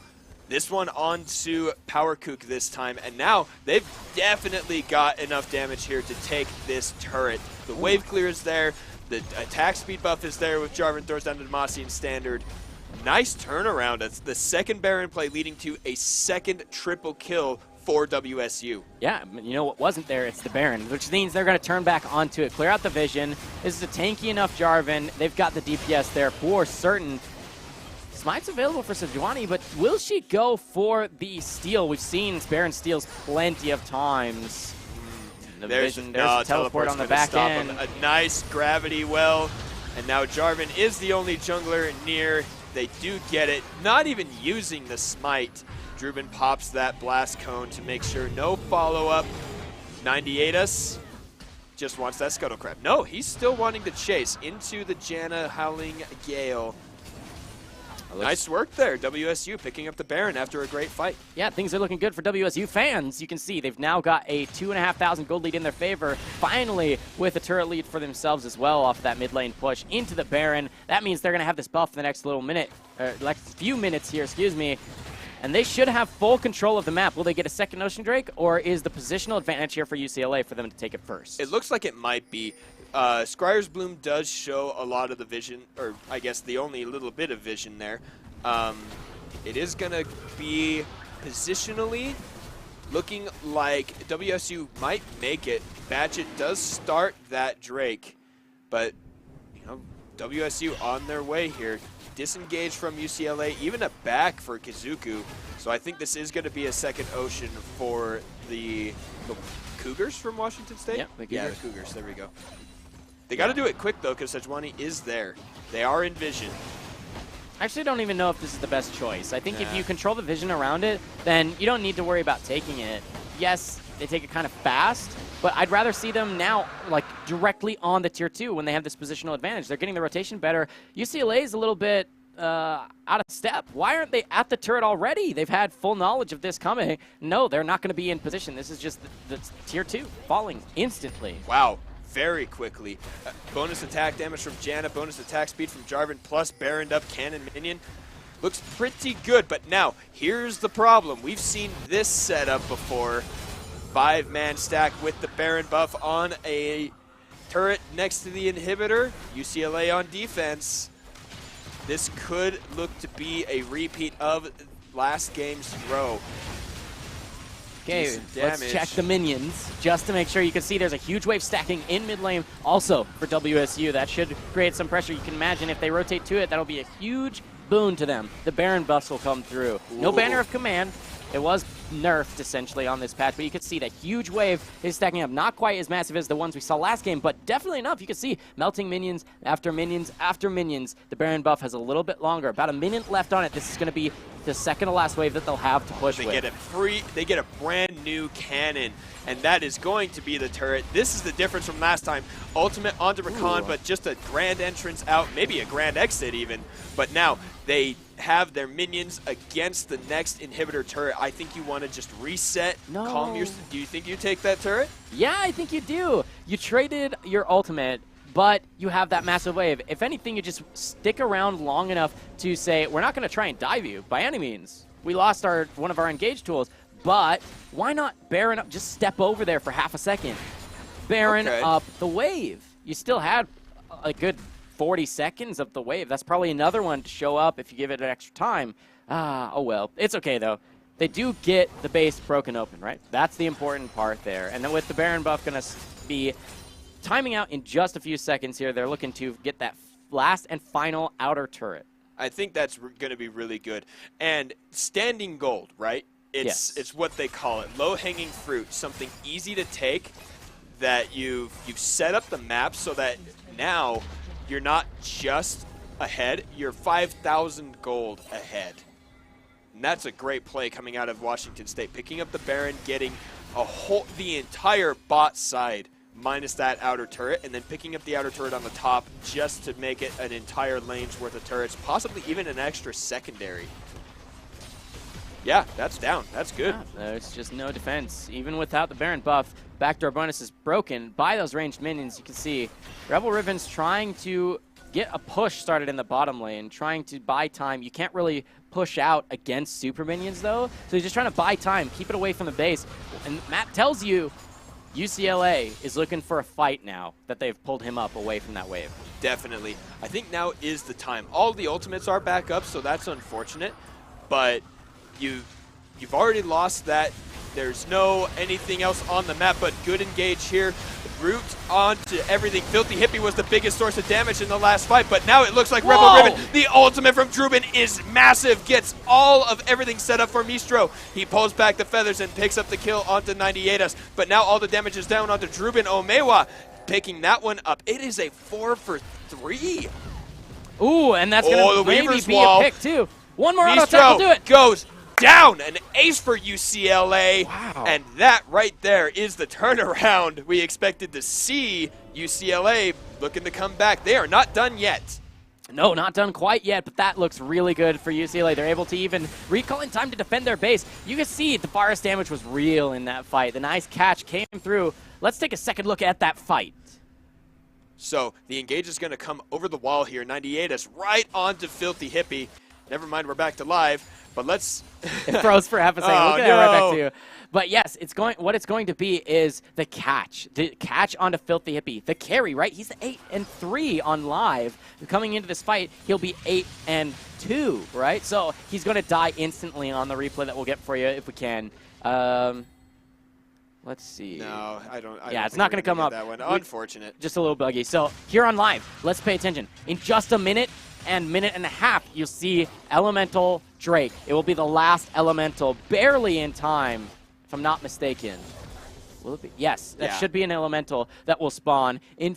This one onto Power Kook this time, and now they've definitely got enough damage here to take this turret. The wave clear is there. The attack speed buff is there with Jarvan throws down to Demacian standard. Nice turnaround. It's the second Baron play leading to a second triple kill for WSU. Yeah, you know what wasn't there? It's the Baron, which means they're going to turn back onto it, clear out the vision. This is a tanky enough Jarvan. They've got the DPS there for certain. Smite's available for Sejuani, but will she go for the steal? We've seen Baron steals plenty of times. There's a teleport on the back end. A nice gravity well, and now Jarvan is the only jungler near. They do get it, not even using the smite. Drubin pops that blast cone to make sure no follow-up. 98us just wants that scuttle crab. No, he's still wanting to chase into the Janna Howling Gale. Nice work there, WSU picking up the Baron after a great fight. Yeah, things are looking good for WSU fans. You can see they've now got a 2,500 gold lead in their favor, finally with a turret lead for themselves as well off of that mid lane push into the Baron. That means they're going to have this buff for the next few minutes here, excuse me. And they should have full control of the map. Will they get a second Ocean Drake, or is the positional advantage here for UCLA for them to take it first? It looks like it might be. Scryer's Bloom does show a lot of the vision, or I guess the only little bit of vision there. It is going to be positionally looking like WSU might make it. Batchet does start that Drake, but you know, WSU on their way here. Disengaged from UCLA, even a back for Kazuku. So I think this is going to be a second Ocean for the Cougars from Washington State? Yep, the Yeah, the Cougars. There we go. They got to do it quick, though, because Sejuani is there. They are in vision. I actually don't even know if this is the best choice. I think if you control the vision around it, then you don't need to worry about taking it. Yes, they take it kind of fast, but I'd rather see them now like directly on the tier 2 when they have this positional advantage. They're getting the rotation better. UCLA is a little bit out of step. Why aren't they at the turret already? They've had full knowledge of this coming. No, they're not going to be in position. This is just the tier 2 falling instantly. Wow. Very quickly. Bonus attack damage from Janna, bonus attack speed from Jarvan, plus Baroned up Cannon Minion. Looks pretty good, but now, here's the problem. We've seen this setup before. 5-man stack with the Baron buff on a turret next to the inhibitor. UCLA on defense. This could look to be a repeat of last game's throw. Okay, let's check the minions just to make sure. You can see there's a huge wave stacking in mid lane also for WSU. That should create some pressure. You can imagine if they rotate to it, that'll be a huge boon to them. The Baron buffs will come through. Ooh. No banner of command. It was nerfed essentially on this patch, but you can see that huge wave is stacking up. Not quite as massive as the ones we saw last game, but definitely enough. You can see melting minions after minions after minions. The Baron buff has a little bit longer, about a minute left on it. This is going to be the second to last wave that they'll have to push with. They get a brand new cannon, and that is going to be the turret. This is the difference from last time. Ultimate onto Rakan, but just a grand entrance out, maybe a grand exit even. But now they have their minions against the next inhibitor turret. I think you want to just reset, calm your... Do you think you take that turret? Yeah, I think you do. You traded your ultimate, but you have that massive wave. If anything, you just stick around long enough to say, we're not going to try and dive you by any means. We lost one of our engage tools, but why not Baron up? Just step over there for half a second. Baron up the wave. You still had a good 40 seconds of the wave. That's probably another one to show up if you give it an extra time. Oh well. It's okay, though. They do get the base broken open, right? That's the important part there. And then with the Baron buff going to be timing out in just a few seconds here, they're looking to get that last and final outer turret. I think that's going to be really good. And standing gold, right? It's what they call it. Low-hanging fruit, something easy to take that you've set up the map so that now you're not just ahead, you're 5,000 gold ahead. And that's a great play coming out of Washington State. Picking up the Baron, getting the entire bot side minus that outer turret, and then picking up the outer turret on the top just to make it an entire lane's worth of turrets, possibly even an extra secondary. Yeah, that's down. That's good. Yeah, there's just no defense. Even without the Baron buff, backdoor bonus is broken by those ranged minions. You can see Rebel Riven's trying to get a push started in the bottom lane, trying to buy time. You can't really push out against super minions, though, so he's just trying to buy time, keep it away from the base. And Matt tells you UCLA is looking for a fight now that they've pulled him up away from that wave. Definitely. I think now is the time. All the ultimates are back up, so that's unfortunate, but you've already lost that. There's no anything else on the map but good engage here. Root onto everything. Filthy Hippie was the biggest source of damage in the last fight, but now it looks like Rebel Riven, the ultimate from Drubin is massive, gets all of everything set up for Mistro. He pulls back the feathers and picks up the kill onto 98us, but now all the damage is down onto Drubin. Omewa picking that one up. It is a 4 for 3. Ooh, and that's going to maybe be a pick, too. One more auto attack will do it. Goes down, an ace for UCLA. Wow. And that right there is the turnaround we expected to see. UCLA looking to come back. They are not done yet. No, not done quite yet, but that looks really good for UCLA. They're able to even recall in time to defend their base. You can see the virus damage was real in that fight. The nice catch came through. Let's take a second look at that fight. So the engage is going to come over the wall here. 98 is right onto Filthy Hippie. Never mind, we're back to live. But let's... It froze for half a second. Oh, Look at that right back to you. But yes, what it's going to be is the catch. The catch onto Filthy Hippie. The carry, right? He's 8-3 on live. Coming into this fight, he'll be 8-2, right? So he's going to die instantly on the replay that we'll get for you if we can. Let's see. No, I don't. Yeah, it's not going to come up. That one. Unfortunate. Just a little buggy. So here on live, let's pay attention. In just a minute and minute and a half, you'll see Elemental Drake. It will be the last Elemental, barely in time, if I'm not mistaken. Will it be? Yes, that should be an Elemental that will spawn in.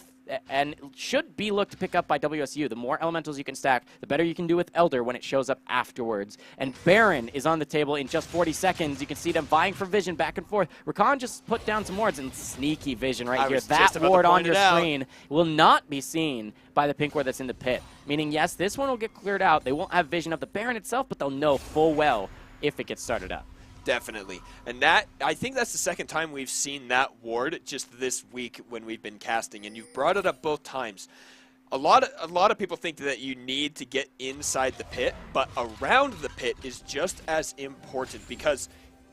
And should be looked to pick up by WSU. The more elementals you can stack, the better you can do with Elder when it shows up afterwards. And Baron is on the table in just 40 seconds. You can see them vying for vision back and forth. Rakan just put down some wards and sneaky vision right here. That ward on your screen will not be seen by the pink ward that's in the pit. Meaning, yes, this one will get cleared out. They won't have vision of the Baron itself, but they'll know full well if it gets started up. Definitely. And that, I think that's the second time we've seen that ward just this week when we've been casting, and you've brought it up both times. A lot of people think that you need to get inside the pit, but around the pit is just as important, because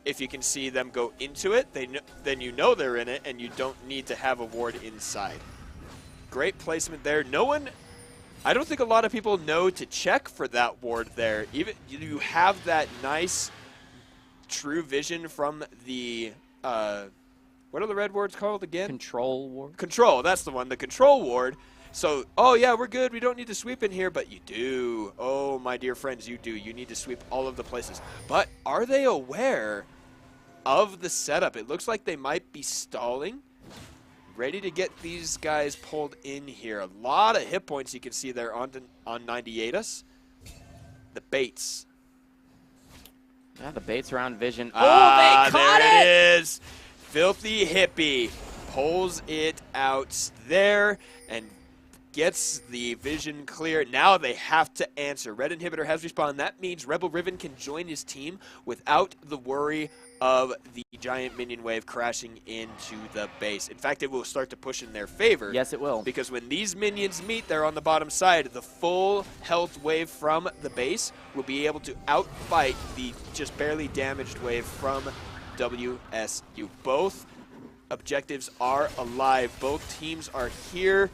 if you can see them go into it, then you know they're in it, and you don't need to have a ward inside. Great placement there. I don't think a lot of people know to check for that ward there. Even you have that nice true vision from the what are the red wards called again? Control ward. Control, that's the one, the control ward. So, oh yeah, we're good. We don't need to sweep in here, but you do. Oh, my dear friends, you do. You need to sweep all of the places. But are they aware of the setup? It looks like they might be stalling, ready to get these guys pulled in here. A lot of hit points you can see there on 98us. The baits. Yeah, the bait's around vision. They caught it! There it is. Filthy Hippie pulls it out there and gets the vision clear. Now they have to answer. Red Inhibitor has respawned. That means Rebel Riven can join his team without the worry of the giant minion wave crashing into the base. In fact, it will start to push in their favor. Yes, it will. Because when these minions meet there on the bottom side, the full health wave from the base will be able to outfight the just barely damaged wave from WSU. Both objectives are alive. Both teams are here.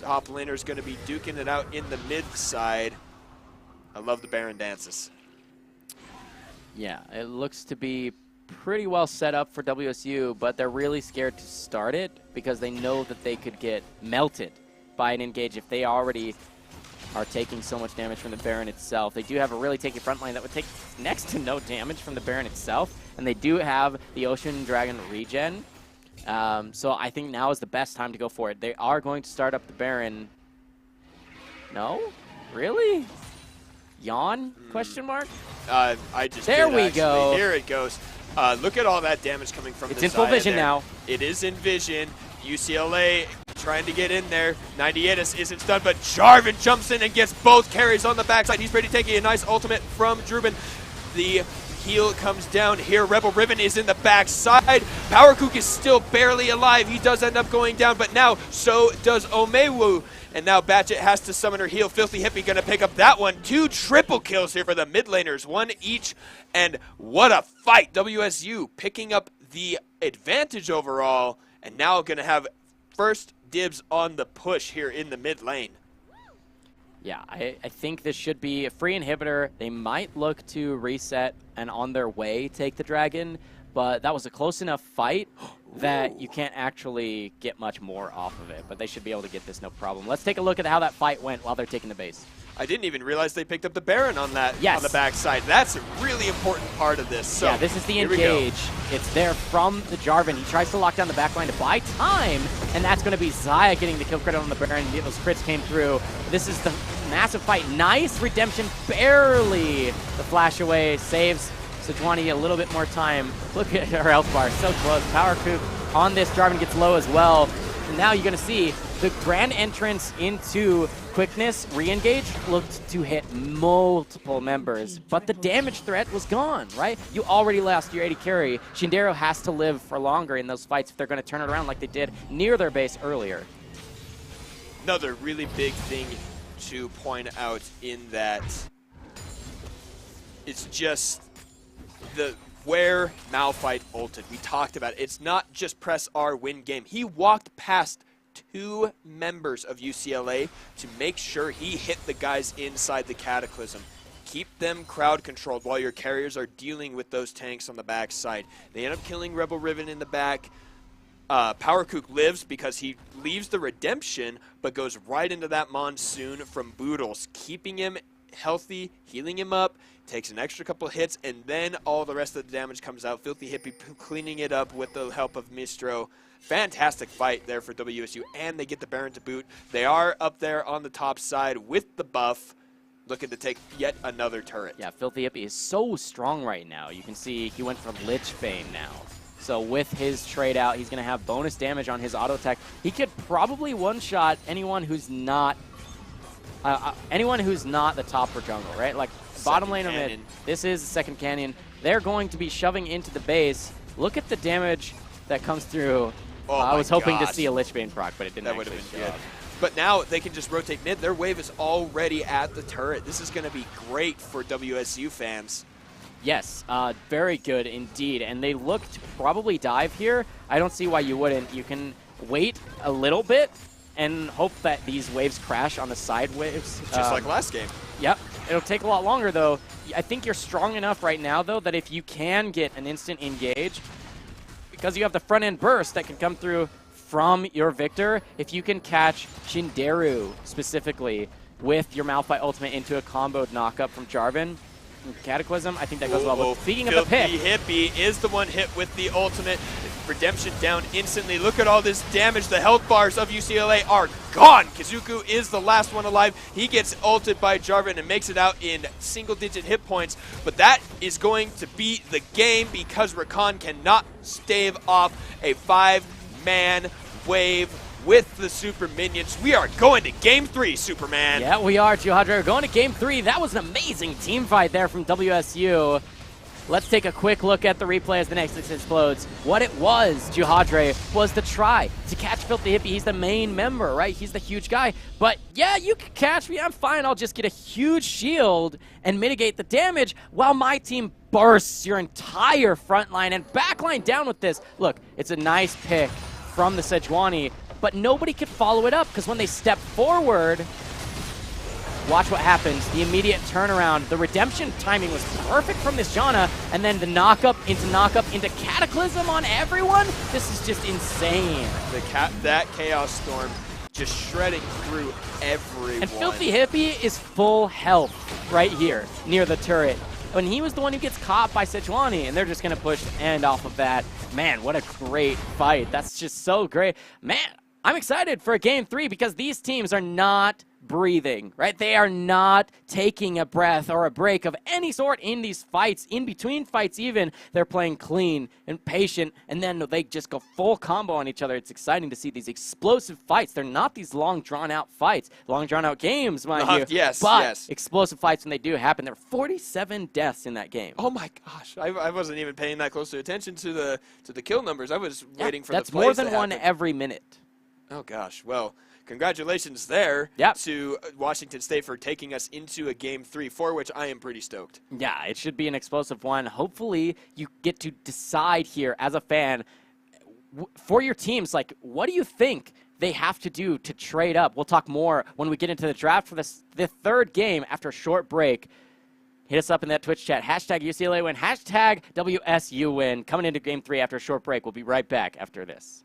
Top laner is going to be duking it out in the mid side. I love the Baron dances. Yeah, it looks to be pretty well set up for WSU, but they're really scared to start it because they know that they could get melted by an engage if they already are taking so much damage from the Baron itself. They do have a really tanky front line that would take next to no damage from the Baron itself, and they do have the Ocean Dragon regen. So I think now is the best time to go for it. They are going to start up the Baron. No? Really? Yawn? Question mark? I just there did, we actually. go. Here it goes. Look at all that damage coming from the side. It's in full vision now. It is in vision. UCLA trying to get in there. 98us isn't done, but Jarvan jumps in and gets both carries on the backside. He's ready taking a nice ultimate from Drubin. The heal comes down here. Rebel Riven is in the backside. Powerkook is still barely alive. He does end up going down, but now so does Omewu. And now Batchet has to summon her heal. Filthy Hippie going to pick up that one. 2 triple kills here for the mid laners. 1 each. And what a fight. WSU picking up the advantage overall. And now going to have first dibs on the push here in the mid lane. Yeah, I think this should be a free inhibitor. They might look to reset and on their way take the dragon, but that was a close enough fight that you can't actually get much more off of it, but they should be able to get this no problem. Let's take a look at how that fight went while they're taking the base. I didn't even realize they picked up the Baron on that yes. on the backside. That's a really important part of this. So yeah, this is the engage. It's there from the Jarvan. He tries to lock down the backline to buy time, and that's going to be Xayah getting the kill credit on the Baron. Those crits came through. This is the massive fight. Nice redemption, barely the flash away. Saves Sejuani a little bit more time. Look at her health bar, so close. Powerkook on this. Jarvan gets low as well. And now you're going to see The grand entrance into quickness, re-engage, looked to hit multiple members, but the damage threat was gone, right? You already lost your AD carry. Shindero has to live for longer in those fights if they're going to turn it around like they did near their base earlier. Another really big thing to point out in that it's just where Malphite ulted. We talked about it. It's not just press R, win game. He walked past 2 members of UCLA to make sure he hit the guys inside the Cataclysm. Keep them crowd controlled while your carriers are dealing with those tanks on the backside. They end up killing Rebel Riven in the back. Power Kook lives because he leaves the redemption, but goes right into that monsoon from Boodles, keeping him healthy, healing him up, takes an extra couple hits, and then all the rest of the damage comes out. Filthy Hippie cleaning it up with the help of Mistro. Fantastic fight there for WSU, and they get the Baron to boot. They are up there on the top side with the buff, looking to take yet another turret. Yeah, Filthy Hippie is so strong right now. You can see he went from Lich Bane now. So with his trade out, he's going to have bonus damage on his auto attack. He could probably one-shot anyone who's not the top or jungle, right? Like bottom lane or mid. This is the second canyon. They're going to be shoving into the base. Look at the damage that comes through. Oh I was hoping to gosh. see a Lich Bane proc, but it didn't That would actually have been show good. up. But now they can just rotate mid. Their wave is already at the turret. This is going to be great for WSU fans. Yes, very good indeed. And they look to probably dive here. I don't see why you wouldn't. You can wait a little bit and hope that these waves crash on the side waves. Just like last game. Yep. It'll take a lot longer, though. I think you're strong enough right now, though, that if you can get an instant engage, because you have the front-end burst that can come through from your Victor, if you can catch Shinderu specifically with your Malphite ultimate into a comboed knockup from Jarvan, Cataclysm, I think that goes well. But speaking of the pick, Hippie is the one hit with the ultimate. Redemption down instantly. Look at all this damage. The health bars of UCLA are gone. Kizuku is the last one alive. He gets ulted by Jarvan and makes it out in single-digit hit points. But that is going to be the game because Rakan cannot stave off a 5-man wave with the Super Minions. We are going to Game 3, Superman. Yeah, we are, Juhadre. We're going to Game 3. That was an amazing team fight there from WSU. Let's take a quick look at the replay as the Nexus explodes. What it was, Juhadre, was the try to catch Filthy Hippie. He's the main member, right? He's the huge guy. But yeah, you can catch me. I'm fine. I'll just get a huge shield and mitigate the damage while my team bursts your entire front line and back line down with this. Look, it's a nice pick from the Sejuani, but nobody could follow it up because when they step forward, watch what happens. The immediate turnaround. The redemption timing was perfect from this Janna, and then the knockup into Cataclysm on everyone. This is just insane. That Chaos Storm just shredding through everyone. And Filthy Hippie is full health right here near the turret. And he was the one who gets caught by Sejuani, and they're just going to push the end off of that. Man, what a great fight. That's just so great. Man, I'm excited for Game 3 because these teams are not breathing, right? They are not taking a breath or a break of any sort in these fights, in between fights even. They're playing clean and patient, and then they just go full combo on each other. It's exciting to see these explosive fights. They're not these long, drawn-out fights, long, drawn-out games, mind you. Yes, but yes. explosive fights when they do happen. There were 47 deaths in that game. Oh my gosh, I wasn't even paying that close attention to the kill numbers. I was waiting for that's the plays more than to one happen. every minute. Oh gosh, well, congratulations there Yep. to Washington State for taking us into a Game 3, for which I am pretty stoked. Yeah, it should be an explosive one. Hopefully, you get to decide here as a fan for your teams, like, what do you think they have to do to trade up? We'll talk more when we get into the draft for the third game after a short break. Hit us up in that Twitch chat. Hashtag UCLA win. Hashtag WSU win. Coming into Game 3 after a short break. We'll be right back after this.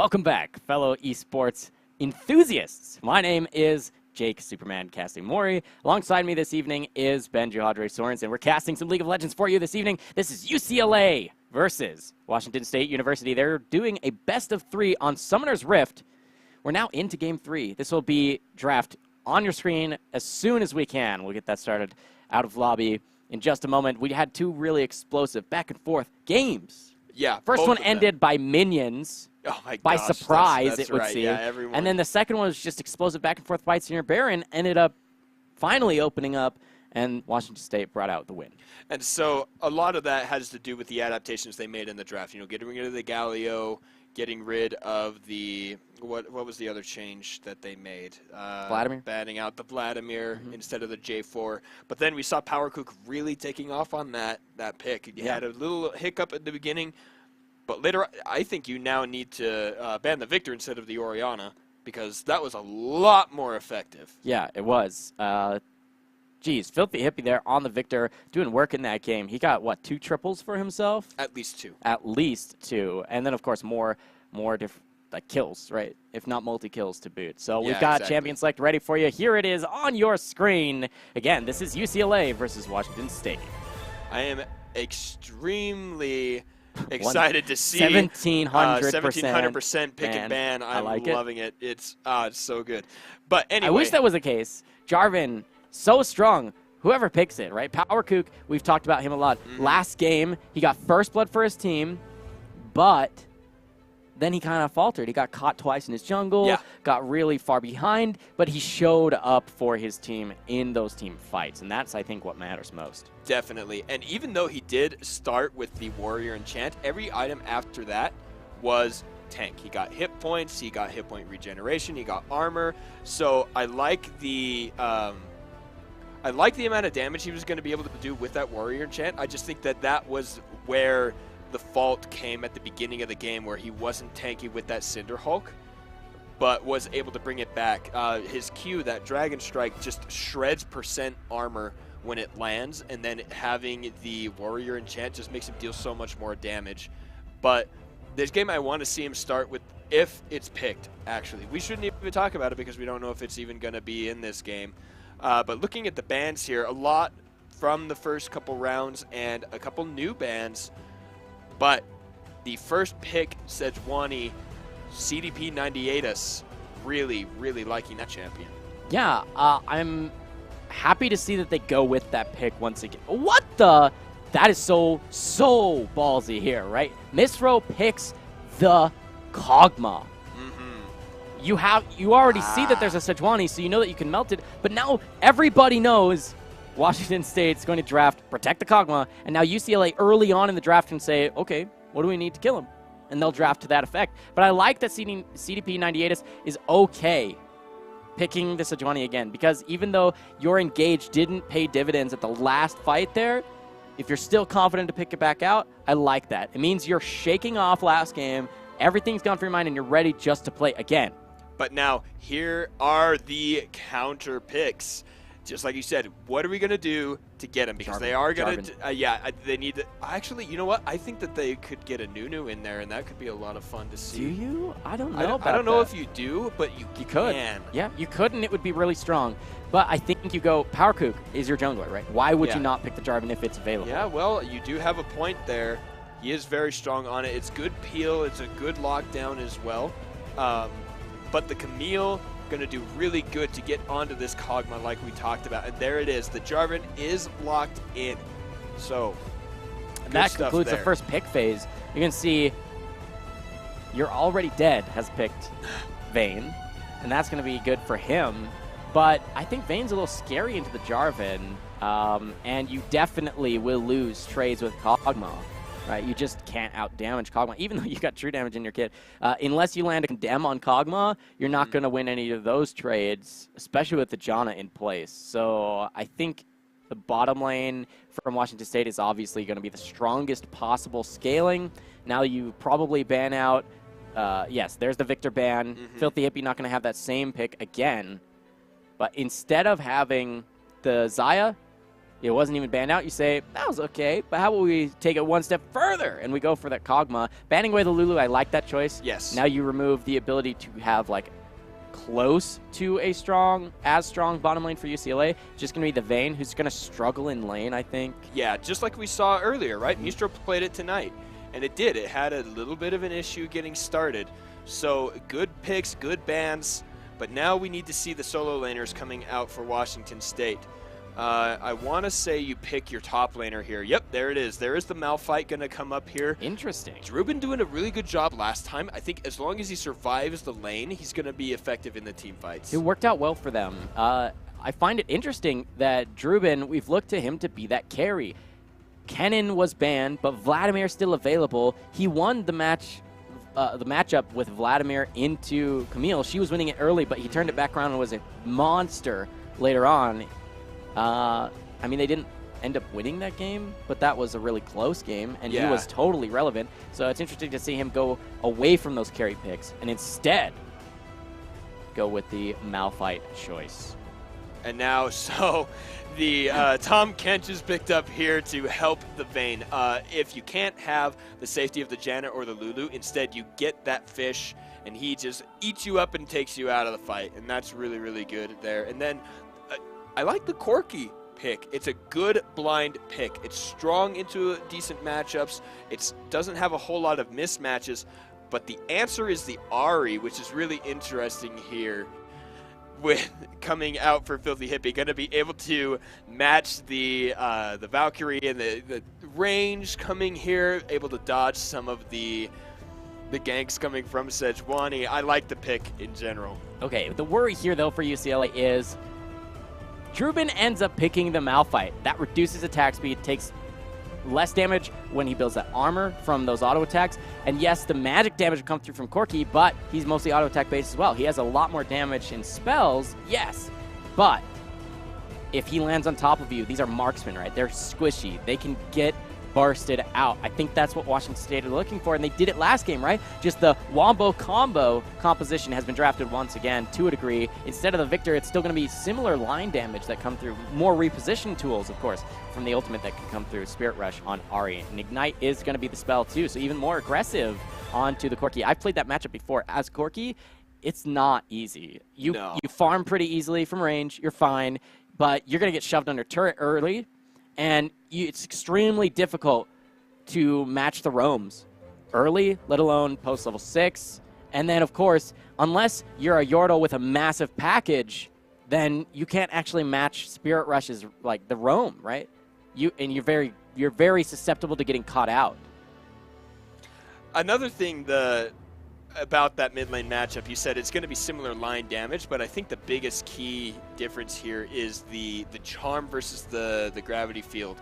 Welcome back, fellow esports enthusiasts. My name is Jake Superman Casting Mori. Alongside me this evening is Ben Jihadre Sorensen. We're casting some League of Legends for you this evening. This is UCLA versus Washington State University. They're doing a best of 3 on Summoner's Rift. We're now into Game 3. This will be draft on your screen as soon as we can. We'll get that started out of lobby in just a moment. We had 2 really explosive back and forth games. Yeah. First one ended by minions. Oh my By gosh, surprise, that's it would right. seem. Yeah, everyone. And then the second one was just explosive back and forth fights near Baron, ended up finally opening up, and Washington State brought out the win. And so a lot of that has to do with the adaptations they made in the draft. You know, getting rid of the Galio, getting rid of the what was the other change that they made? Vladimir? Banning out the Vladimir instead of the J4. But then we saw PowerCook really taking off on that pick. He had a little hiccup at the beginning, but later I think you now need to ban the Victor instead of the Orianna, because that was a lot more effective. Yeah, it was. Geez, Filthy Hippie there on the Victor, doing work in that game. He got, what, 2 triples for himself? At least 2. At least 2. And then, of course, more different like kills, right? If not multi-kills to boot. So we've got Champion Select ready for you. Here it is on your screen. Again, this is UCLA versus Washington State. I am extremely excited to see 1700% pick and ban. I'm like loving it. It's so good. But anyway, I wish that was the case. Jarvan, so strong. Whoever picks it, right? PowerCook, we've talked about him a lot. Last game, he got first blood for his team, but then he kind of faltered. He got caught twice in his jungle, got really far behind, but he showed up for his team in those team fights, and that's, I think, what matters most. Definitely. And even though he did start with the Warrior Enchant, every item after that was tank. He got hit points, he got hit point regeneration, he got armor. So I like the amount of damage he was going to be able to do with that Warrior Enchant. I just think that was where the fault came at the beginning of the game, where he wasn't tanky with that Cinder Hulk, but was able to bring it back. His Q, that Dragon Strike, just shreds percent armor when it lands, and then having the Warrior Enchant just makes him deal so much more damage. But this game, I want to see him start with, if it's picked, actually. We shouldn't even talk about it because we don't know if it's even going to be in this game. But looking at the bans here, a lot from the first couple rounds and a couple new bans. But the first pick, Sejuani, CDP 98us, really, really liking that champion. Yeah, I'm happy to see that they go with that pick once again. What the? That is so ballsy here, right? Misro picks the Kog'Maw. You already see that there's a Sejuani, so you know that you can melt it. But now everybody knows Washington State's going to draft Protect the Kog'Maw, and now UCLA early on in the draft can say, okay, what do we need to kill him? And they'll draft to that effect. But I like that CDP 98us is okay picking the Sejuani again, because even though your engage didn't pay dividends at the last fight there, if you're still confident to pick it back out, I like that. It means you're shaking off last game, everything's gone through your mind, and you're ready just to play again. But now, here are the counter picks. Just like you said, what are we going to do to get him? Because they are going to, they need to. Actually, you know what? I think that they could get a Nunu in there, and that could be a lot of fun to see. Do you? I don't know I don't know if you do, but you could. Can. Yeah, you could, and it would be really strong. But I think you go, PowerCook is your jungler, right? Why would you not pick the Jarvan if it's available? Yeah, well, you do have a point there. He is very strong on it. It's good peel. It's a good lockdown as well. But the Camille going to do really good to get onto this Kog'Maw like we talked about. And there it is. The Jarvan is locked in. So, and that concludes the first pick phase. You can see You're Already Dead has picked Vayne, and that's going to be good for him. But I think Vayne's a little scary into the Jarvan, and you definitely will lose trades with Kog'Maw. Right, you just can't out-damage Kog'Maw, even though you got true damage in your kit. Unless you land a condemn on Kog'Maw, you're not going to win any of those trades, especially with the Janna in place. So I think the bottom lane from Washington State is obviously going to be the strongest possible scaling. Now you probably ban out, yes, there's the Victor ban. Filthy Hippie not going to have that same pick again. But instead of having the Xayah, it wasn't even banned out, you say, that was okay, but how about we take it one step further and we go for that Kog'Maw. Banning away the Lulu, I like that choice. Yes. Now you remove the ability to have, like, close to a strong bottom lane for UCLA. Just going to be the Vayne, who's going to struggle in lane, I think. Yeah, just like we saw earlier, right? Mistro played it tonight, and it did. It had a little bit of an issue getting started. So good picks, good bans, but now we need to see the solo laners coming out for Washington State. I want to say you pick your top laner here. Yep, there it is. There is the Malphite going to come up here. Interesting. Druben doing a really good job last time. I think as long as he survives the lane, he's going to be effective in the team fights. It worked out well for them. I find it interesting that Druben, we've looked to him to be that carry. Kennen was banned, but Vladimir's still available. He won the matchup with Vladimir into Camille. She was winning it early, but he turned it back around and was a monster later on. I mean, they didn't end up winning that game, but that was a really close game, and he was totally relevant. So it's interesting to see him go away from those carry picks and instead go with the Malphite choice. And now, so the Tom Kench is picked up here to help the Vayne. If you can't have the safety of the Janet or the Lulu, instead you get that fish, and he just eats you up and takes you out of the fight, and that's really, really good there. And then I like the Corki pick. It's a good blind pick. It's strong into decent matchups. It doesn't have a whole lot of mismatches, but the answer is the Ahri, which is really interesting here. With coming out for Filthy Hippie, going to be able to match the Valkyrie and the range coming here, able to dodge some of the ganks coming from Sejuani. I like the pick in general. Okay, the worry here, though, for UCLA is Druben ends up picking the Malphite. That reduces attack speed, takes less damage when he builds that armor from those auto attacks. And yes, the magic damage will come through from Corki, but he's mostly auto attack based as well. He has a lot more damage in spells, yes, but if he lands on top of you, these are marksmen, right? They're squishy. They can get bursted out. I think that's what Washington State are looking for, and they did it last game, right? Just the Wombo combo composition has been drafted once again to a degree. Instead of the Victor, it's still going to be similar line damage that come through. More reposition tools, of course, from the ultimate that can come through. Spirit Rush on Ahri. And Ignite is going to be the spell, too, so even more aggressive onto the Corki. I've played that matchup before as Corki. It's not easy. You farm pretty easily from range. You're fine, but you're going to get shoved under turret early, and it's extremely difficult to match the roams early, let alone post level 6. And then, of course, unless you're a Yordle with a massive package, then you can't actually match Spirit Rush's, like, the roam, right? You're very susceptible to getting caught out. Another thing about that mid lane matchup, you said it's going to be similar line damage, but I think the biggest key difference here is the charm versus the gravity field,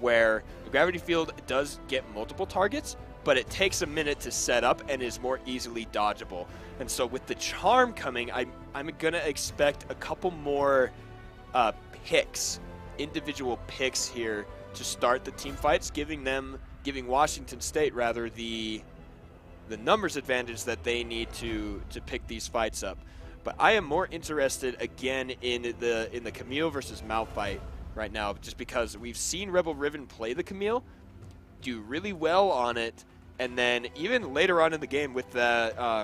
where the gravity field does get multiple targets, but it takes a minute to set up and is more easily dodgeable. And so with the charm coming, I'm going to expect a couple more individual picks here to start the team fights, giving Washington State rather the numbers advantage that they need to pick these fights up. But I am more interested again in the Camille versus Malphite right now, just because we've seen Rebel Riven play the Camille, do really well on it, and then even later on in the game with the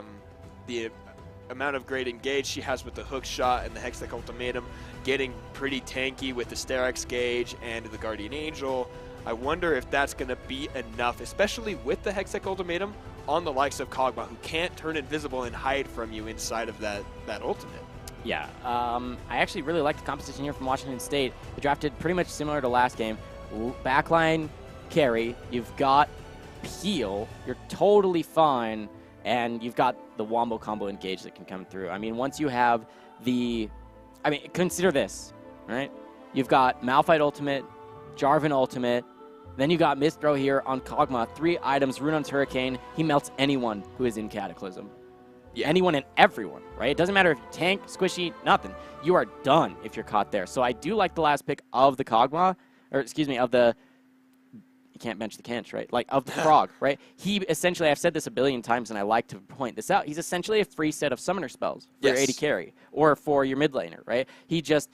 amount of great engage she has with the hook shot and the Hextech Ultimatum, getting pretty tanky with the Sterak's Gauge and the Guardian Angel. I wonder if that's going to be enough, especially with the Hextech Ultimatum on the likes of Kog'Maw, who can't turn invisible and hide from you inside of that ultimate. Yeah, I actually really like the composition here from Washington State. They drafted pretty much similar to last game. Backline carry, you've got Peel, you're totally fine, and you've got the Wombo combo engage that can come through. I mean, once you have consider this, right? You've got Malphite ultimate, Jarvan ultimate, then you got Mistro here on Kog'Maw, 3 items, Runon's Hurricane. He melts anyone who is in Cataclysm. Yeah. Anyone and everyone, right? It doesn't matter if you tank, squishy, nothing. You are done if you're caught there. So I do like the last pick of the Kog'Maw, you can't bench the Kench, right? Like, of the Frog, right? He essentially, I've said this a billion times and I like to point this out, he's essentially a free set of summoner spells for your AD carry or for your mid laner, right? He just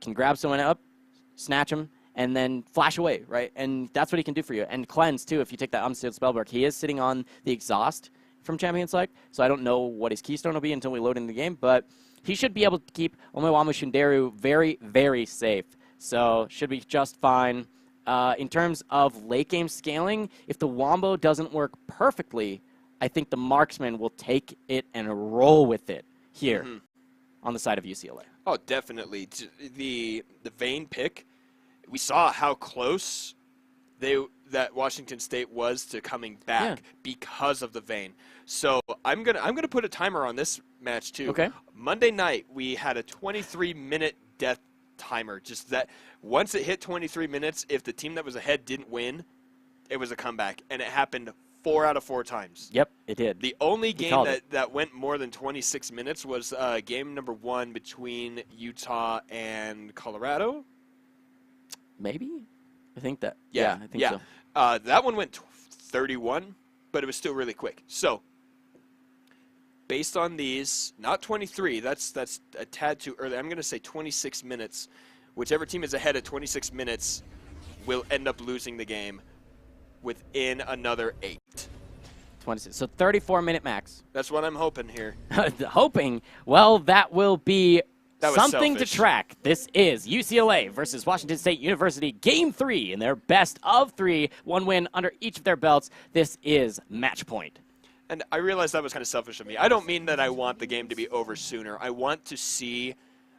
can grab someone up, snatch him, and then flash away, right? And that's what he can do for you. And cleanse, too, if you take that unsealed Spellbook. He is sitting on the exhaust from Champion Select, so I don't know what his keystone will be until we load in the game, but he should be able to keep Omewamu Shinderu very, very safe. So should be just fine. In terms of late game scaling, if the Wombo doesn't work perfectly, I think the Marksman will take it and roll with it here on the side of UCLA. Oh, definitely. The Vayne pick, we saw how close that Washington State was to coming back because of the Vayne. So I'm gonna put a timer on this match too. Okay. Monday night we had a 23-minute death timer. Just that once it hit 23 minutes, if the team that was ahead didn't win, it was a comeback, and it happened 4 out of 4 times. Yep, it did. The only game that went more than 26 minutes was game number 1 between Utah and Colorado. Maybe? I think that. Yeah, I think so. That one went 31, but it was still really quick. So, based on these, not 23, that's a tad too early. I'm going to say 26 minutes. Whichever team is ahead at 26 minutes will end up losing the game within another 8. 26. So 34-minute max. That's what I'm hoping here. Hoping? Well, that will be something selfish to track. This is UCLA versus Washington State University, Game 3 in their best of 3. 1 win under each of their belts. This is match point. And I realized that was kind of selfish of me. I don't mean that I want the game to be over sooner. I want to see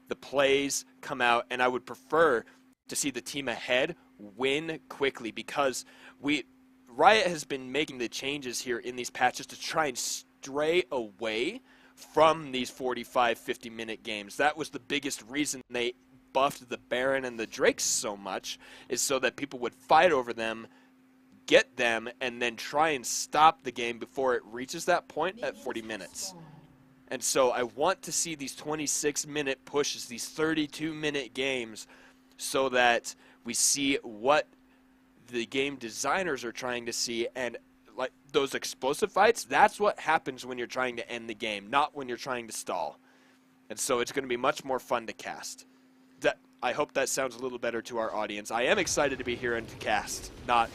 the plays come out, and I would prefer to see the team ahead win quickly, because Riot has been making the changes here in these patches to try and stray away from these 45, 50-minute games. That was the biggest reason they buffed the Baron and the Drakes so much, is so that people would fight over them, get them, and then try and stop the game before it reaches that point at 40 minutes. And so I want to see these 26-minute pushes, these 32-minute games, so that we see what the game designers are trying to see. And like those explosive fights, that's what happens when you're trying to end the game, not when you're trying to stall. And so it's going to be much more fun to cast. I hope that sounds a little better to our audience. I am excited to be here and to cast, not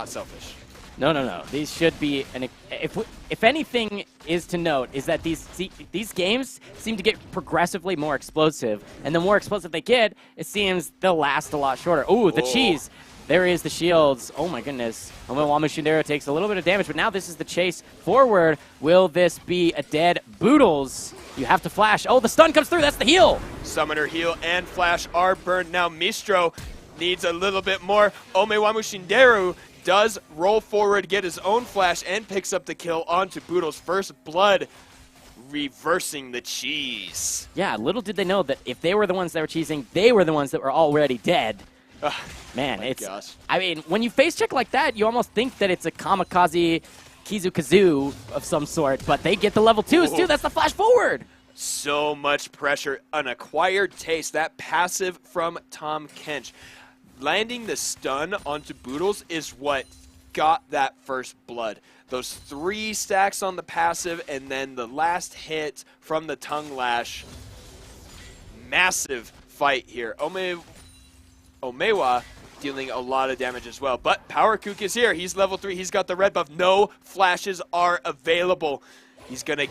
selfish. No. These should be, if anything is to note, is that these games seem to get progressively more explosive, and the more explosive they get, it seems they'll last a lot shorter. Ooh, the cheese. There is the shields. Oh my goodness. Omewamu Shinderu takes a little bit of damage, but now this is the chase forward. Will this be a dead Boodles? You have to flash. Oh, the stun comes through. That's the heal. Summoner heal and flash are burned. Now Mistro needs a little bit more. Omewamu Shinderu does roll forward, get his own flash, and picks up the kill onto Boodle's first blood, reversing the cheese. Yeah, little did they know that if they were the ones that were cheesing, they were the ones that were already dead. Man, gosh. I mean, when you face check like that, you almost think that it's a kamikaze Kizu-Kazoo of some sort, but they get the level 2s too. That's the flash forward. So much pressure, an acquired taste, that passive from Tom Kench. Landing the stun onto Boodles is what got that first blood. Those 3 stacks on the passive, and then the last hit from the tongue lash. Massive fight here. Omewa dealing a lot of damage as well. But Power Kook is here. He's level 3. He's got the red buff. No flashes are available. He's going to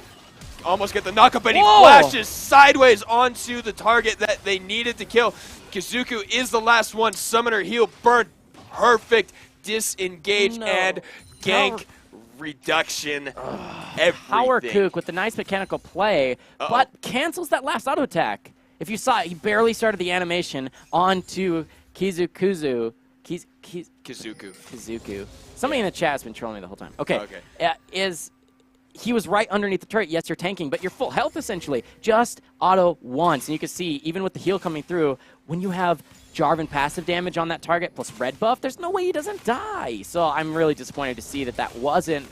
almost get the knockup, but he flashes sideways onto the target that they needed to kill. Kizuku is the last one. Summoner heal burned. Perfect disengage and gank reduction. Everything. Power Kook with the nice mechanical play, but cancels that last auto attack. If you saw it, he barely started the animation onto Kizuku. Somebody in the chat has been trolling me the whole time. Okay. He was right underneath the turret. Yes, you're tanking, but you're full health essentially. Just auto once. And you can see, even with the heal coming through, when you have Jarvan passive damage on that target plus red buff, there's no way he doesn't die. So I'm really disappointed to see that that wasn't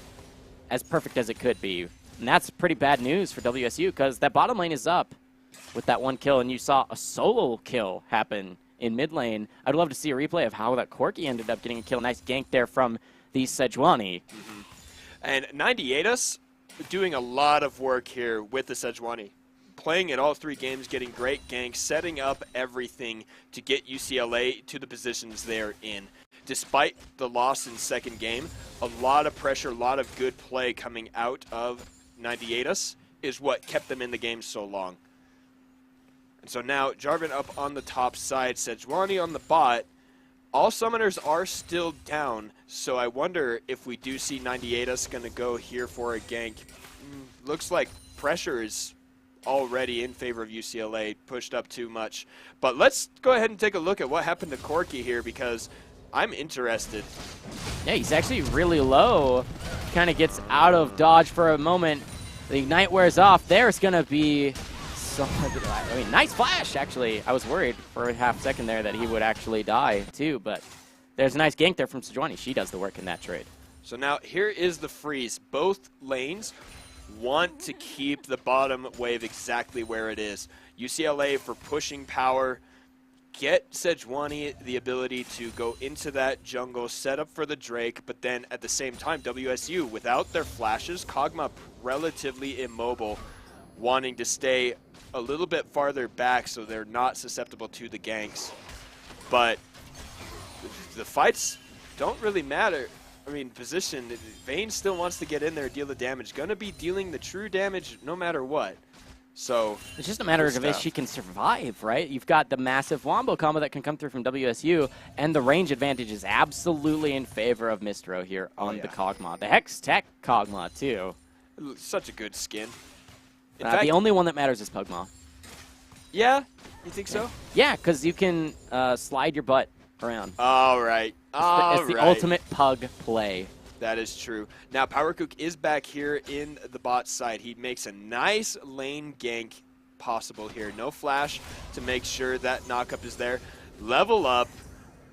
as perfect as it could be. And that's pretty bad news for WSU, because that bottom lane is up with that 1 kill, and you saw a solo kill happen in mid lane. I'd love to see a replay of how that Corki ended up getting a kill. Nice gank there from the Sejuani. And 98us doing a lot of work here with the Sejuani. playing at all 3 games, getting great ganks, setting up everything to get UCLA to the positions they're in. Despite the loss in second game, a lot of pressure, a lot of good play coming out of 98us is what kept them in the game so long. And so now Jarvan up on the top side, Sejuani on the bot. All summoners are still down, so I wonder if we do see 98us going to go here for a gank. Looks like pressure is already in favor of UCLA, pushed up too much. But let's go ahead and take a look at what happened to Corky here, because I'm interested. Yeah, he's actually really low. Kind of gets out of dodge for a moment. The Ignite wears off. There's going to be some... I mean, nice flash, actually. I was worried for a half second there that he would actually die, too. But there's a nice gank there from Sejuani. She does the work in that trade. So now here is the freeze. Both lanes want to keep the bottom wave exactly where it is. UCLA for pushing power. Get Sejuani the ability to go into that jungle, set up for the Drake, but then at the same time, WSU, without their flashes, Kog'Maw relatively immobile, wanting to stay a little bit farther back so they're not susceptible to the ganks. But the fights don't really matter. I mean, position, Vayne still wants to get in there, deal the damage. Gonna be dealing the true damage no matter what. So it's just a matter of if she can survive, right? You've got the massive wombo combo that can come through from WSU, and the range advantage is absolutely in favor of Mistro here on the Kog'Maw. The Hex Tech Kog'Maw, too. Such a good skin. In fact, the only one that matters is Pugmaw. Yeah? You think so? Yeah, because you can slide your butt around. All right. It's the ultimate pug play. That is true. Now, PowerCook is back here in the bot side. He makes a nice lane gank possible here. No flash to make sure that knockup is there. Level up.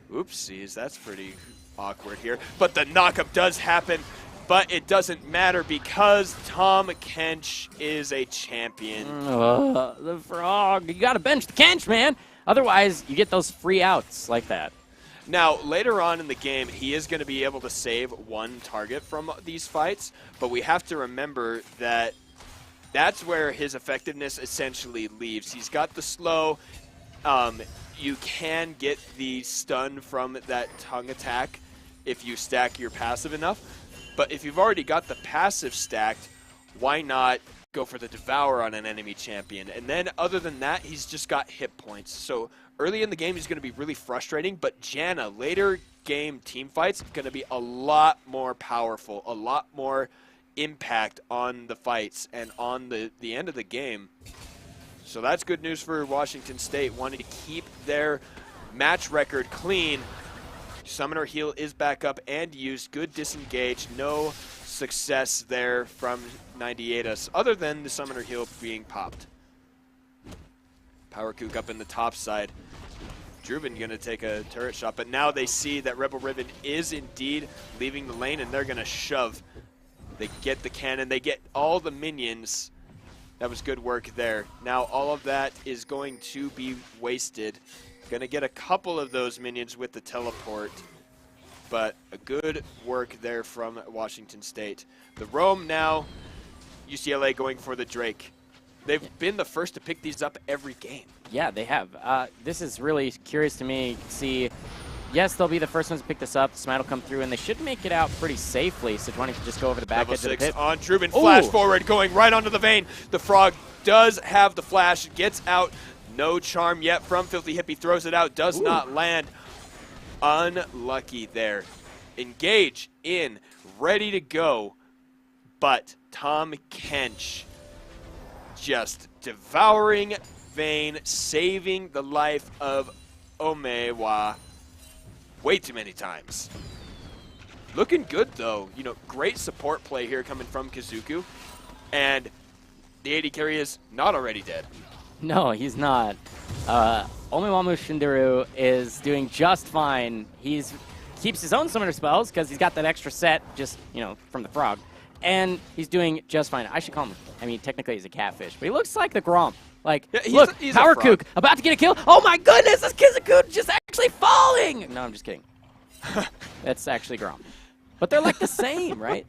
Oopsies, that's pretty awkward here. But the knockup does happen, but it doesn't matter because Tom Kench is a champion. The frog. You got to bench the Kench, man. Otherwise, you get those free outs like that. Now, later on in the game, he is going to be able to save one target from these fights, but we have to remember that that's where his effectiveness essentially leaves. He's got the slow. You can get the stun from that tongue attack if you stack your passive enough, but if you've already got the passive stacked, why not go for the Devour on an enemy champion? And then other than that, he's just got hit points. So early in the game, he's going to be really frustrating, but Janna, later game team fights, going to be a lot more powerful, a lot more impact on the fights and on the end of the game. So that's good news for Washington State, wanting to keep their match record clean. Summoner heal is back up and used. Good disengage. No success there from 98us, other than the Summoner heal being popped. PowerCook up in the top side. Druven going to take a turret shot, but now they see that Rebel Ribbon is indeed leaving the lane, and they're going to shove. They get the cannon. They get all the minions. That was good work there. Now all of that is going to be wasted. Going to get a couple of those minions with the teleport, but a good work there from Washington State. The roam now, UCLA going for the Drake. They've been the first to pick these up every game. Yeah, they have. This is really curious to me to see. Yes, they'll be the first ones to pick this up. Smite will come through, and they should make it out pretty safely. Sejuani can just go over the back edge of the pit. On Druven, flash forward, going right onto the Vayne. The Frog does have the flash, gets out. No charm yet from Filthy Hippie, throws it out, does not land. Unlucky there. Engage in, ready to go, but Tom Kench just devouring Vayne, saving the life of Omewa way too many times. Looking good though, you know, great support play here coming from Kazuku, and the AD carry is not already dead. No, he's not. Omewamu Shinderu is doing just fine. He's keeps his own summoner spells because he's got that extra set just, you know, from the frog. And he's doing just fine. I should call him, I mean, technically he's a catfish, but he looks like the Grom. Like, yeah, look, PowerCook about to get a kill. Oh my goodness, this Kizaku just actually falling! No, I'm just kidding. That's actually Grom. But they're like the same, right?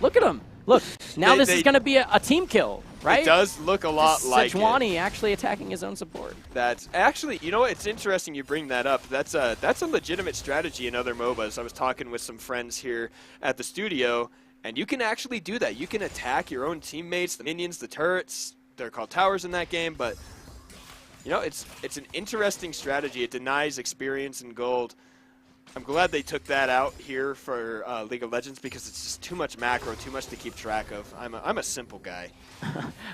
Look at them. Look, now this is going to be a team kill. right? It does look a lot like Sejuani actually attacking his own support. That's actually, you know what, it's interesting you bring that up. That's a legitimate strategy in other MOBAs. I was talking with some friends here at the studio, and you can actually do that. You can attack your own teammates, the minions, the turrets. They're called towers in that game, but you know, it's an interesting strategy. It denies experience and gold. I'm glad they took that out here for League of Legends because it's just too much macro, too much to keep track of. I'm a simple guy.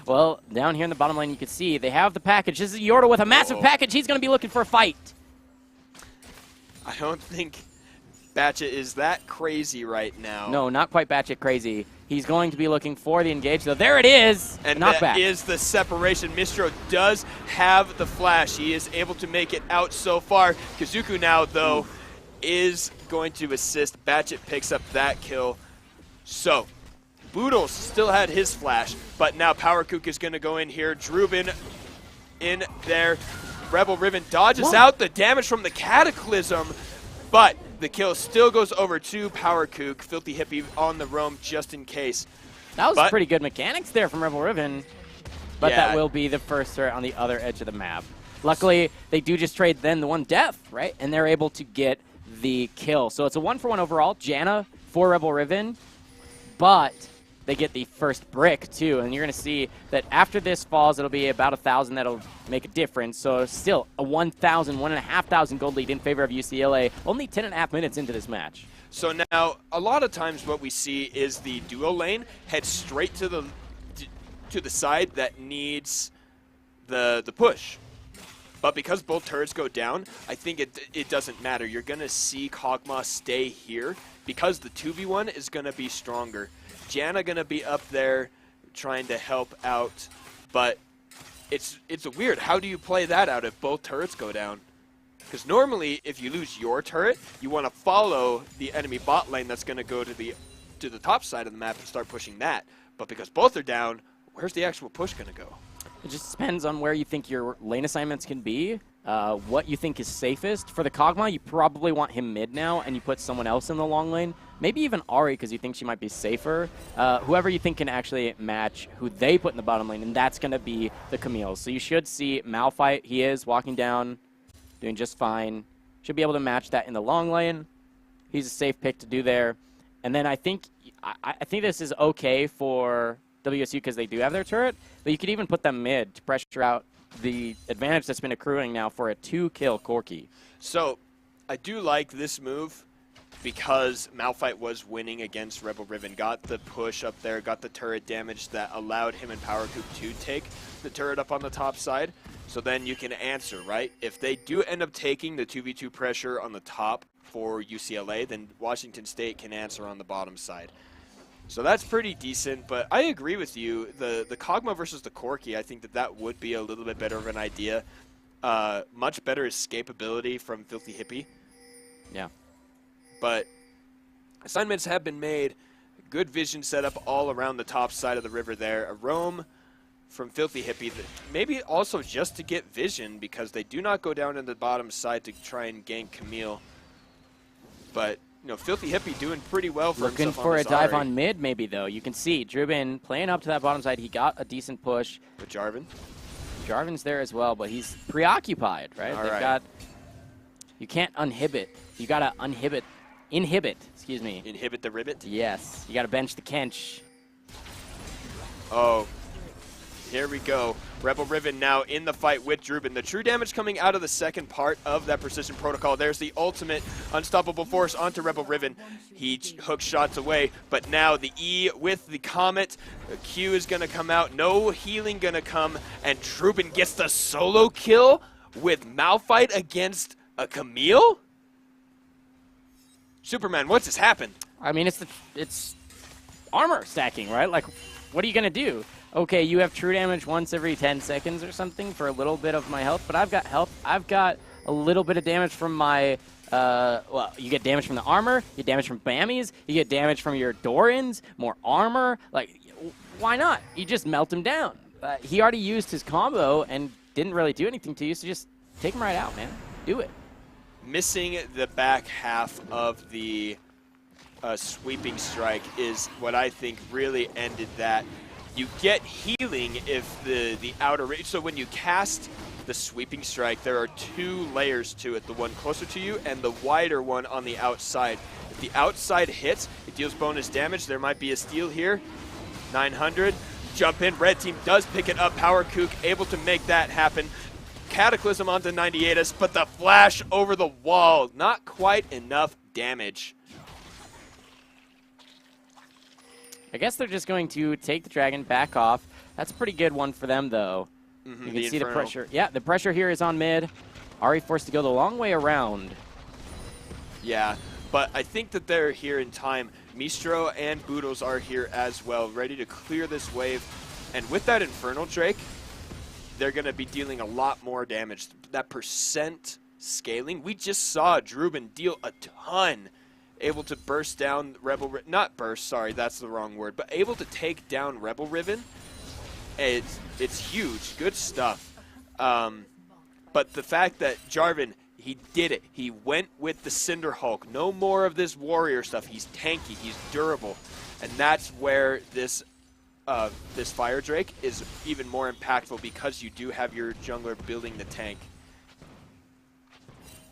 Well, down here in the bottom lane, you can see they have the package. This is Yorda with a massive package. He's going to be looking for a fight. I don't think Batchet is that crazy right now. No, not quite Batchet crazy. He's going to be looking for the engage, though. There it is. And knockback. That is the separation. Mistro does have the flash. He is able to make it out so far. Kazuku now, though, is going to assist. Batchet picks up that kill. So, Boodles still had his flash, but now PowerKook is going to go in here. Drubin in there. Rebel Riven dodges out the damage from the Cataclysm, but the kill still goes over to PowerKook. Filthy Hippie on the roam just in case. That was pretty good mechanics there from Rebel Riven, but yeah, that will be the first turret on the other edge of the map. Luckily, they do just trade then the one death, right? And they're able to get the kill. So it's a 1-for-1 overall. Janna for Rebel Riven, but they get the first brick too. And you're going to see that after this falls, it'll be about 1,000 that'll make a difference. So still a 1,000, 1,500 gold lead in favor of UCLA. Only 10.5 minutes into this match. So now, a lot of times what we see is the duo lane head straight to the side that needs the push. But because both turrets go down, I think it doesn't matter. You're going to see Kog'Maw stay here because the 2v1 is going to be stronger. Janna going to be up there trying to help out, but it's weird. How do you play that out if both turrets go down? Because normally, if you lose your turret, you want to follow the enemy bot lane that's going to go to the top side of the map and start pushing that. But because both are down, where's the actual push going to go? It just depends on where you think your lane assignments can be, what you think is safest. For the Kog'Maw, you probably want him mid now, and you put someone else in the long lane. Maybe even Ahri, because you think she might be safer. Whoever you think can actually match who they put in the bottom lane, and that's going to be the Camille. So you should see Malphite. He is walking down, doing just fine. Should be able to match that in the long lane. He's a safe pick to do there. And then I think this is okay for WSU because they do have their turret, but you could even put them mid to pressure out the advantage that's been accruing now for a 2-kill Corki. So I do like this move because Malphite was winning against Rebel Riven, got the push up there, got the turret damage that allowed him and PowerKook to take the turret up on the top side. So then you can answer, right? If they do end up taking the 2v2 pressure on the top for UCLA, then Washington State can answer on the bottom side. So that's pretty decent, but I agree with you. The Kog'Maw versus the Corki, I think that would be a little bit better of an idea. Much better escapability from Filthy Hippie. Yeah. But assignments have been made. Good vision set up all around the top side of the river there. A roam from Filthy Hippie, maybe also just to get vision because they do not go down in the bottom side to try and gank Camille. But you know, Filthy Hippie doing pretty well for looking himself for a dive Ahri. on mid, maybe, though. You can see Drubin playing up to that bottom side. He got a decent push. With Jarvan? Jarvan's there as well, but he's preoccupied, right? All right. You can't inhibit, excuse me. Inhibit the ribbit? Yes. You got to bench the Kench. Oh, here we go. Rebel Riven now in the fight with Drubin. The true damage coming out of the second part of that precision protocol. There's the ultimate unstoppable force onto Rebel Riven. He hooks shots away, but now the E with the Comet. The Q is going to come out. No healing going to come, and Drubin gets the solo kill with Malphite against a Camille? Superman, what's just happened? I mean, it's armor stacking, right? Like, what are you going to do? Okay, you have true damage once every 10 seconds or something for a little bit of my health, but I've got health. I've got a little bit of damage from my, well, you get damage from the armor, you get damage from Bammies, you get damage from your Dorans, more armor. Like, why not? You just melt him down. He already used his combo and didn't really do anything to you, so just take him right out, man. Do it. Missing the back half of the sweeping strike is what I think really ended that. You get healing if the outer range. So when you cast the sweeping strike, there are 2 layers to it, the one closer to you and the wider one on the outside. If the outside hits, it deals bonus damage. There might be a steal here. 900. Jump in. Red team does pick it up. Power Kook able to make that happen. Cataclysm onto 98us, but the flash over the wall. Not quite enough damage. I guess they're just going to take the dragon, back off. That's a pretty good one for them, though. You can see the pressure. Yeah, the pressure here is on mid. Ari forced to go the long way around. Yeah, but I think that they're here in time. Mistro and Boodles are here as well, ready to clear this wave. And with that Infernal Drake, they're going to be dealing a lot more damage. That percent scaling, we just saw Drubin deal a ton. Able to burst down Rebel Riven, not burst, sorry, that's the wrong word, but able to take down Rebel Riven. It's huge, good stuff. But the fact that Jarvan, he did it. He went with the Cinder Hulk. No more of this warrior stuff. He's tanky, he's durable. And that's where this Fire Drake is even more impactful, because you do have your jungler building the tank.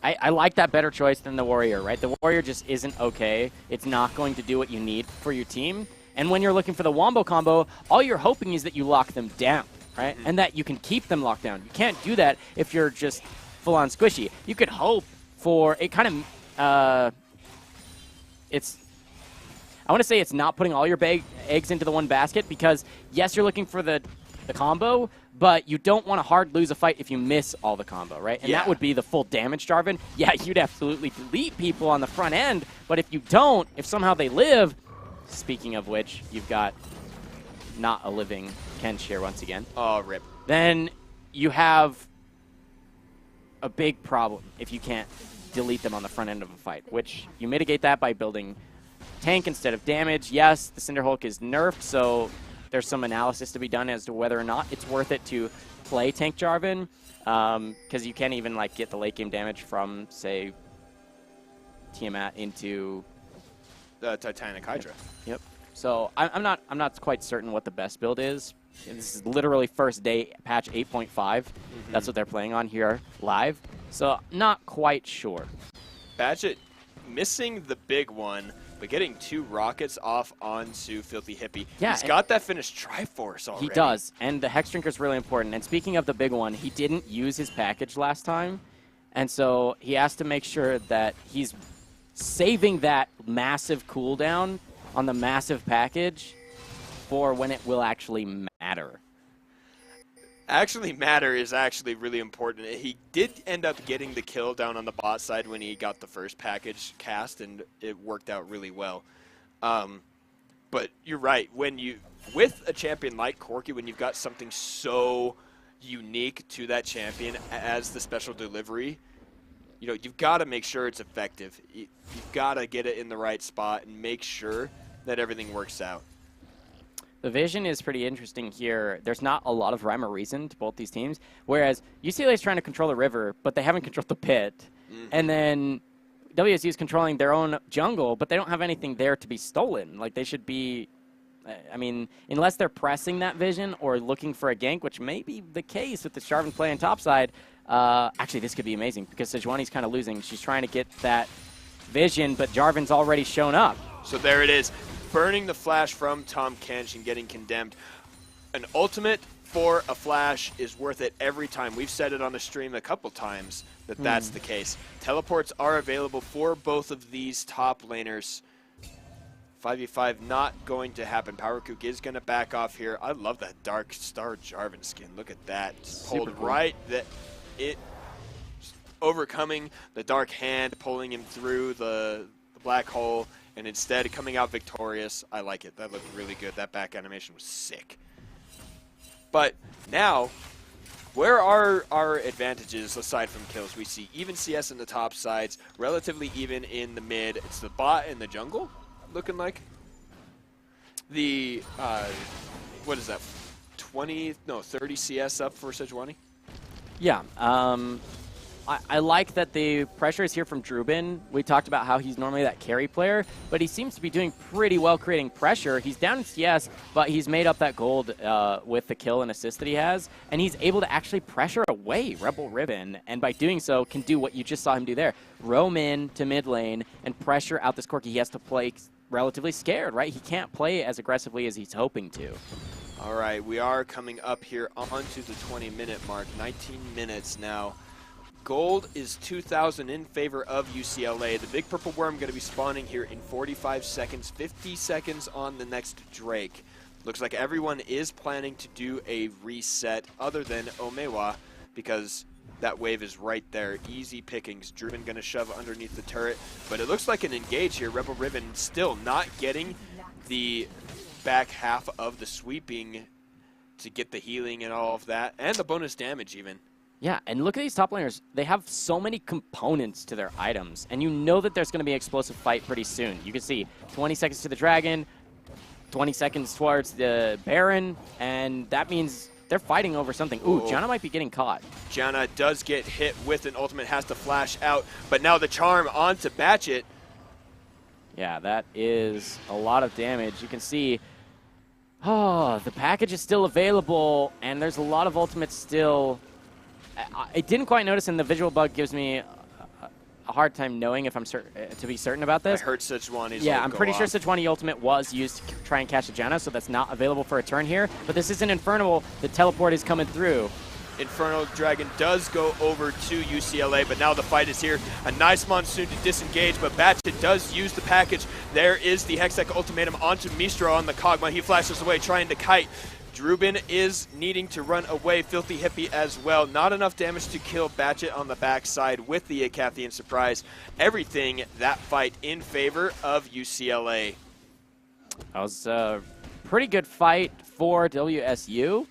I like that better choice than the warrior, right? The warrior just isn't okay. It's not going to do what you need for your team. And when you're looking for the wombo combo, all you're hoping is that you lock them down, right? And that you can keep them locked down. You can't do that if you're just full-on squishy. You could hope for it kind of I want to say it's not putting all your eggs into the one basket, because yes, you're looking for the combo, but you don't want to hard lose a fight if you miss all the combo, right? And that would be the full damage Jarvan. Yeah, you'd absolutely delete people on the front end, but if you don't, if somehow they live, speaking of which, you've got not a living Kench here once again. Oh, rip. Then you have a big problem if you can't delete them on the front end of a fight, which you mitigate that by building tank instead of damage. Yes, the Cinder Hulk is nerfed, so there's some analysis to be done as to whether or not it's worth it to play tank Jarvan, because you can't even like get the late game damage from, say, Tiamat into the Titanic Hydra. Yep. So I'm not quite certain what the best build is. This is literally first day patch 8.5. That's what they're playing on here live. So not quite sure. Badget missing the big one, but getting 2 rockets off onto Filthy Hippie. Yeah, he's got that finished Triforce already. He does, and the Hex Drinker is really important. And speaking of the big one, he didn't use his package last time, and so he has to make sure that he's saving that massive cooldown on the massive package for when it will actually matter. Actually matter is actually really important. He did end up getting the kill down on the bot side when he got the first package cast, and it worked out really well. But you're right. When you, with a champion like Corki, when you've got something so unique to that champion as the special delivery, you know, you've got to make sure it's effective. You've got to get it in the right spot and make sure that everything works out. The vision is pretty interesting here. There's not a lot of rhyme or reason to both these teams, whereas UCLA is trying to control the river, but they haven't controlled the pit. And then WSU is controlling their own jungle, but they don't have anything there to be stolen. Like, they should be, I mean, unless they're pressing that vision or looking for a gank, which may be the case with the Jarvan play on topside. Actually, this could be amazing because Sejuani's kind of losing. She's trying to get that vision, but Jarvan's already shown up. So there it is. Burning the flash from Tom Kench and getting condemned. An ultimate for a flash is worth it every time. We've said it on the stream a couple times that that's the case. Teleports are available for both of these top laners. 5v5 not going to happen. Power Kook is going to back off here. I love that Dark Star Jarvan skin. Look at that. Just pulled cool. Right. It overcoming the Dark Hand, pulling him through the black hole, and instead coming out victorious. I like it. That looked really good. That back animation was sick. But now, where are our advantages aside from kills? We see even CS in the top sides, relatively even in the mid. It's the bot and the jungle looking like. The, what is that, 30 CS up for Sejuani? Yeah. I like that the pressure is here from Drubin. We talked about how he's normally that carry player, but he seems to be doing pretty well creating pressure. He's down in CS, but he's made up that gold with the kill and assist that he has, and he's able to actually pressure away Rebel Ribbon, and by doing so, can do what you just saw him do there. Roam in to mid lane and pressure out this Corki. He has to play relatively scared, right? He can't play as aggressively as he's hoping to. All right, we are coming up here onto the 20-minute mark, 19 minutes now. Gold is 2,000 in favor of UCLA. The big purple worm going to be spawning here in 45 seconds, 50 seconds on the next Drake. Looks like everyone is planning to do a reset other than Omewa because that wave is right there. Easy pickings. Drubin going to shove underneath the turret, but it looks like an engage here. Rebel Ribbon still not getting the back half of the sweeping to get the healing and all of that, and the bonus damage even. Yeah, and look at these top laners. They have so many components to their items, and you know that there's going to be an explosive fight pretty soon. You can see 20 seconds to the Dragon, 20 seconds towards the Baron, and that means they're fighting over something. Ooh, Janna might be getting caught. Janna does get hit with an ultimate, has to flash out, but now the charm onto Batchet. Yeah, that is a lot of damage. You can see, oh, the package is still available, and there's a lot of ultimates still. I didn't quite notice, and the visual bug gives me a hard time knowing if I'm to be certain about this. I heard Sejuani's. Yeah, I'm pretty sure Sejuani ultimate was used to try and catch a Janna, so that's not available for a turn here. But this is an Infernal. The teleport is coming through. Infernal Dragon does go over to UCLA, but now the fight is here. A nice Monsoon to disengage, but Batchet does use the package. There is the Hextech ultimatum onto Mistro on the Kog'Maw. He flashes away, trying to kite. Drubin is needing to run away. Filthy Hippie as well. Not enough damage to kill Batchet on the backside with the Acathian Surprise. Everything that fight in favor of UCLA. That was a pretty good fight for WSU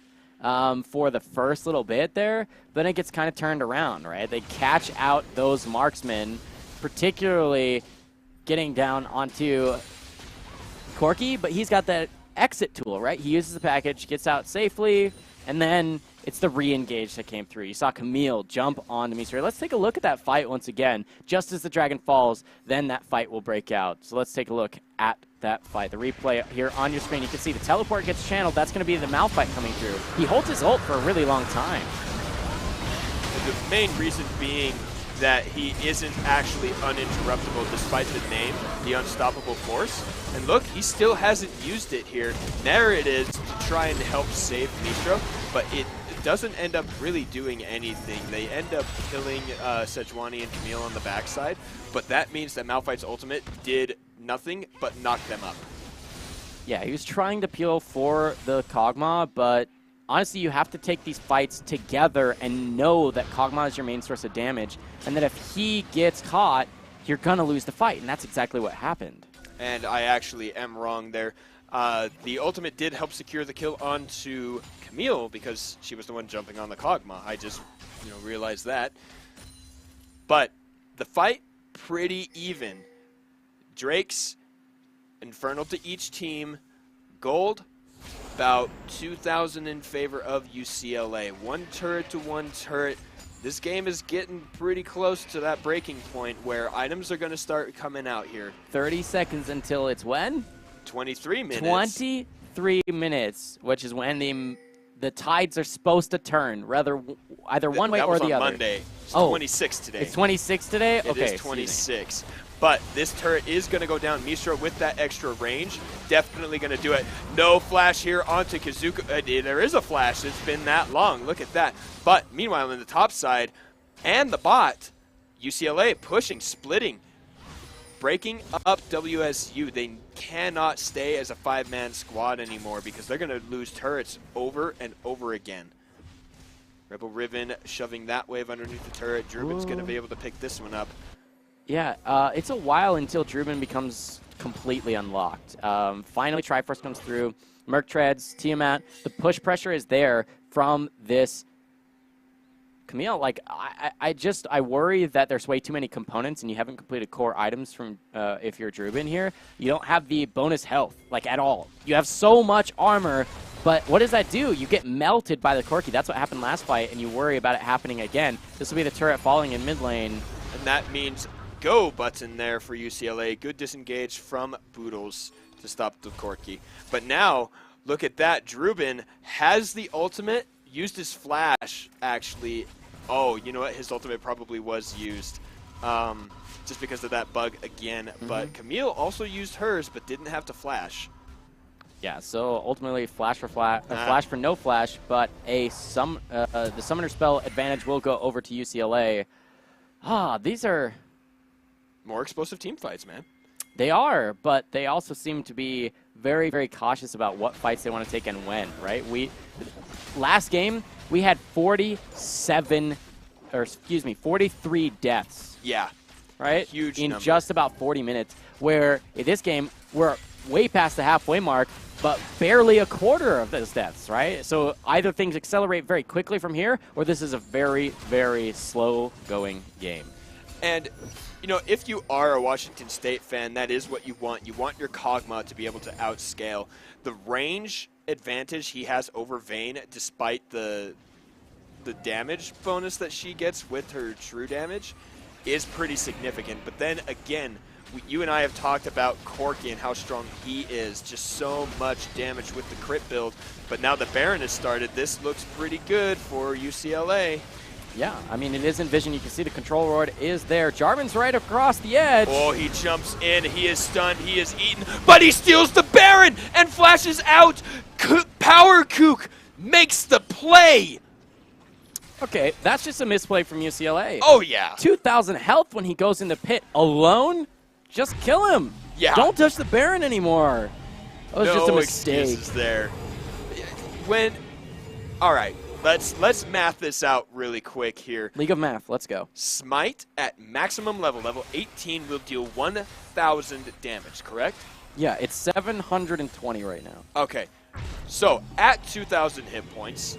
for the first little bit there, but it gets kind of turned around, right? They catch out those marksmen, particularly getting down onto Corki, but he's got that exit tool, right? He uses the package, gets out safely, and then it's the re-engage that came through. You saw Camille jump onto Mistro. Let's take a look at that fight once again. Just as the Dragon falls, then that fight will break out. So let's take a look at that fight. The replay here on your screen, you can see the teleport gets channeled. That's going to be the Malphite coming through. He holds his ult for a really long time. The main reason being that he isn't actually uninterruptible despite the name, the Unstoppable Force. And look, he still hasn't used it here. There it is to try and help save Mistro, but it doesn't end up really doing anything. They end up killing Sejuani and Camille on the backside, but that means that Malphite's ultimate did nothing but knock them up. Yeah, he was trying to peel for the Kog'Maw, but honestly, you have to take these fights together and know that Kog'Maw is your main source of damage, and that if he gets caught, you're going to lose the fight, and that's exactly what happened. And I actually am wrong there. The ultimate did help secure the kill onto Camille because she was the one jumping on the Kog'Maw. I just, realized that. But the fight, pretty even. Drake's Infernal to each team. Gold, about 2,000 in favor of UCLA. One turret to one turret. This game is getting pretty close to that breaking point where items are going to start coming out here. 30 seconds until it's when? 23 minutes. 23 minutes, which is when the tides are supposed to turn, either one way or the other. That was on Monday. It's 26 today. It's 26 today? Okay. It is 26. But this turret is going to go down. Mistro with that extra range, definitely going to do it. No flash here onto Kazuka. There is a flash. It's been that long. Look at that. But meanwhile, in the top side and the bot, UCLA pushing, splitting, breaking up WSU. They cannot stay as a five-man squad anymore because they're going to lose turrets over and over again. Rebel Riven shoving that wave underneath the turret. Drubin's going to be able to pick this one up. Yeah, it's a while until Drubin becomes completely unlocked. Finally, Triforce comes through. Merc treads, Tiamat. The push pressure is there from this Camille, like, I worry that there's way too many components and you haven't completed core items from, if you're Drubin here. You don't have the bonus health, like, at all. You have so much armor, but what does that do? You get melted by the Corki. That's what happened last fight, and you worry about it happening again. This will be the turret falling in mid lane. And that means go button there for UCLA. Good disengage from Boodles to stop the Corki. But now, look at that. Drubin has the ultimate, used his flash, actually. Oh, you know what? His ultimate probably was used just because of that bug again. But Camille also used hers, but didn't have to flash. Yeah, so ultimately flash for flash for no flash, but the summoner spell advantage will go over to UCLA. These are more explosive team fights, man. They are, but they also seem to be very, very cautious about what fights they want to take and when, right? Last game, we had 43 deaths. Yeah. Right? Huge in number. Just about 40 minutes, where in this game, we're way past the halfway mark, but barely a quarter of those deaths, right? So either things accelerate very quickly from here, or this is a very, very slow-going game. And, you know, if you are a Washington State fan, that is what you want. You want your Kog'Maw to be able to outscale. The range advantage he has over Vayne, despite the damage bonus that she gets with her true damage, is pretty significant. But then, again, you and I have talked about Corki and how strong he is. Just so much damage with the crit build. But now the Baron has started. This looks pretty good for UCLA. Yeah, I mean, it is in vision. You can see the control ward is there. Jarvan's right across the edge. Oh, he jumps in. He is stunned. He is eaten. But he steals the Baron and flashes out. Power Kook makes the play. Okay, that's just a misplay from UCLA. Oh, yeah. 2,000 health when he goes in the pit alone. Just kill him. Yeah. Don't touch the Baron anymore. That was just a mistake. Excuses there. All right. Let's math this out really quick here. League of Math, let's go. Smite at maximum level 18, will deal 1,000 damage, correct? Yeah, it's 720 right now. Okay, so at 2,000 hit points,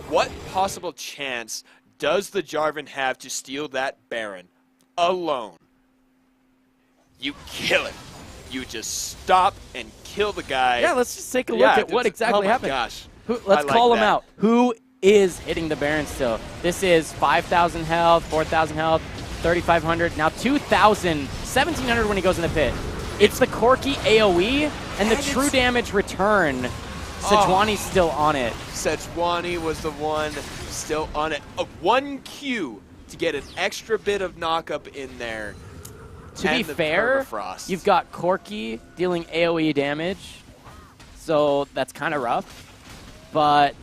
what possible chance does the Jarvan have to steal that Baron alone? You kill him. You just stop and kill the guy. Yeah, let's just take a look at what exactly happened. Oh my gosh. Let's call him out. Who is hitting the Baron still? This is 5,000 health, 4,000 health, 3,500, now 2,000, 1,700 when he goes in the pit. It's the Corki AoE and the true damage return. Sejuani's still on it. Sejuani was the one still on it. One Q to get an extra bit of knockup in there. To be fair, you've got Corki dealing AoE damage, so that's kind of rough. But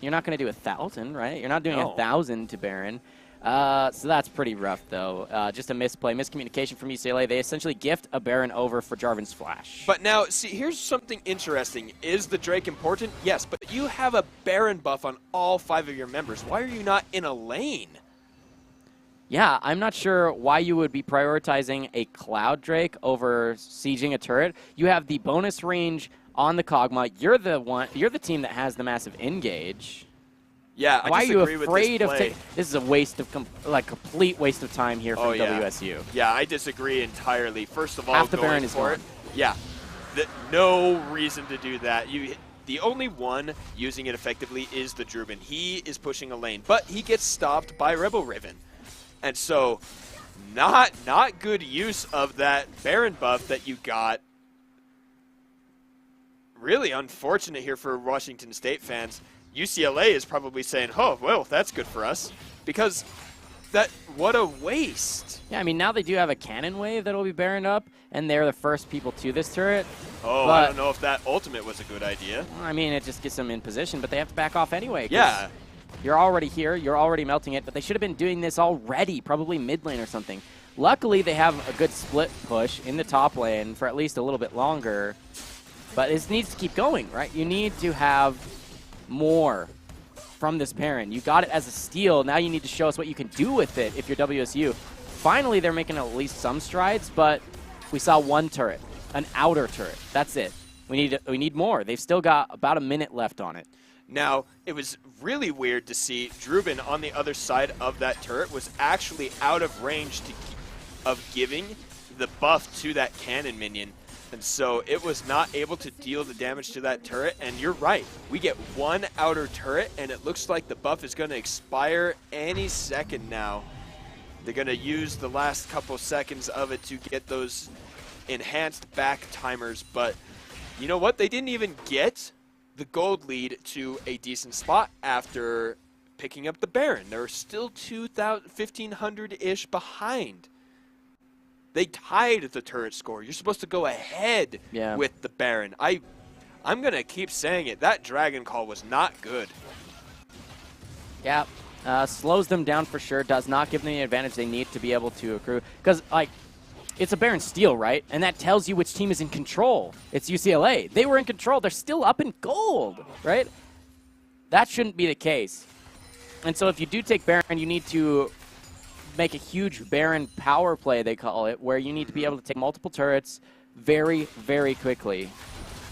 you're not going to do 1,000, right? You're not doing 1,000 to Baron. So that's pretty rough, though. Just a misplay, miscommunication from UCLA. They essentially gift a Baron over for Jarvan's flash. But now, see, here's something interesting. Is the Drake important? Yes, but you have a Baron buff on all 5 of your members. Why are you not in a lane? Yeah, I'm not sure why you would be prioritizing a Cloud Drake over sieging a turret. You have the bonus range on the Kog'Maw. You're the team that has the massive engage. Yeah, why I disagree are you afraid with this play. This is a waste of complete waste of time here from WSU. Yeah, I disagree entirely. First of all, half the Baron is gone. Yeah, no reason to do that. The only one using it effectively is the Drubin. He is pushing a lane, but he gets stopped by Rebel Riven, and so not good use of that Baron buff that you got. Really unfortunate here for Washington State fans. UCLA is probably saying, oh, well, that's good for us. Because what a waste. Yeah, I mean, now they do have a cannon wave that will be Baron up, and they're the first people to this turret. Oh, I don't know if that ultimate was a good idea. I mean, it just gets them in position, but they have to back off anyway. Yeah. You're already here. You're already melting it, but they should have been doing this already, probably mid lane or something. Luckily, they have a good split push in the top lane for at least a little bit longer. But this needs to keep going, right? You need to have more from this Baron. You got it as a steal. Now you need to show us what you can do with it if you're WSU. Finally, they're making at least some strides, but we saw one turret, an outer turret. That's it. We need more. They've still got about a minute left on it. Now, it was really weird to see Drubin on the other side of that turret was actually out of range of giving the buff to that cannon minion. And so it was not able to deal the damage to that turret. And you're right, we get one outer turret, and it looks like the buff is going to expire any second now. They're going to use the last couple seconds of it to get those enhanced back timers. But you know what? They didn't even get the gold lead to a decent spot after picking up the Baron. They're still 1,500-ish behind. They tied the turret score. You're supposed to go ahead with the Baron. I'm going to keep saying it. That Dragon Call was not good. Yeah. Slows them down for sure. Does not give them the advantage they need to be able to accrue. Because, like, it's a Baron steal, right? And that tells you which team is in control. It's UCLA. They were in control. They're still up in gold, right? That shouldn't be the case. And so if you do take Baron, you need to make a huge Baron power play, they call it, where you need to be able to take multiple turrets very, very quickly.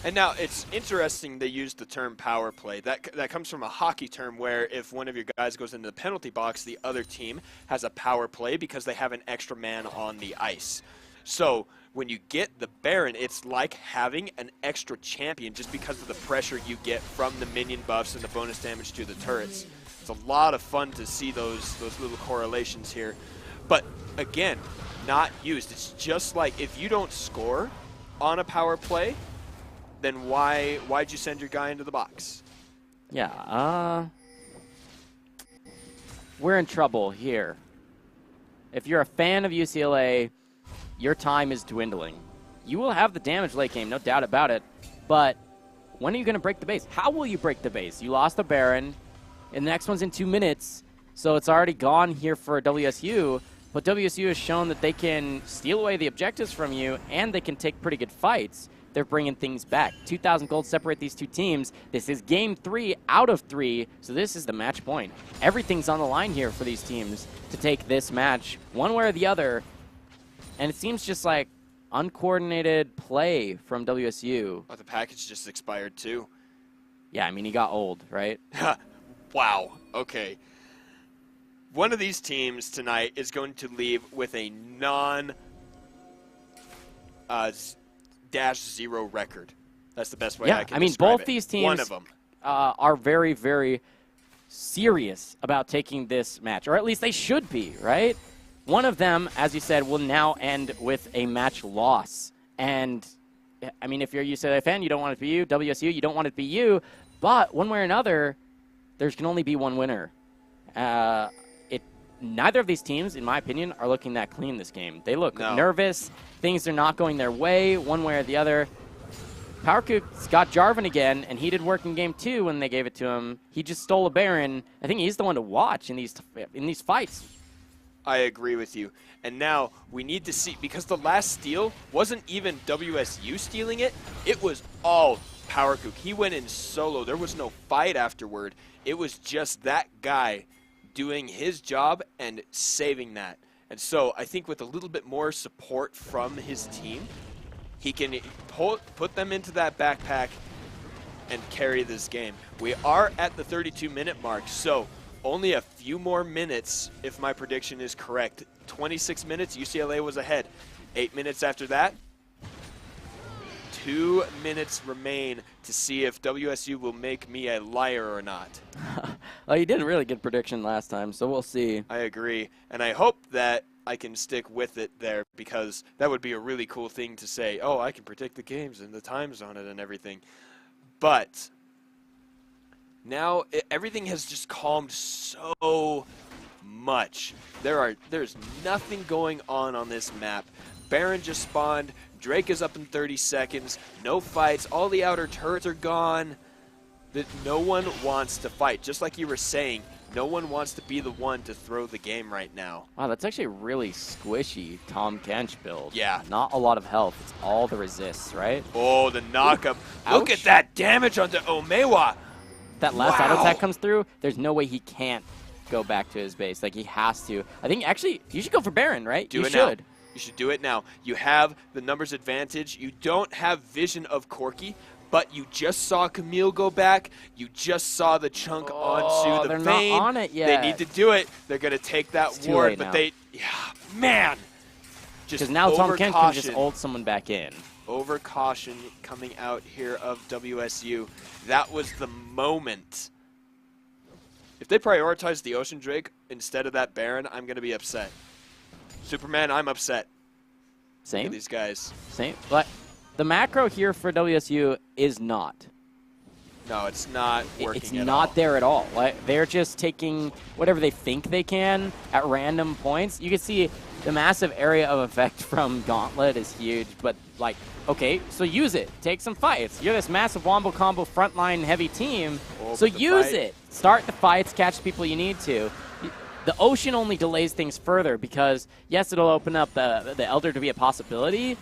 And now it's interesting they use the term power play. That comes from a hockey term where if one of your guys goes into the penalty box, the other team has a power play because they have an extra man on the ice. So when you get the Baron, it's like having an extra champion just because of the pressure you get from the minion buffs and the bonus damage to the turrets. It's a lot of fun to see those little correlations here. But again, not used. It's just like if you don't score on a power play, then why'd you send your guy into the box? Yeah, we're in trouble here. If you're a fan of UCLA, your time is dwindling. You will have the damage late game, no doubt about it, but when are you going to break the base? How will you break the base? You lost the Baron, and the next one's in 2 minutes, so it's already gone here for WSU, but WSU has shown that they can steal away the objectives from you, and they can take pretty good fights. They're bringing things back. 2,000 gold separate these two teams. This is game 3 out of 3, so this is the match point. Everything's on the line here for these teams to take this match one way or the other, and it seems just like uncoordinated play from WSU. Oh, the package just expired too. Yeah, I mean, he got old, right? Wow, okay. One of these teams tonight is going to leave with a -0 record. That's the best way I can describe both it. these teams One of them. are very, very serious about taking this match, or at least they should be, right? One of them, as you said, will now end with a match loss. And, I mean, if you're a UCLA fan, you don't want it to be you. WSU, you don't want it to be you. But one way or another, there can only be one winner. Neither of these teams, in my opinion, are looking that clean this game. They look nervous. Things are not going their way one way or the other. PowerCook's got Jarvan again, and he did work in game 2 when they gave it to him. He just stole a Baron. I think he's the one to watch in these fights. I agree with you. And now we need to see, because the last steal wasn't even WSU stealing it. It was all PowerCook. He went in solo. There was no fight afterward. It was just that guy doing his job and saving that. And so I think with a little bit more support from his team, he can put them into that backpack and carry this game. We are at the 32-minute mark, so only a few more minutes if my prediction is correct. 26 minutes, UCLA was ahead. 8 minutes after that, 2 minutes remain to see if WSU will make me a liar or not. Well, you did a really good prediction last time, so we'll see. I agree, and I hope that I can stick with it there, because that would be a really cool thing to say. Oh, I can predict the games and the times on it and everything. But now everything has just calmed so much. There's nothing going on this map. Baron just spawned. Drake is up in 30 seconds. No fights. All the outer turrets are gone. No one wants to fight. Just like you were saying, no one wants to be the one to throw the game right now. Wow, that's actually a really squishy Tom Kench build. Yeah. Not a lot of health. It's all the resists, right? Oh, the knockup. Look at that damage onto Omewa. That last auto attack comes through, there's no way he can't go back to his base. Like, he has to. I think, actually, you should go for Baron, right? You should. You should do it now. You have the numbers advantage. You don't have vision of Corki, but you just saw Camille go back. You just saw the chunk onto the they're vein. not on it yet. They need to do it. They're going to take that It's too ward, late but now. man. Because Just now Tom Kent can just over-caution. ult someone back in. Over caution coming out here of WSU. That was the moment. If they prioritize the Ocean Drake instead of that Baron, I'm going to be upset. Superman, I'm upset. Look Same. at these guys. Same. But the macro here for WSU is not. No, it's not working It's at not all. there at all. Like, they're just taking whatever they think they can at random points. You can see the massive area of effect from Gauntlet is huge, but like, okay, so use it. Take some fights. You're this massive wombo combo frontline heavy team, so Open the use fight. it. Start the fights, catch the people you need to. The Ocean only delays things further because, yes, it'll open up the Elder to be a possibility,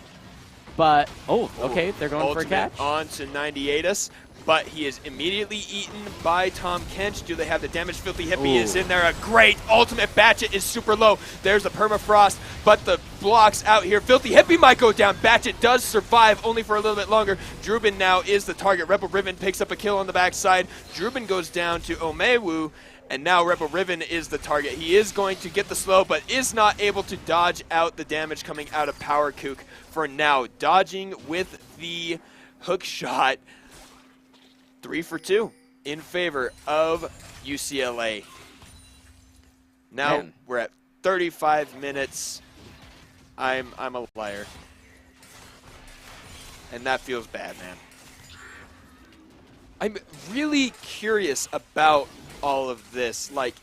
but, okay, they're going for a Ultimate catch. on to 98us, but he is immediately eaten by Tom Kench. Do they have the damage? Filthy Hippie is in there. A great ultimate. Batchet is super low. There's the permafrost, but the blocks out here. Filthy Hippie might go down. Batchet does survive, only for a little bit longer. Drubin now is the target. Rebel Riven picks up a kill on the backside. Drubin goes down to Omewu, and now Rebel Riven is the target. He is going to get the slow, but is not able to dodge out the damage coming out of Power Kook for now. Dodging with the hook shot. 3 for 2 in favor of UCLA. Now Man. we're at 35 minutes. I'm a liar. And that feels bad, man. I'm really curious about all of this. Like,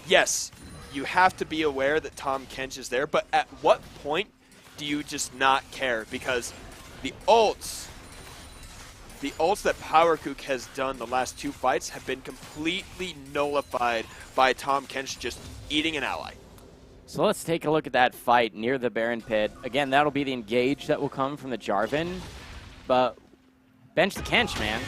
yes, you have to be aware that Tom Kench is there, but at what point do you just not care? Because the ults that Power Kook has done the last 2 fights have been completely nullified by Tom Kench just eating an ally. So let's take a look at that fight near the Baron Pit. Again, that'll be the engage that will come from the Jarvan. But bench the Kench, man.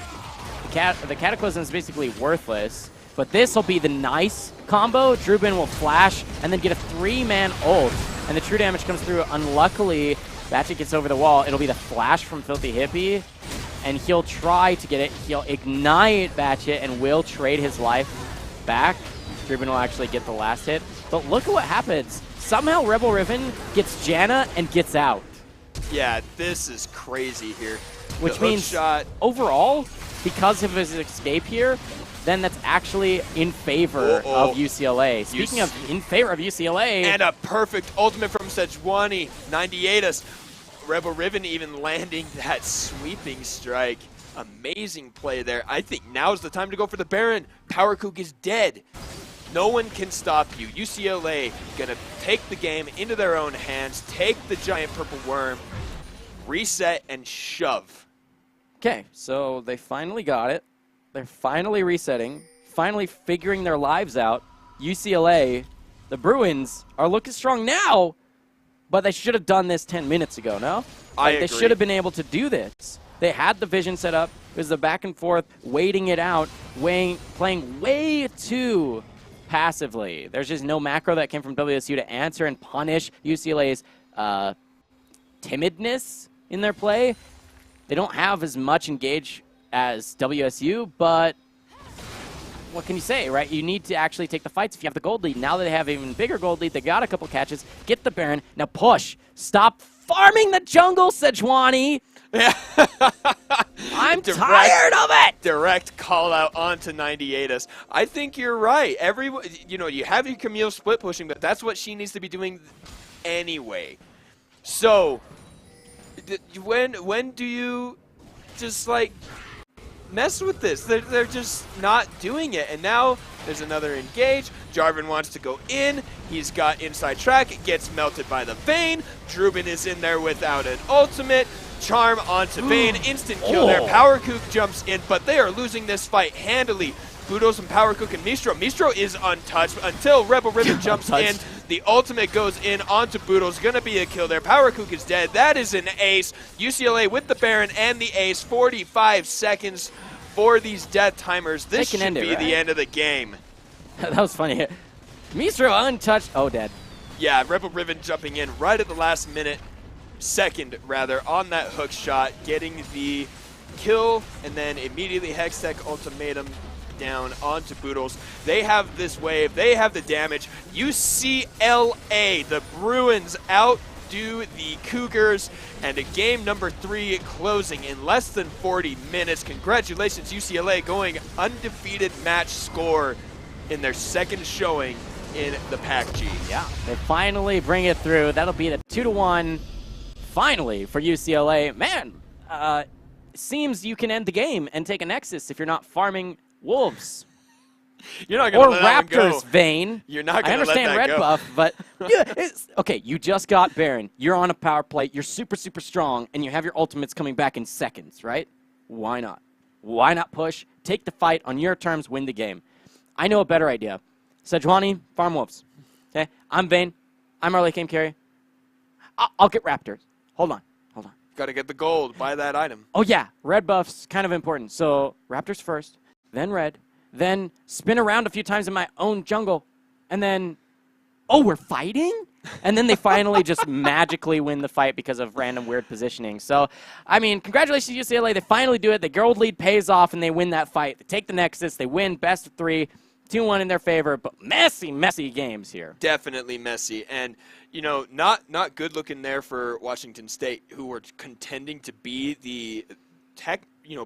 The Cataclysm is basically worthless. But this will be the nice combo. Drubin will flash and then get a 3-man ult. And the true damage comes through. Unluckily, Batchet gets over the wall. It'll be the flash from Filthy Hippie. And he'll try to get it. He'll ignite Batchet and will trade his life back. Drubin will actually get the last hit. But look at what happens. Somehow Rebel Riven gets Janna and gets out. Yeah, this is crazy here. Which The hook means shot. overall, because of his escape here, then that's actually in favor of UCLA. Speaking of in favor of UCLA. And a perfect ultimate from Sejuani. 98us. Rebel Riven even landing that sweeping strike. Amazing play there. I think now's the time to go for the Baron. Power Kook is dead. No one can stop you. UCLA gonna take the game into their own hands, take the giant purple worm, reset, and shove. Okay, so they finally got it. They're finally resetting, finally figuring their lives out. UCLA, the Bruins, are looking strong now, but they should have done this 10 minutes ago, no? I They agree. should have been able to do this. They had the vision set up. It was the back and forth, waiting it out, playing way too passively. There's just no macro that came from WSU to answer and punish UCLA's timidness in their play. They don't have as much engage as WSU, but what can you say, right? You need to actually take the fights if you have the gold lead. Now that they have an even bigger gold lead, they got a couple catches. Get the Baron. Now push. Stop farming the jungle, Sejuani. Yeah. I'm tired of it. Direct call out onto 98us. I think you're right. Everyone, you have your Camille split pushing, but that's what she needs to be doing anyway. So, when do you just like mess with this? They're just not doing it. And now there's another engage. Jarvan wants to go in. He's got inside track. It gets melted by the Vayne. Drubin is in there without an ultimate. Charm onto Vayne. Instant kill there. Power Kook jumps in, but they are losing this fight handily. Budos and Power Kook and Mistro. Mistro is untouched until Rebel Riven jumps in. The ultimate goes in onto Budos. Gonna be a kill there. Power Kook is dead. That is an ace. UCLA with the Baron and the ace. 45 seconds for these death timers. This should be the end of the game. That was funny. Mistro untouched. Oh, dead. Yeah, Rebel Riven jumping in right at the last second, on that hook shot, getting the kill, and then immediately Hextech Ultimatum down onto Boodles. They have this wave. They have the damage. UCLA, the Bruins outdo the Cougars, and a game number 3 closing in less than 40 minutes. Congratulations, UCLA, going undefeated match score in their second showing in the PACG. Yeah, they finally bring it through. That'll be the 2-1 finally for UCLA. Man, seems you can end the game and take a Nexus if you're not farming Wolves. You're not going to or let Raptors, that go. Vayne. You're not I going to let that understand red go. buff, but yeah, okay, you just got Baron. You're on a power play. You're super, super strong, and you have your ultimates coming back in seconds, right? Why not? Why not push? Take the fight on your terms, win the game. I know a better idea. Sejuani, farm Wolves. Okay, I'm Vayne. I'm our late game carry. I'll get Raptors. Hold on. Got to get the gold. Buy that item. Oh, yeah. Red buff's kind of important. So Raptors first, then red, then spin around a few times in my own jungle, and then, oh, we're fighting? And then they finally just magically win the fight because of random weird positioning. So, I mean, congratulations to UCLA. They finally do it. The gold lead pays off, and they win that fight. They take the Nexus. They win best of 3. 2-1 in their favor, but messy games here. Definitely messy. And, you know, not good looking there for Washington State, who were contending to be the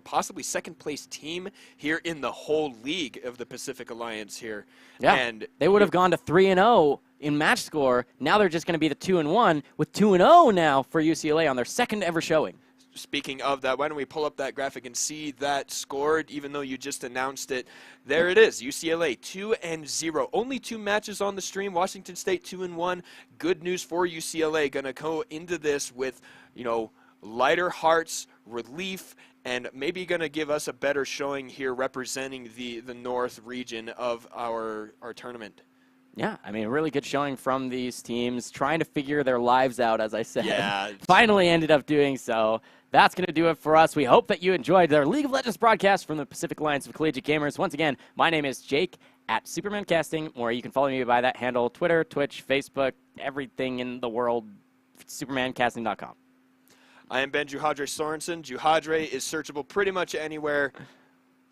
possibly second place team here in the whole league of the Pacific Alliance here. Yeah, and they would have gone to 3-0 in match score. Now they're just going to be the 2-1 with 2-0 now for UCLA on their second ever showing. Speaking of that, why don't we pull up that graphic and see that scored, even though you just announced it. There it is, UCLA 2-0. Only 2 matches on the stream. Washington State 2-1. Good news for UCLA. Going to go into this with, you know, lighter hearts, relief, and maybe going to give us a better showing here representing the north region of our tournament. Yeah, I mean, a really good showing from these teams, trying to figure their lives out, as I said. Yeah. Finally ended up doing so. That's going to do it for us. We hope that you enjoyed our League of Legends broadcast from the Pacific Alliance of Collegiate Gamers. Once again, my name is Jake at Superman Casting, or you can follow me by that handle, Twitter, Twitch, Facebook, everything in the world, supermancasting.com. I am Ben Juhadre Sorensen. Juhadre is searchable pretty much anywhere.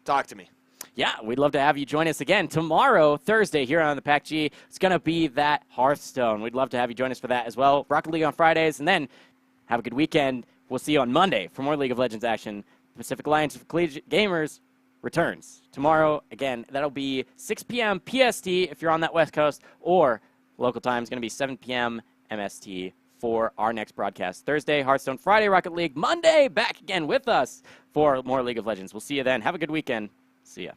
Talk to me. Yeah, we'd love to have you join us again tomorrow, Thursday, here on the PACG. It's going to be that Hearthstone. We'd love to have you join us for that as well. Rocket League on Fridays, and then have a good weekend. We'll see you on Monday for more League of Legends action. Pacific Alliance of Collegiate Gamers returns tomorrow. Again, that'll be 6 p.m. PST if you're on that West Coast, or local time is going to be 7 p.m. MST for our next broadcast. Thursday, Hearthstone. Friday, Rocket League. Monday, back again with us for more League of Legends. We'll see you then. Have a good weekend. See ya.